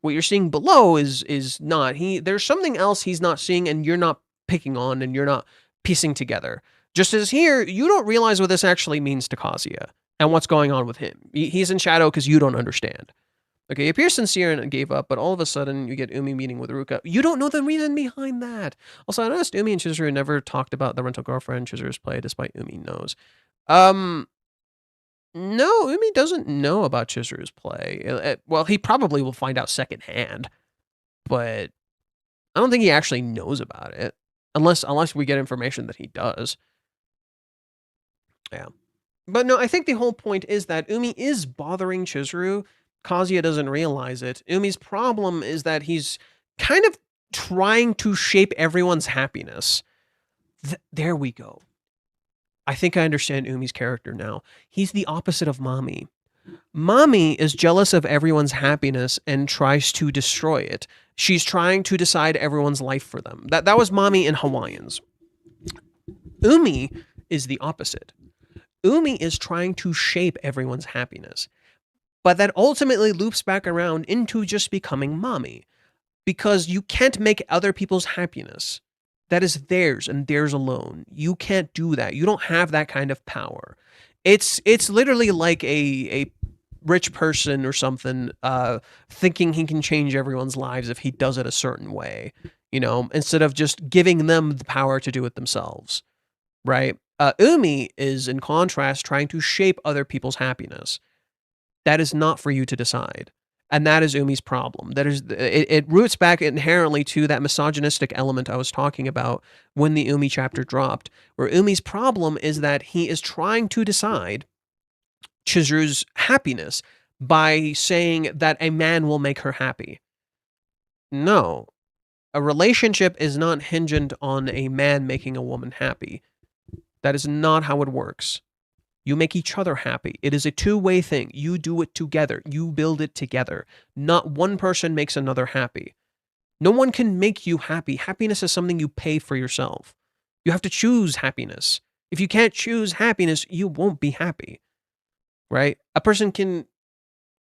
What you're seeing below is not. There's something else he's not seeing, and you're not picking on, and you're not piecing together. Just as here, you don't realize what this actually means to Kazuya and what's going on with him. He's in shadow because you don't understand. Okay, he appears sincere and gave up, but all of a sudden you get Umi meeting with Ruka. You don't know the reason behind that. Also, I noticed Umi and Chizuru never talked about the rental girlfriend Chizuru's play, despite Umi knows. No, Umi doesn't know about Chizuru's play. Well, he probably will find out secondhand, but I don't think he actually knows about it, unless we get information that he does. Yeah. But no, I think the whole point is that Umi is bothering Chizuru. Kazuya doesn't realize it. Umi's problem is that he's kind of trying to shape everyone's happiness. There we go. I think I understand Umi's character now. He's the opposite of Mami. Mami is jealous of everyone's happiness and tries to destroy it. She's trying to decide everyone's life for them. That was Mami in Hawaiians. Umi is the opposite. Umi is trying to shape everyone's happiness. But that ultimately loops back around into just becoming Mami. Because you can't make other people's happiness. That is theirs and theirs alone. You can't do that. You don't have that kind of power. It's literally like a rich person or something thinking he can change everyone's lives if he does it a certain way, you know, instead of just giving them the power to do it themselves, right? Umi is, in contrast, trying to shape other people's happiness. That is not for you to decide. And that is Umi's problem. That is, it roots back inherently to that misogynistic element I was talking about when the Umi chapter dropped, where Umi's problem is that he is trying to decide Chizuru's happiness by saying that a man will make her happy. No. A relationship is not hinged on a man making a woman happy. That is not how it works. You make each other happy. It is a two-way thing. You do it together. You build it together. Not one person makes another happy. No one can make you happy. Happiness is something you pay for yourself. You have to choose happiness. If you can't choose happiness, you won't be happy. Right? A person can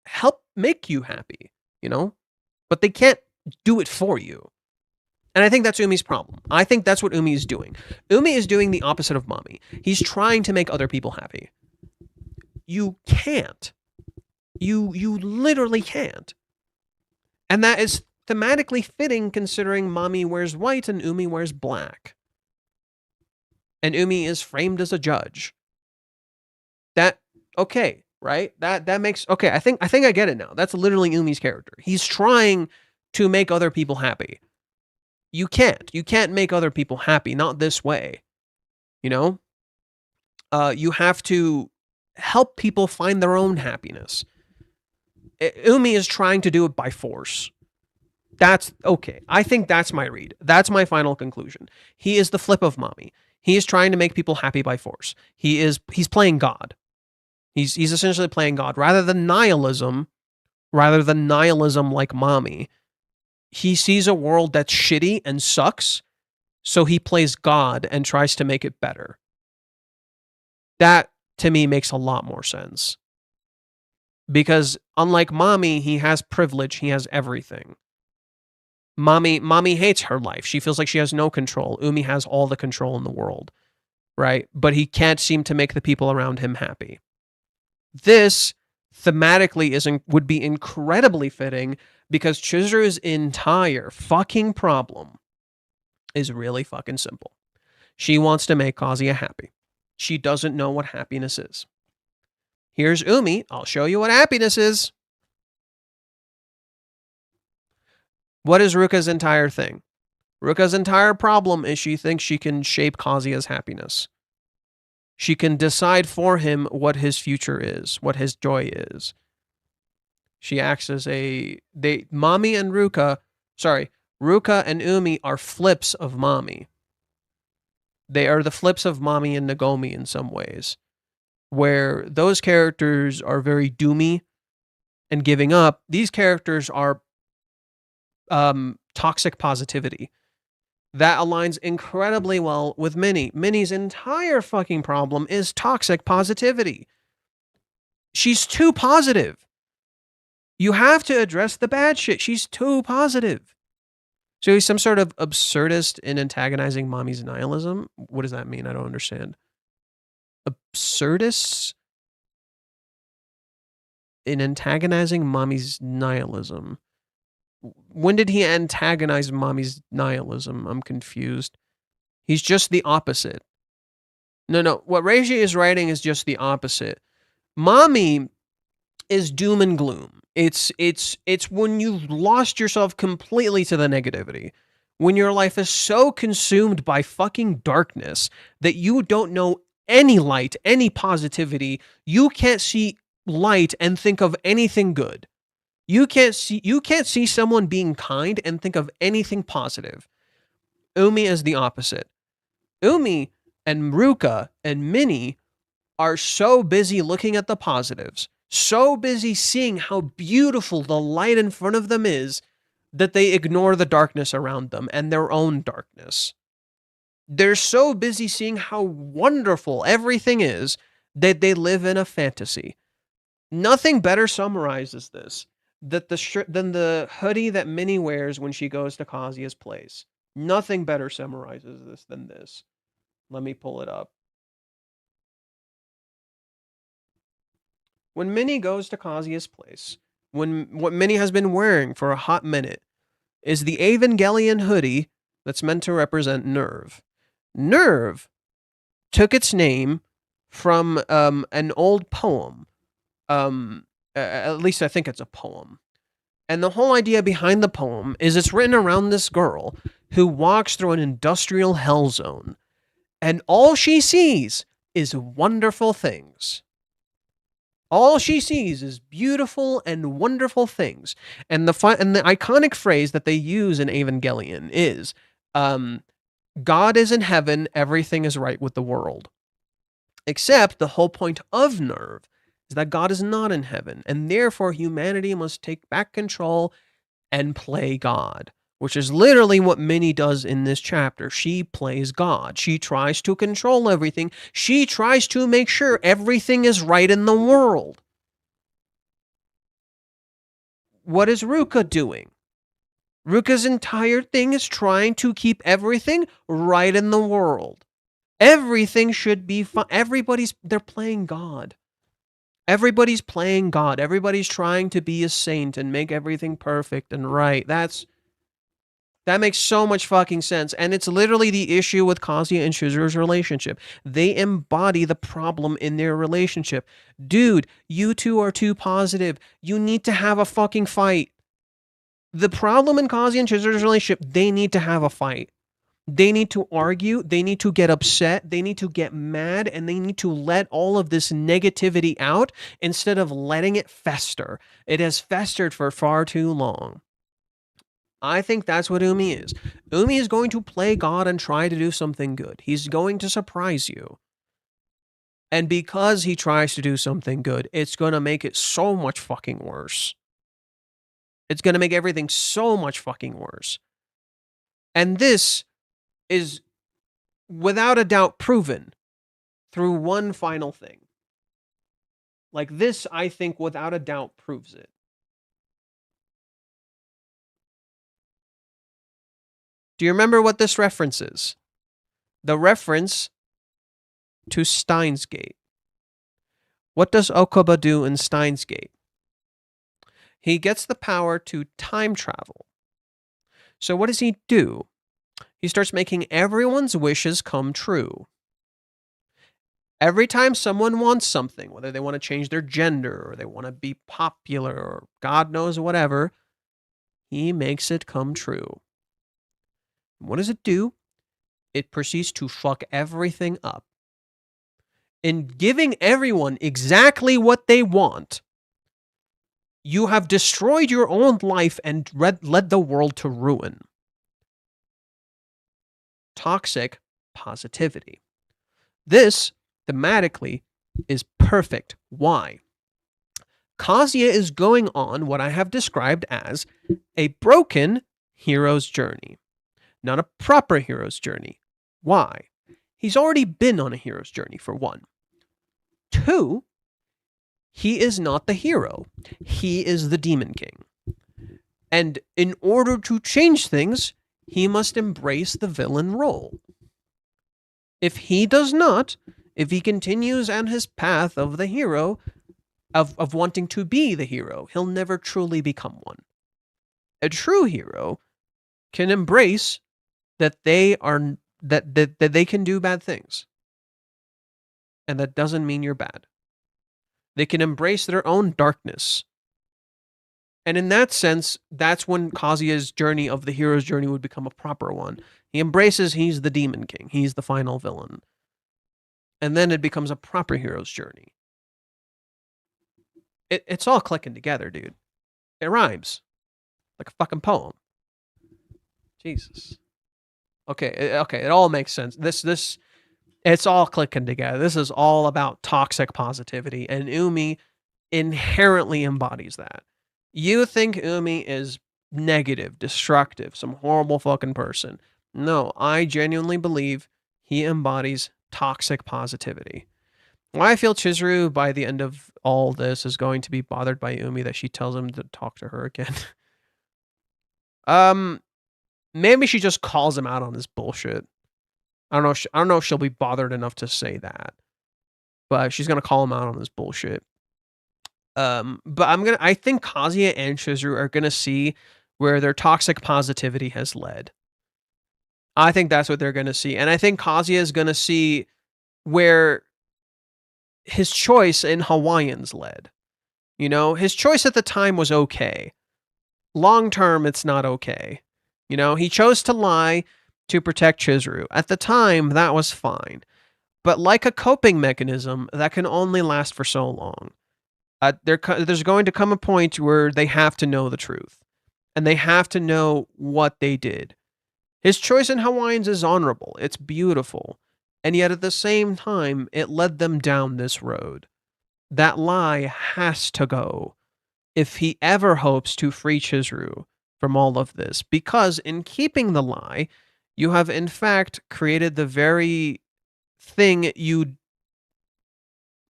help make you happy, you know? But they can't do it for you. And I think that's Umi's problem. I think that's what Umi is doing. Umi is doing the opposite of Mommy. He's trying to make other people happy. You can't. You literally can't. And that is thematically fitting considering Mommy wears white and Umi wears black. And Umi is framed as a judge. That, okay, right? That makes, okay, I think I get it now. That's literally Umi's character. He's trying to make other people happy. You can't make other people happy, not this way. You know? You have to help people find their own happiness. Umi is trying to do it by force. That's okay. I think that's my read. That's my final conclusion. He is the flip of Mommy. He is trying to make people happy by force. He's playing God. He's essentially playing God rather than nihilism like Mommy. He sees a world that's shitty and sucks, so he plays God and tries to make it better. That, to me, makes a lot more sense. Because, unlike Mommy, he has privilege, he has everything. Mommy hates her life. She feels like she has no control. Umi has all the control in the world, right? But he can't seem to make the people around him happy. This, thematically, would be incredibly fitting because Chizuru's entire fucking problem is really fucking simple. She wants to make Kazuya happy. She doesn't know what happiness is. Here's Umi. I'll show you what happiness is. What is Ruka's entire thing? Ruka's entire problem is she thinks she can shape Kazuya's happiness. She can decide for him what his future is, what his joy is. She acts as Mommy and Ruka and Umi are flips of Mommy. They are the flips of Mommy and Nagomi in some ways, where those characters are very doomy and giving up. These characters are toxic positivity. That aligns incredibly well with Minnie. Minnie's entire fucking problem is toxic positivity. She's too positive. You have to address the bad shit. She's too positive. So he's some sort of absurdist in antagonizing Mommy's nihilism? What does that mean? I don't understand. Absurdists in antagonizing Mommy's nihilism. When did he antagonize Mommy's nihilism? I'm confused. He's just the opposite. No. What Reiji is writing is just the opposite. Mommy is doom and gloom. It's when you've lost yourself completely to the negativity. When your life is so consumed by fucking darkness that you don't know any light, any positivity. You can't see light and think of anything good. You can't see someone being kind and think of anything positive. Umi is the opposite. Umi and Ruka and Minnie are so busy looking at the positives, so busy seeing how beautiful the light in front of them is, that they ignore the darkness around them and their own darkness. They're so busy seeing how wonderful everything is that they live in a fantasy. Nothing better summarizes this than the hoodie that Minnie wears when she goes to Kazuya's place. Nothing better summarizes this than this. Let me pull it up. When Minnie goes to Kazuya's place, what Minnie has been wearing for a hot minute is the Evangelion hoodie that's meant to represent Nerve. Nerve took its name from an old poem. At least I think it's a poem. And the whole idea behind the poem is it's written around this girl who walks through an industrial hell zone. And all she sees is wonderful things. All she sees is beautiful and wonderful things. And the iconic phrase that they use in Evangelion is, God is in heaven, everything is right with the world. Except the whole point of Nerve is that God is not in heaven, and therefore humanity must take back control and play God, which is literally what Minnie does in this chapter. She plays God. She tries to control everything. She tries to make sure everything is right in the world. What is Ruka doing? Ruka's entire thing is trying to keep everything right in the world. Everything should be fine. They're playing God. Everybody's playing God. Everybody's trying to be a saint and make everything perfect and right. That makes so much fucking sense. And it's literally the issue with Kazuya and Chizuru's relationship. They embody the problem in their relationship. Dude, you two are too positive. You need to have a fucking fight. The problem in Kazuya and Chizuru's relationship, they need to have a fight. They need to argue, they need to get upset, they need to get mad, and they need to let all of this negativity out instead of letting it fester. It has festered for far too long. I think that's what Umi is. Umi is going to play God and try to do something good. He's going to surprise you. And because he tries to do something good, it's going to make it so much fucking worse. It's going to make everything so much fucking worse. And this is without a doubt proven through one final thing. Like this, I think, without a doubt proves it. Do you remember what this reference is? The reference to Steins Gate. What does Okuba do in Steins Gate? He gets the power to time travel. So what does he do? He starts making everyone's wishes come true. Every time someone wants something, whether they want to change their gender or they want to be popular or God knows whatever, he makes it come true. What does it do? It proceeds to fuck everything up. In giving everyone exactly what they want, you have destroyed your own life and led the world to ruin. Toxic positivity. This, thematically, is perfect. Why? Kazuya is going on what I have described as a broken hero's journey, not a proper hero's journey. Why? He's already been on a hero's journey, for one. Two, he is not the hero. He is the Demon King. And in order to change things, he must embrace the villain role. If he does not, if he continues on his path of the hero, of wanting to be the hero, he'll never truly become one. A true hero can embrace that they are that they can do bad things. And that doesn't mean you're bad. They can embrace their own darkness. And in that sense, that's when Kazuya's journey of the hero's journey would become a proper one. He embraces he's the Demon King. He's the final villain. And then it becomes a proper hero's journey. It's all clicking together, dude. It rhymes. Like a fucking poem. Jesus. Okay, it all makes sense. It's all clicking together. This is all about toxic positivity, and Umi inherently embodies that. You think Umi is negative, destructive, some horrible fucking person. No, I genuinely believe he embodies toxic positivity. I feel Chizuru, by the end of all this, is going to be bothered by Umi that she tells him to talk to her again. Maybe she just calls him out on his bullshit. I don't know if she'll be bothered enough to say that, but she's gonna call him out on his bullshit. But I think Kazuya and Chizuru are gonna see where their toxic positivity has led. I think that's what they're gonna see, and I think Kazuya is gonna see where his choice in Hawaiians led. You know, his choice at the time was okay. Long term, it's not okay. You know, he chose to lie to protect Chizuru. At the time, that was fine. But like a coping mechanism, that can only last for so long. There's going to come a point where they have to know the truth, and they have to know what they did. His choice in Hawaiians is honorable. It's beautiful. And yet at the same time, it led them down this road. That lie has to go if he ever hopes to free Chizuru from all of this. Because in keeping the lie, you have in fact created the very thing you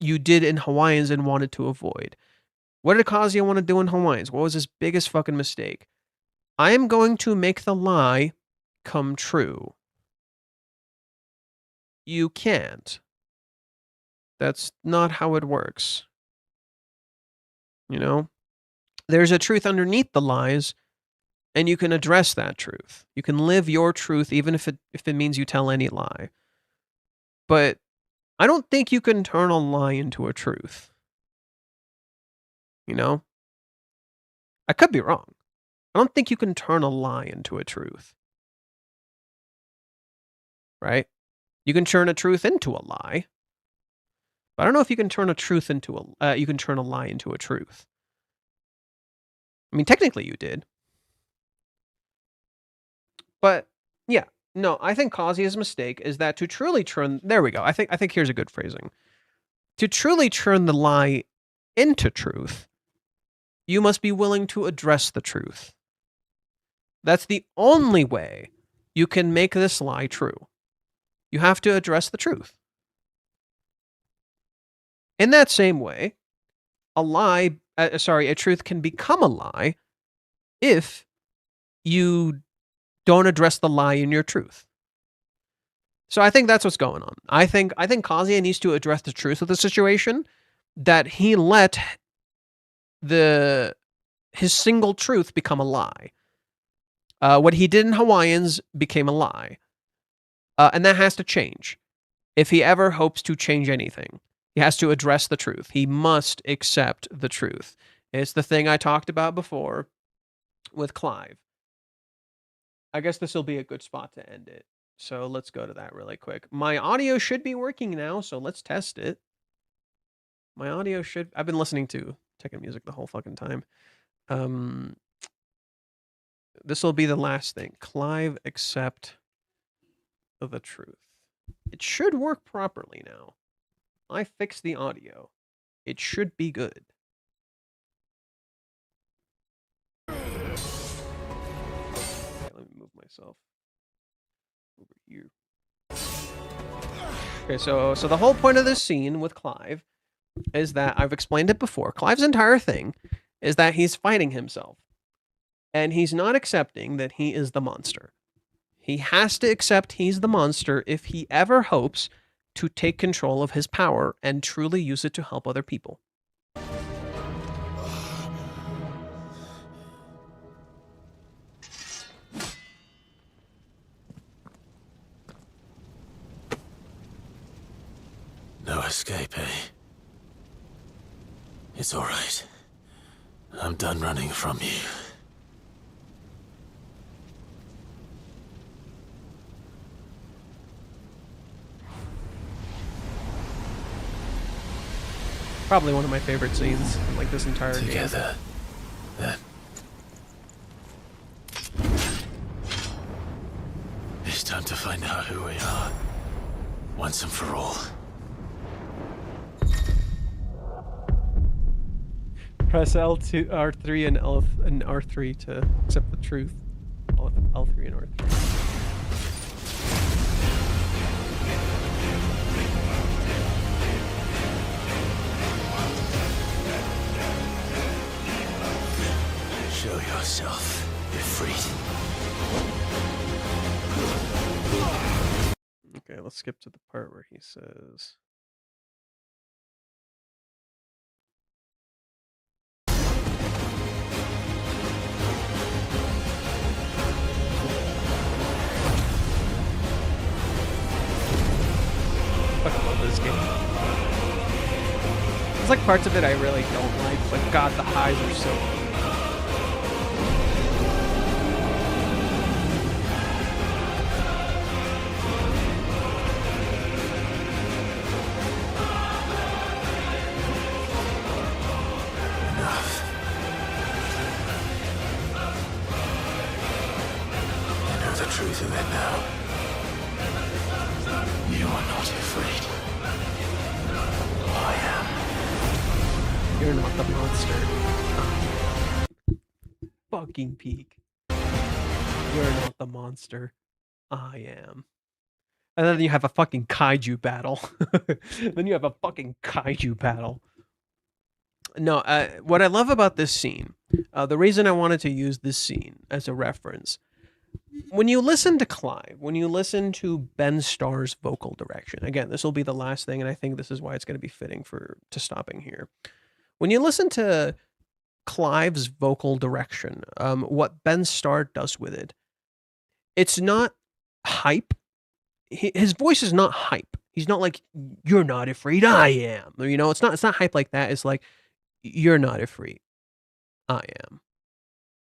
did in Hawaiians and wanted to avoid. What did Kazuya want to do in Hawaiians? What was his biggest fucking mistake? I am going to make the lie come true. You can't. That's not how it works. You know? There's a truth underneath the lies, and you can address that truth. You can live your truth even if it means you tell any lie. But I don't think you can turn a lie into a truth. You know? I could be wrong. I don't think you can turn a lie into a truth. Right? You can turn a truth into a lie. But I don't know if you can turn a truth into you can turn a lie into a truth. I mean, technically you did. But yeah, no, I think Kazuya's mistake is that to truly turn, there we go. I think here's a good phrasing. To truly turn the lie into truth, you must be willing to address the truth. That's the only way you can make this lie true. You have to address the truth. In that same way, a truth can become a lie if you don't address the lie in your truth. So I think that's what's going on. I think Kazuya needs to address the truth of the situation, that he let his single truth become a lie. What he did in Hawaiians became a lie. And that has to change. If he ever hopes to change anything, he has to address the truth. He must accept the truth. It's the thing I talked about before with Clive. I guess this will be a good spot to end it. So let's go to that really quick. My audio should be working now, so let's test it. My audio should... I've been listening to Tekken music the whole fucking time. This will be the last thing. Clive, accept the truth. It should work properly now. I fixed the audio. It should be good. Okay, let me move myself over here. Okay, so the whole point of this scene with Clive is that, I've explained it before, Clive's entire thing is that he's fighting himself. And he's not accepting that he is the monster. He has to accept he's the monster if he ever hopes to take control of his power and truly use it to help other people. No escape, eh? It's all right. I'm done running from you. Probably one of my favorite scenes in like this entire game. Together, then. It's time to find out who we are, once and for all. Press L2, R3, and R3 to accept the truth. L3 and R3. Show yourself. You're freed. Okay, let's skip to the part where he says... I fucking love this game. There's like parts of it I really don't like, but god, the highs are so good. truth of it now. You are not afraid. I am. You're not the monster. Fucking peak. You're not the monster. I am. And then you have a fucking kaiju battle. Then you have a fucking kaiju battle. No, what I love about this scene, the reason I wanted to use this scene as a reference, when you listen to Clive, when you listen to Ben Starr's vocal direction, again, this will be the last thing, and I think this is why it's going to be fitting to stopping here. When you listen to Clive's vocal direction, what Ben Starr does with it, it's not hype. His voice is not hype. He's not like, you're not afraid, I am. You know, it's not hype like that. It's like, you're not afraid, I am.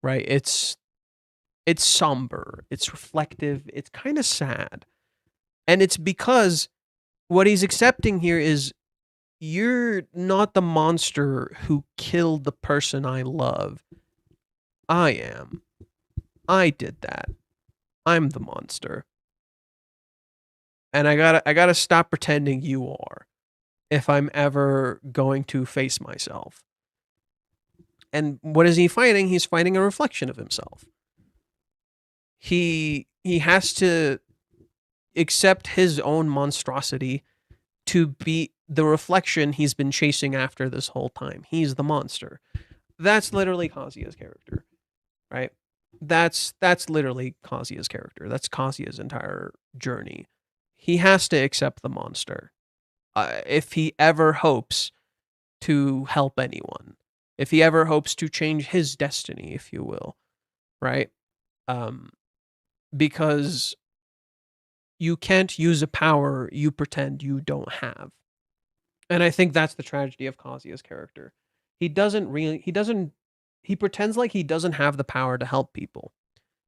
Right? It's somber. It's reflective. It's kind of sad. And it's because what he's accepting here is, you're not the monster who killed the person I love. I am. I did that. I'm the monster. And I gotta stop pretending you are, if I'm ever going to face myself. And what is he fighting? He's fighting a reflection of himself. He has to accept his own monstrosity to be the reflection he's been chasing after this whole time. He's the monster. That's literally Kazuya's character, right? That's literally Kazuya's character. That's Kazuya's entire journey. He has to accept the monster if he ever hopes to help anyone, if he ever hopes to change his destiny, if you will, right? Because you can't use a power you pretend you don't have. And I think that's the tragedy of Kazuya's character. He pretends like he doesn't have the power to help people.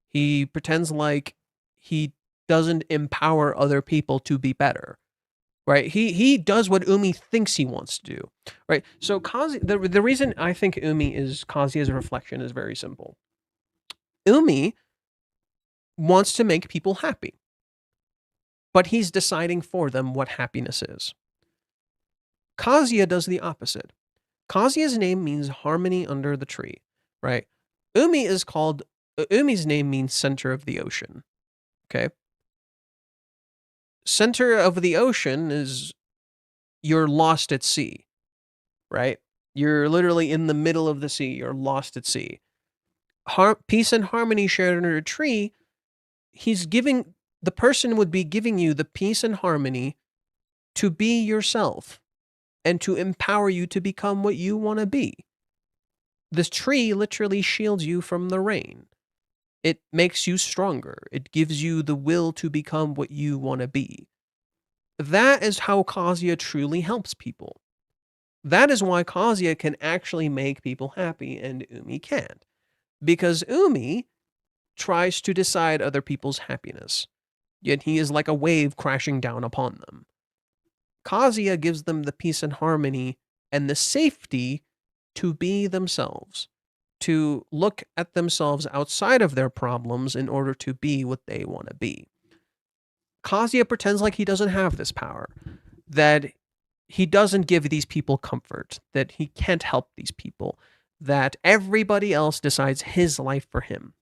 He pretends like he doesn't empower other people to be better, right? He does what Umi thinks he wants to do, right? So the reason I think Umi is Kazuya's reflection is very simple. Umi wants to make people happy, but he's deciding for them what happiness is. Kazuya does the opposite. Kazuya's name means harmony under the tree, right? Umi's name means center of the ocean, okay? Center of the ocean is you're lost at sea, right? You're literally in the middle of the sea. You're lost at sea. Peace and harmony shared under a tree. The person would be giving you the peace and harmony to be yourself and to empower you to become what you want to be. This tree literally shields you from the rain. It makes you stronger. It gives you the will to become what you want to be. That is how Kazuya truly helps people. That is why Kazuya can actually make people happy and Umi can't. Because Umi tries to decide other people's happiness, yet he is like a wave crashing down upon them. Kazuya gives them the peace and harmony and the safety to be themselves, to look at themselves outside of their problems in order to be what they want to be. Kazuya pretends like he doesn't have this power, that he doesn't give these people comfort, that he can't help these people, that everybody else decides his life for him.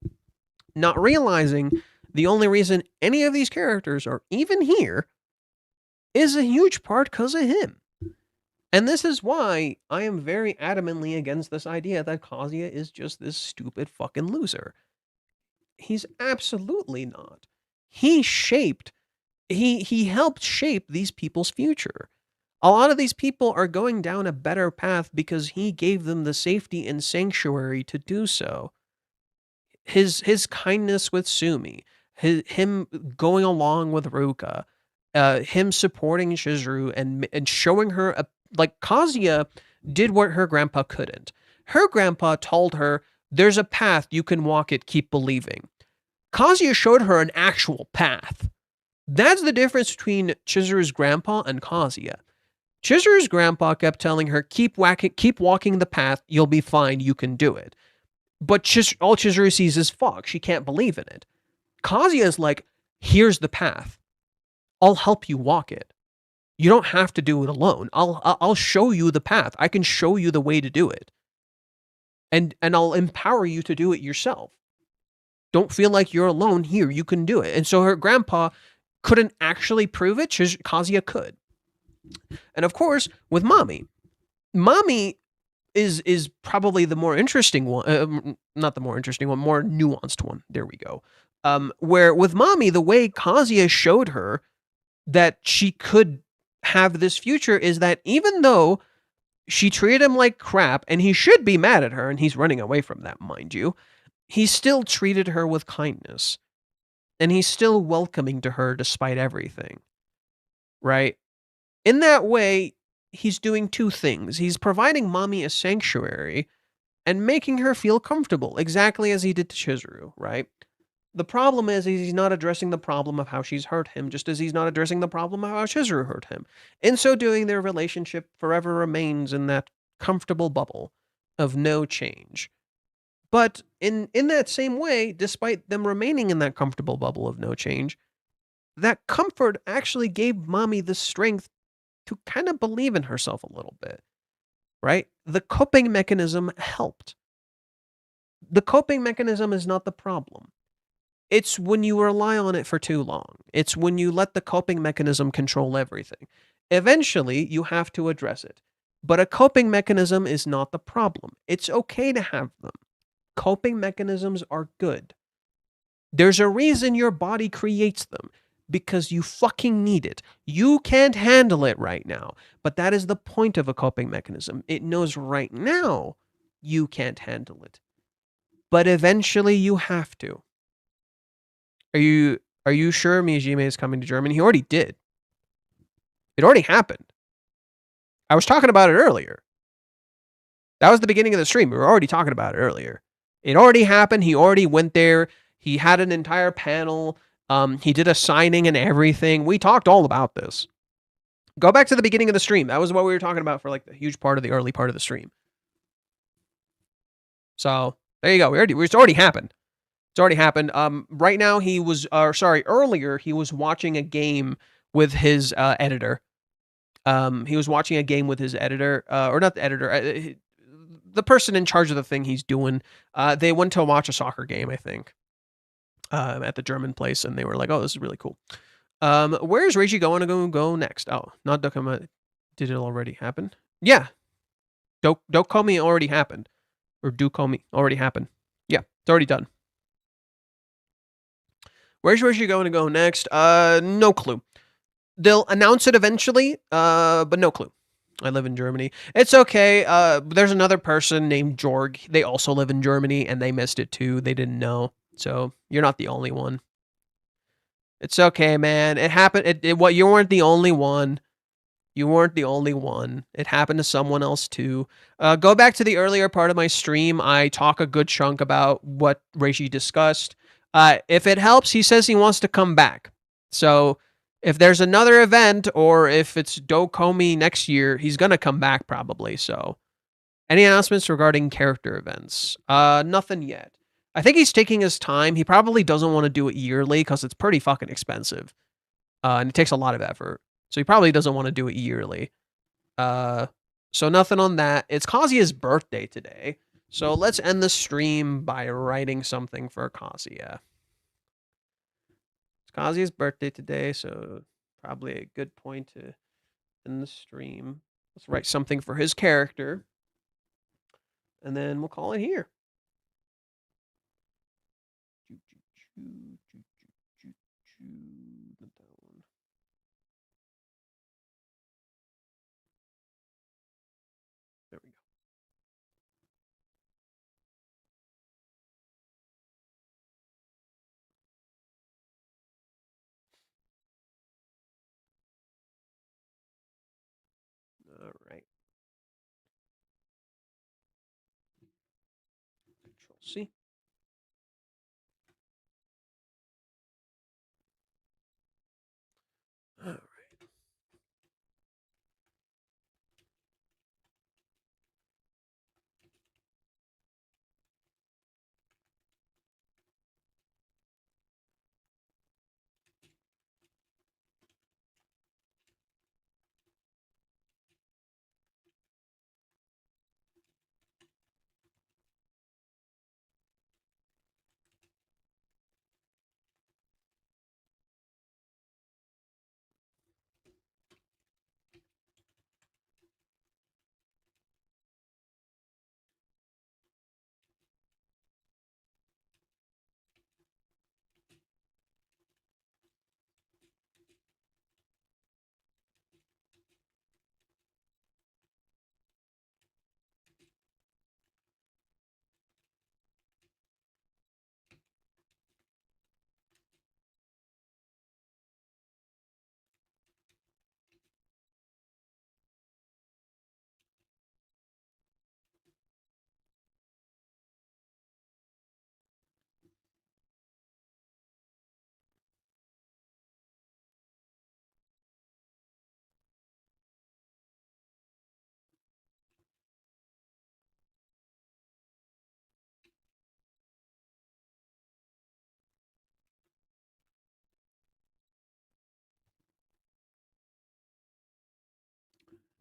Not realizing the only reason any of these characters are even here is a huge part because of him. And this is why I am very adamantly against this idea that Kazuya is just this stupid fucking loser. He's absolutely not. He helped shape these people's future. A lot of these people are going down a better path because he gave them the safety and sanctuary to do so. His kindness with Sumi, him going along with Ruka, him supporting Chizuru and showing her like Kazuya did what her grandpa couldn't. Her grandpa told her, there's a path, you can walk it, keep believing. Kazuya showed her an actual path. That's the difference between Chizuru's grandpa and Kazuya. Chizuru's grandpa kept telling her, keep walking the path, you'll be fine, you can do it. But all Chizuru sees is fog. She can't believe in it. Kazuya is like, here's the path. I'll help you walk it. You don't have to do it alone. I'll show you the path. I can show you the way to do it. And I'll empower you to do it yourself. Don't feel like you're alone here. You can do it. And so her grandpa couldn't actually prove it. Kazuya could. And of course, with Mommy is probably the more interesting one. Not the more interesting one, more nuanced one. There we go. Where with Mommy, the way Kazuya showed her that she could have this future is that even though she treated him like crap, and he should be mad at her, and he's running away from that, mind you, he still treated her with kindness. And he's still welcoming to her despite everything. Right? In that way, he's doing two things. He's providing Mommy a sanctuary and making her feel comfortable, exactly as he did to Chizuru, right? The problem is he's not addressing the problem of how she's hurt him, just as he's not addressing the problem of how Chizuru hurt him. In so doing, their relationship forever remains in that comfortable bubble of no change. But in that same way, despite them remaining in that comfortable bubble of no change, that comfort actually gave Mommy the strength to kind of believe in herself a little bit, right? The coping mechanism helped. The coping mechanism is not the problem. It's when you rely on it for too long. It's when you let the coping mechanism control everything. Eventually, you have to address it. But a coping mechanism is not the problem. It's okay to have them. Coping mechanisms are good. There's a reason your body creates them. Because you fucking need it. You can't handle it right now. But that is the point of a coping mechanism. It knows right now you can't handle it. But eventually you have to. Are you sure Miyajima is coming to Germany? He already did. It already happened. I was talking about it earlier. That was the beginning of the stream. We were already talking about it earlier. It already happened. He already went there. He had an entire panel. He did a signing and everything. We talked all about this. Go back to the beginning of the stream. That was what we were talking about for like the huge part of the early part of the stream. So there you go. It's already happened. It's already happened. Right now earlier he was watching a game with his editor. He was watching a game with his editor, or not the editor, the person in charge of the thing he's doing. They went to watch a soccer game, I think, at the German place, and they were like, "Oh, this is really cool." Where's Reiji going to go next? Oh, not Dokomi. Did it already happen? Yeah, Dokomi already happened, or Dokomi already happened. Yeah, it's already done. Where's Reiji going to go next? No clue. They'll announce it eventually, but no clue. I live in Germany. It's okay. There's another person named Jorg. They also live in Germany, and they missed it too. They didn't know. So you're not the only one. It's okay, man. It happened. You weren't the only one. You weren't the only one. It happened to someone else too. Go back to the earlier part of my stream. I talk a good chunk about what Reiji discussed. If it helps, he says he wants to come back. So if there's another event, or if it's Dokomi next year, he's going to come back probably. So any announcements regarding character events? Nothing yet. I think he's taking his time. He probably doesn't want to do it yearly because it's pretty fucking expensive. And it takes a lot of effort. So he probably doesn't want to do it yearly. So nothing on that. It's Kazuya's birthday today. So let's end the stream by writing something for Kazuya. It's Kazuya's birthday today, so probably a good point to end the stream. Let's write something for his character. And then we'll call it here. There we go. All right. Control-C. All right.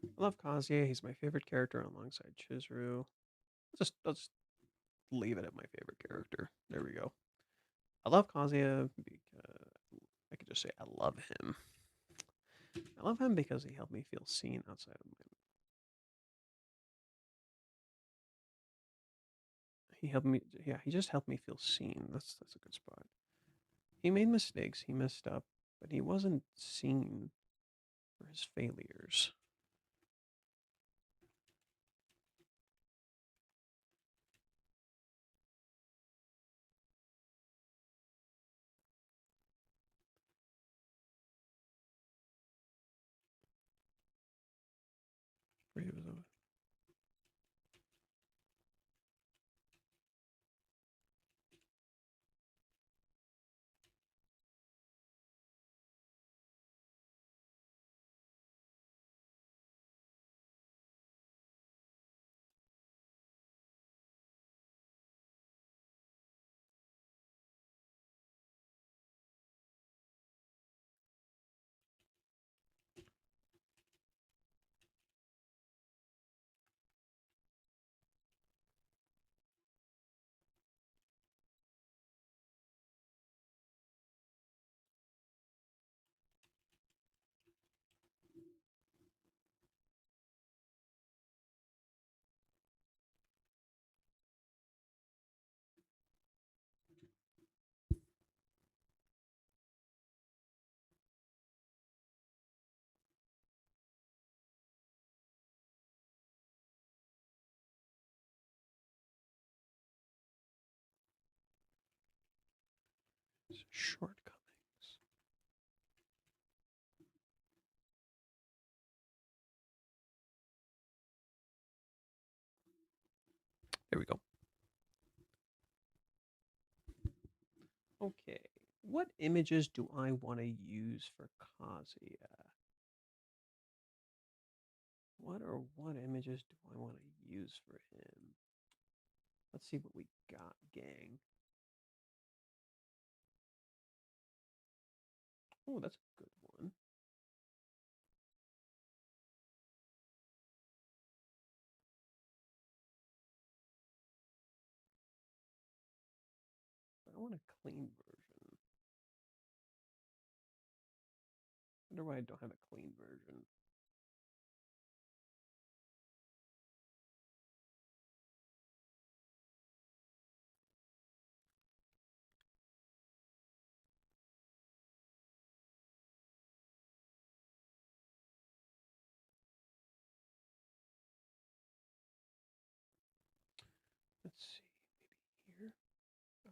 I love Kazuya. He's my favorite character alongside Chizuru. I'll just leave it at my favorite character. There we go. I love Kazuya because I could just say I love him. I love him because he helped me feel seen outside of my. He helped me. Yeah, he just helped me feel seen. That's a good spot. He made mistakes. He messed up, but he wasn't seen for his failures. Shortcomings. There we go. Okay. What images do I want to use for Kazuya? What images do I want to use for him? Let's see what we got, gang. Oh, that's a good one. I want a clean version. I wonder why I don't have a clean version. Let's see, maybe here. Oh,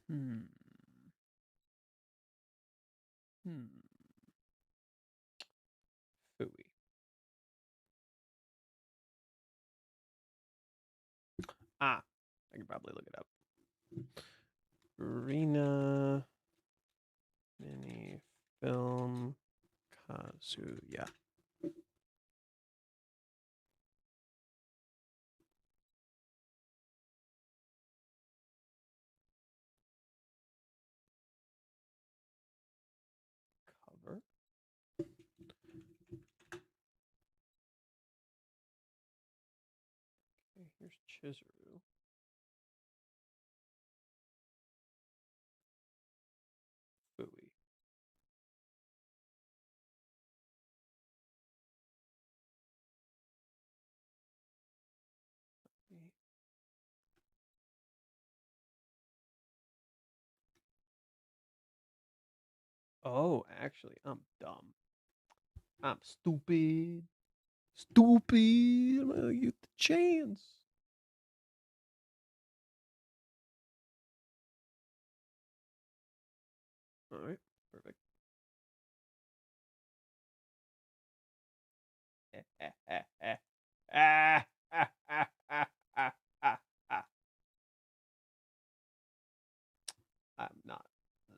Hmm. Fooey. Ah, I can probably look it up. Arena mini film Kazuya. Cover. Okay, here's Chizuru. Fooey. Oh, actually, I'm dumb. I'm stupid. Stupid. I'm gonna get the chance. All right, perfect. I'm not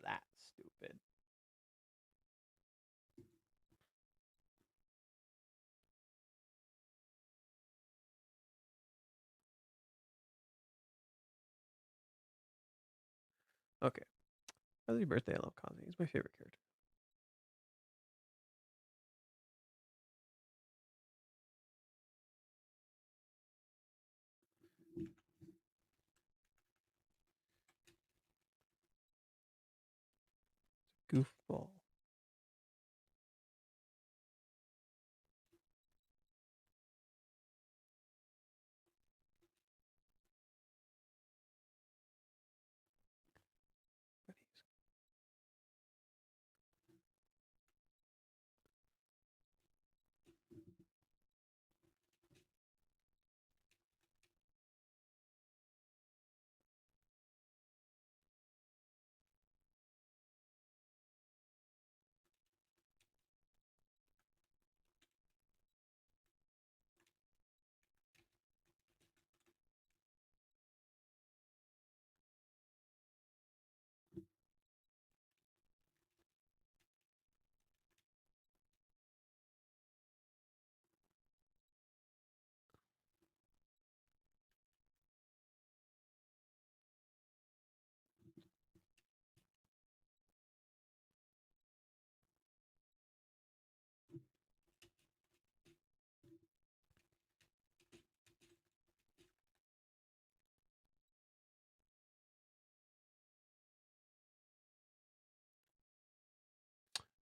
that stupid. Okay. Happy birthday, I love Kazuya. He's my favorite character. Goofball.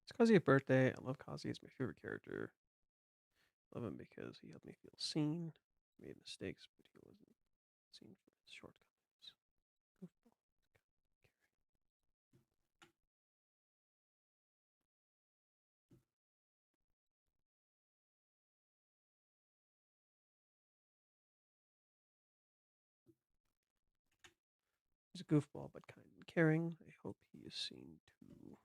It's Kazuya's birthday. I love Kazuya. He's my favorite character. Love him because he helped me feel seen. He made mistakes, but he wasn't seen for his shortcomings. Goofball. He's a goofball, but kind and caring. I hope he is seen too.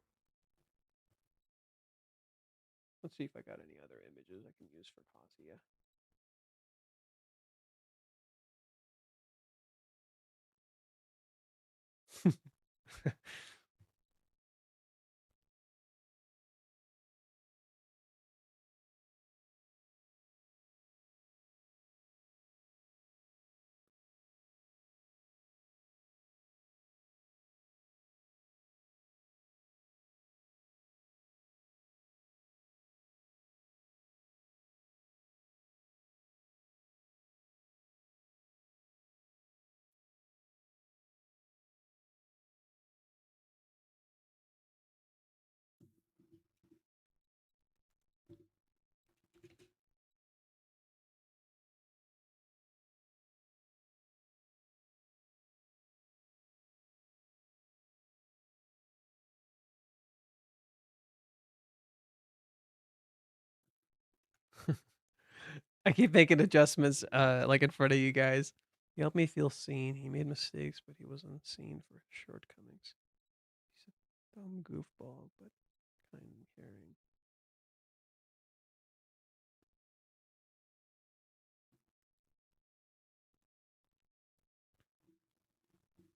Let's see if I got any other images I can use for Kazuya. I keep making adjustments like in front of you guys. He helped me feel seen. He made mistakes, but he wasn't seen for his shortcomings. He's a dumb goofball, but kind and caring. Dumb.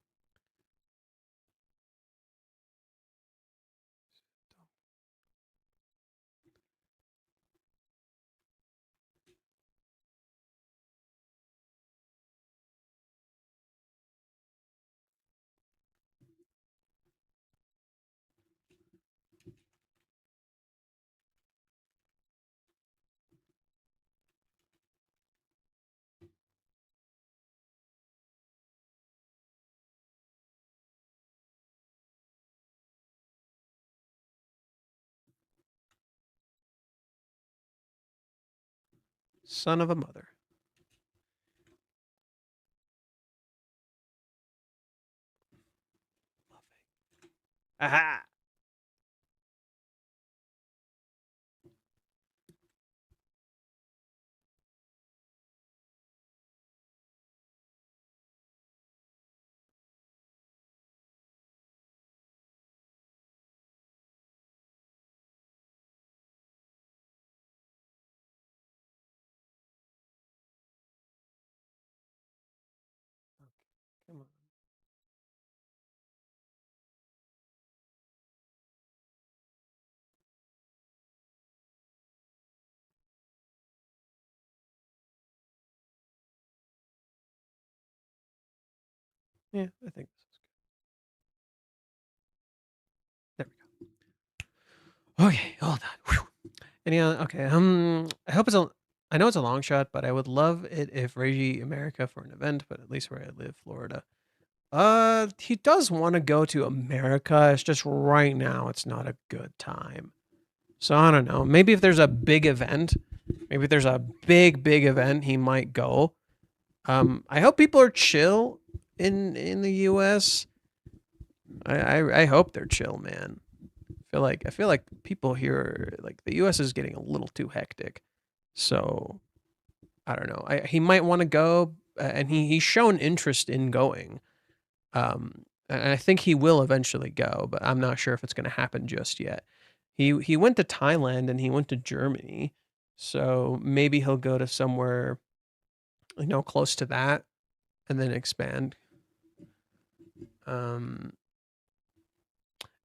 Son of a mother. Loving. Aha! Yeah, I think this is good. There we go. Okay, all done. Whew. Okay. I hope it's a. I know it's a long shot, but I would love it if Reiji America for an event, but at least where I live, Florida. He does want to go to America. It's just right now it's not a good time. So I don't know. Maybe if there's a big event, maybe if there's a big event, he might go. I hope people are chill in the US. I hope they're chill, man. I feel like people here, like the US is getting a little too hectic. So I don't know. He might want to go, and he's shown interest in going. And I think he will eventually go, but I'm not sure if it's going to happen just yet. He went to Thailand and he went to Germany, so maybe he'll go to somewhere, close to that, and then expand.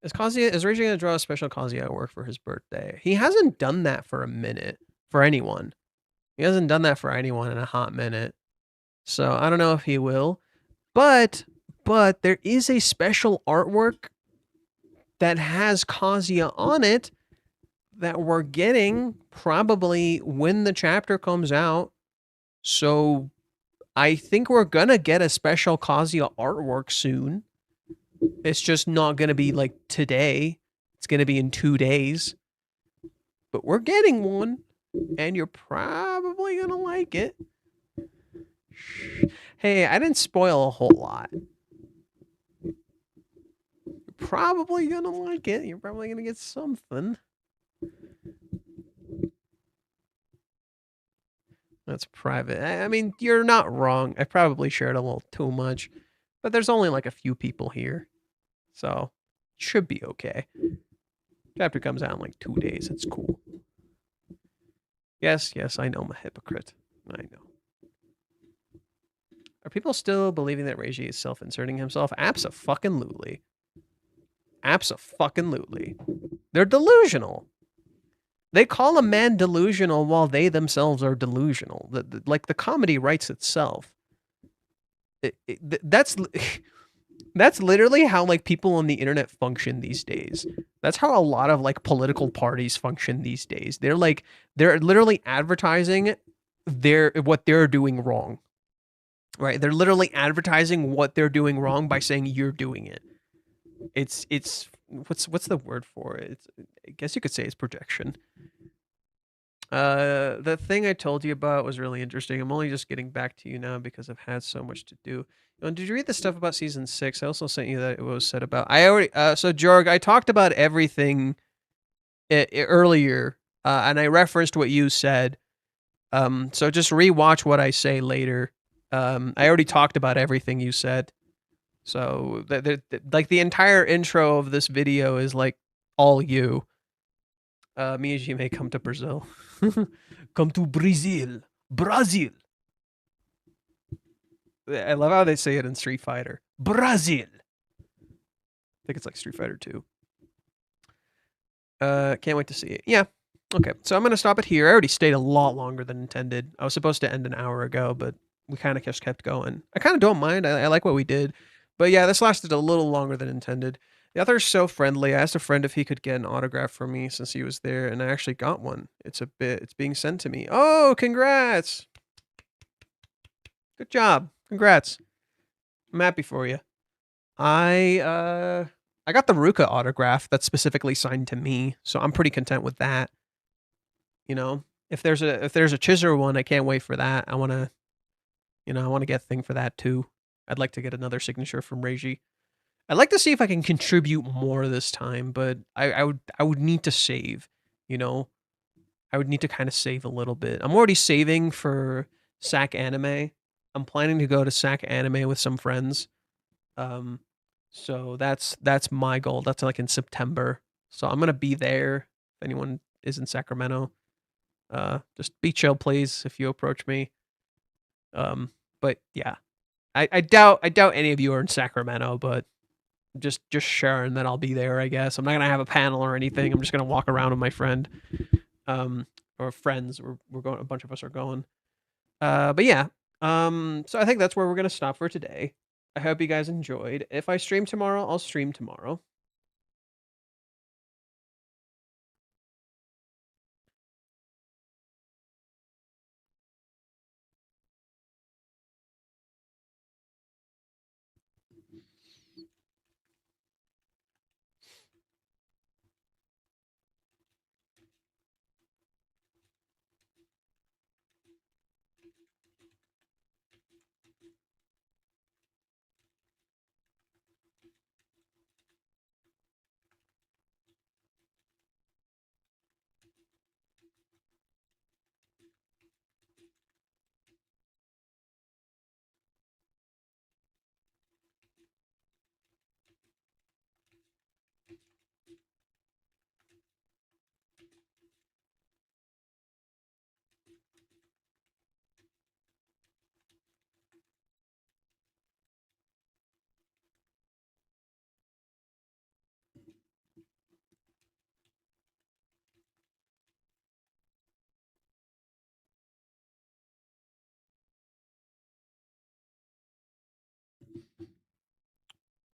Is Reiji gonna draw a special Kazuya at work for his birthday? He hasn't done that for a minute for anyone. He hasn't done that for anyone in a hot minute, so I don't know if he will. But there is a special artwork that has Kazuya on it that we're getting probably when the chapter comes out. So I think we're gonna get a special Kazuya artwork soon. It's just not gonna be like today. It's gonna be in 2 days. But we're getting one, and you're probably gonna like it. Hey, I didn't spoil a whole lot. You're probably gonna like it. You're probably gonna get something. That's private. I mean, you're not wrong. I probably shared a little too much, but there's only like a few people here, so it should be okay. Chapter comes out in like 2 days. It's cool. Yes, I know I'm a hypocrite. I know. Are people still believing that Reiji is self-inserting himself? Abso-fucking-lutely. Abso-fucking-lutely. They're delusional. They call a man delusional while they themselves are delusional. Like the comedy writes itself. That's literally how like people on the internet function these days. That's how a lot of like political parties function these days. They're literally advertising what they're doing wrong. Right? They're literally advertising what they're doing wrong by saying you're doing it. It's what's the word for it? I guess you could say it's projection. The thing I told you about was really interesting. I'm only just getting back to you now because I've had so much to do. Did you read the stuff about season 6? I also sent you that it was said about. I already. So Jorg, I talked about everything earlier, and I referenced what you said. So just rewatch what I say later. I already talked about everything you said. So like the entire intro of this video is like all you. Miyajima may come to Brazil. Come to Brazil. Brazil. I love how they say it in Street Fighter. Brazil. I think it's like Street Fighter 2. Can't wait to see it. Yeah. Okay, so I'm going to stop it here. I already stayed a lot longer than intended. I was supposed to end an hour ago, but we kind of just kept going. I kind of don't mind. I like what we did. But yeah, this lasted a little longer than intended. The author's so friendly. I asked a friend if he could get an autograph from me since he was there, and I actually got one. It's being sent to me. Oh, congrats. Good job. Congrats. I'm happy for you. I got the Ruka autograph that's specifically signed to me, so I'm pretty content with that. You know, if there's a Chizuru one, I can't wait for that. I want to get a thing for that too. I'd like to get another signature from Reiji. I'd like to see if I can contribute more this time, but I would need to save, you know. I would need to kind of save a little bit. I'm already saving for SAC Anime. I'm planning to go to SAC Anime with some friends. So that's my goal. That's like in September. So I'm gonna be there. If anyone is in Sacramento, just be chill, please. If you approach me. But yeah, I doubt any of you are in Sacramento, but just sharing that I'll be there, I guess. I'm not gonna have a panel or anything. I'm just gonna walk around with my friend, or friends. We're going. A bunch of us are going. But yeah. So I think that's where we're gonna stop for today. I hope you guys enjoyed. If I stream tomorrow, I'll stream tomorrow.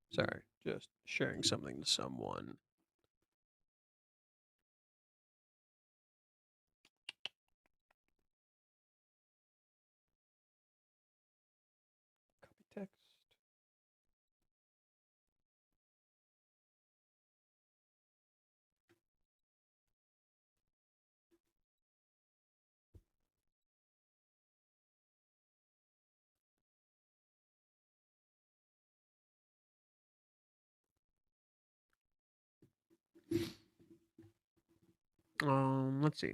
Sorry, just sharing something to someone. Copy text. Let's see.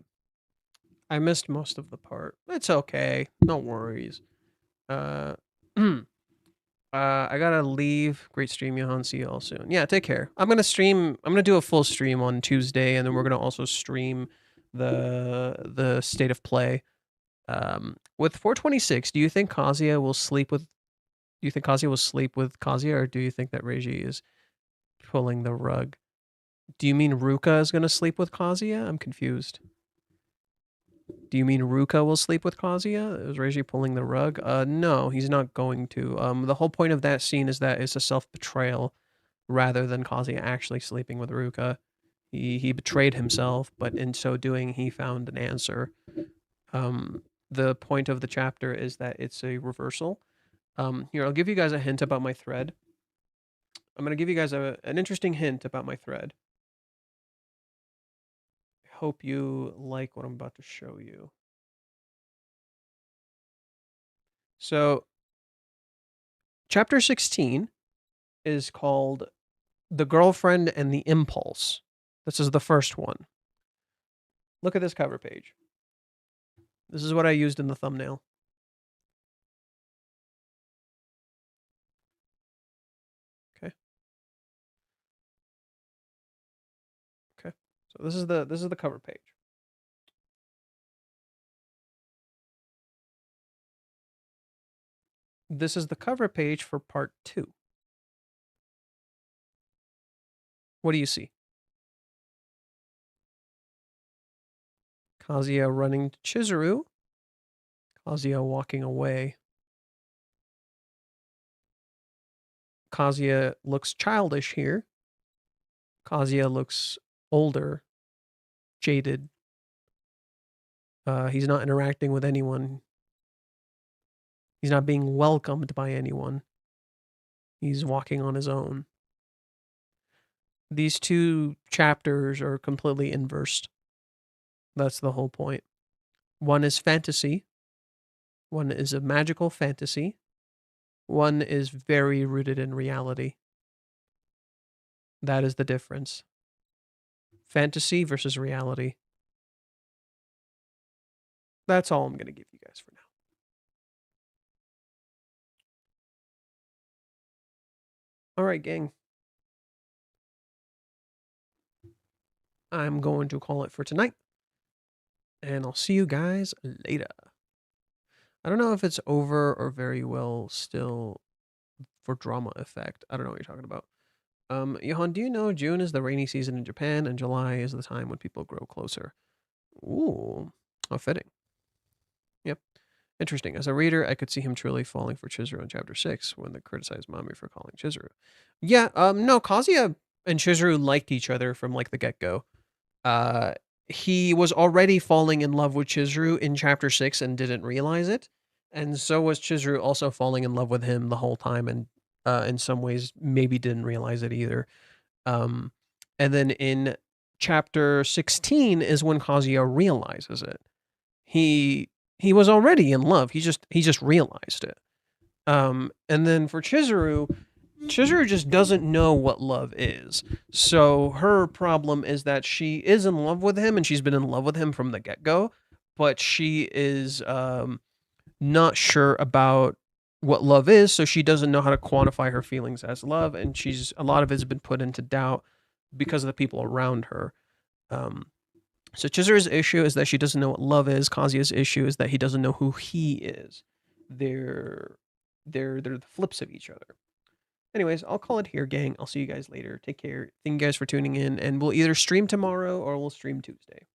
I missed most of the part. It's okay. No worries. I gotta leave. Great stream, Johan. See you all soon. Yeah, take care. I'm gonna stream. I'm gonna do a full stream on Tuesday, and then we're gonna also stream the state of play. With 426, do you think Kazuya will sleep with? Do you think Kazuya will sleep with Kazuya, or do you think that Reiji is pulling the rug? Do you mean Ruka is gonna sleep with Kazuya? I'm confused. Do you mean Ruka will sleep with Kazuya? Is Reiji pulling the rug? No, he's not going to. The whole point of that scene is that it's a self-betrayal rather than Kazuya actually sleeping with Ruka. He betrayed himself, but in so doing, he found an answer. The point of the chapter is that it's a reversal. Here, I'll give you guys a hint about my thread. I'm going to give you guys an interesting hint about my thread. I hope you like what I'm about to show you. So, chapter 16 is called The Girlfriend and the Impulse. This is the first one. Look at this cover page. This is what I used in the thumbnail. Okay. Okay. So this is the cover page. This is the cover page for part 2. What do you see? Kazuya running to Chizuru. Kazuya walking away. Kazuya looks childish here. Kazuya looks older, jaded. He's not interacting with anyone. He's not being welcomed by anyone. He's walking on his own. These two chapters are completely inversed. That's the whole point. One is fantasy. One is a magical fantasy. One is very rooted in reality. That is the difference. Fantasy versus reality. That's all I'm going to give you guys for now. All right, gang. I'm going to call it for tonight. And I'll see you guys later. I don't know if it's over or very well still for drama effect. I don't know what you're talking about. Johan, do you know June is the rainy season in Japan and July is the time when people grow closer? Ooh, how fitting. Yep. Interesting. As a reader, I could see him truly falling for Chizuru in chapter 6 when they criticized Mami for calling Chizuru. Yeah, no, Kazuya and Chizuru liked each other from like the get-go. He was already falling in love with Chizuru in chapter 6 and didn't realize it. And so was Chizuru also falling in love with him the whole time and in some ways maybe didn't realize it either. And then in chapter 16 is when Kazuya realizes it. He was already in love. He just realized it. And then for Chizuru just doesn't know what love is. So her problem is that she is in love with him and she's been in love with him from the get-go, but she is not sure about what love is, so she doesn't know how to quantify her feelings as love, and a lot of it has been put into doubt because of the people around her. So Chizuru's issue is that she doesn't know what love is. Kazuya's issue is that he doesn't know who he is. They're the flips of each other. Anyways, I'll call it here, gang. I'll see you guys later. Take care. Thank you guys for tuning in, and we'll either stream tomorrow or we'll stream Tuesday.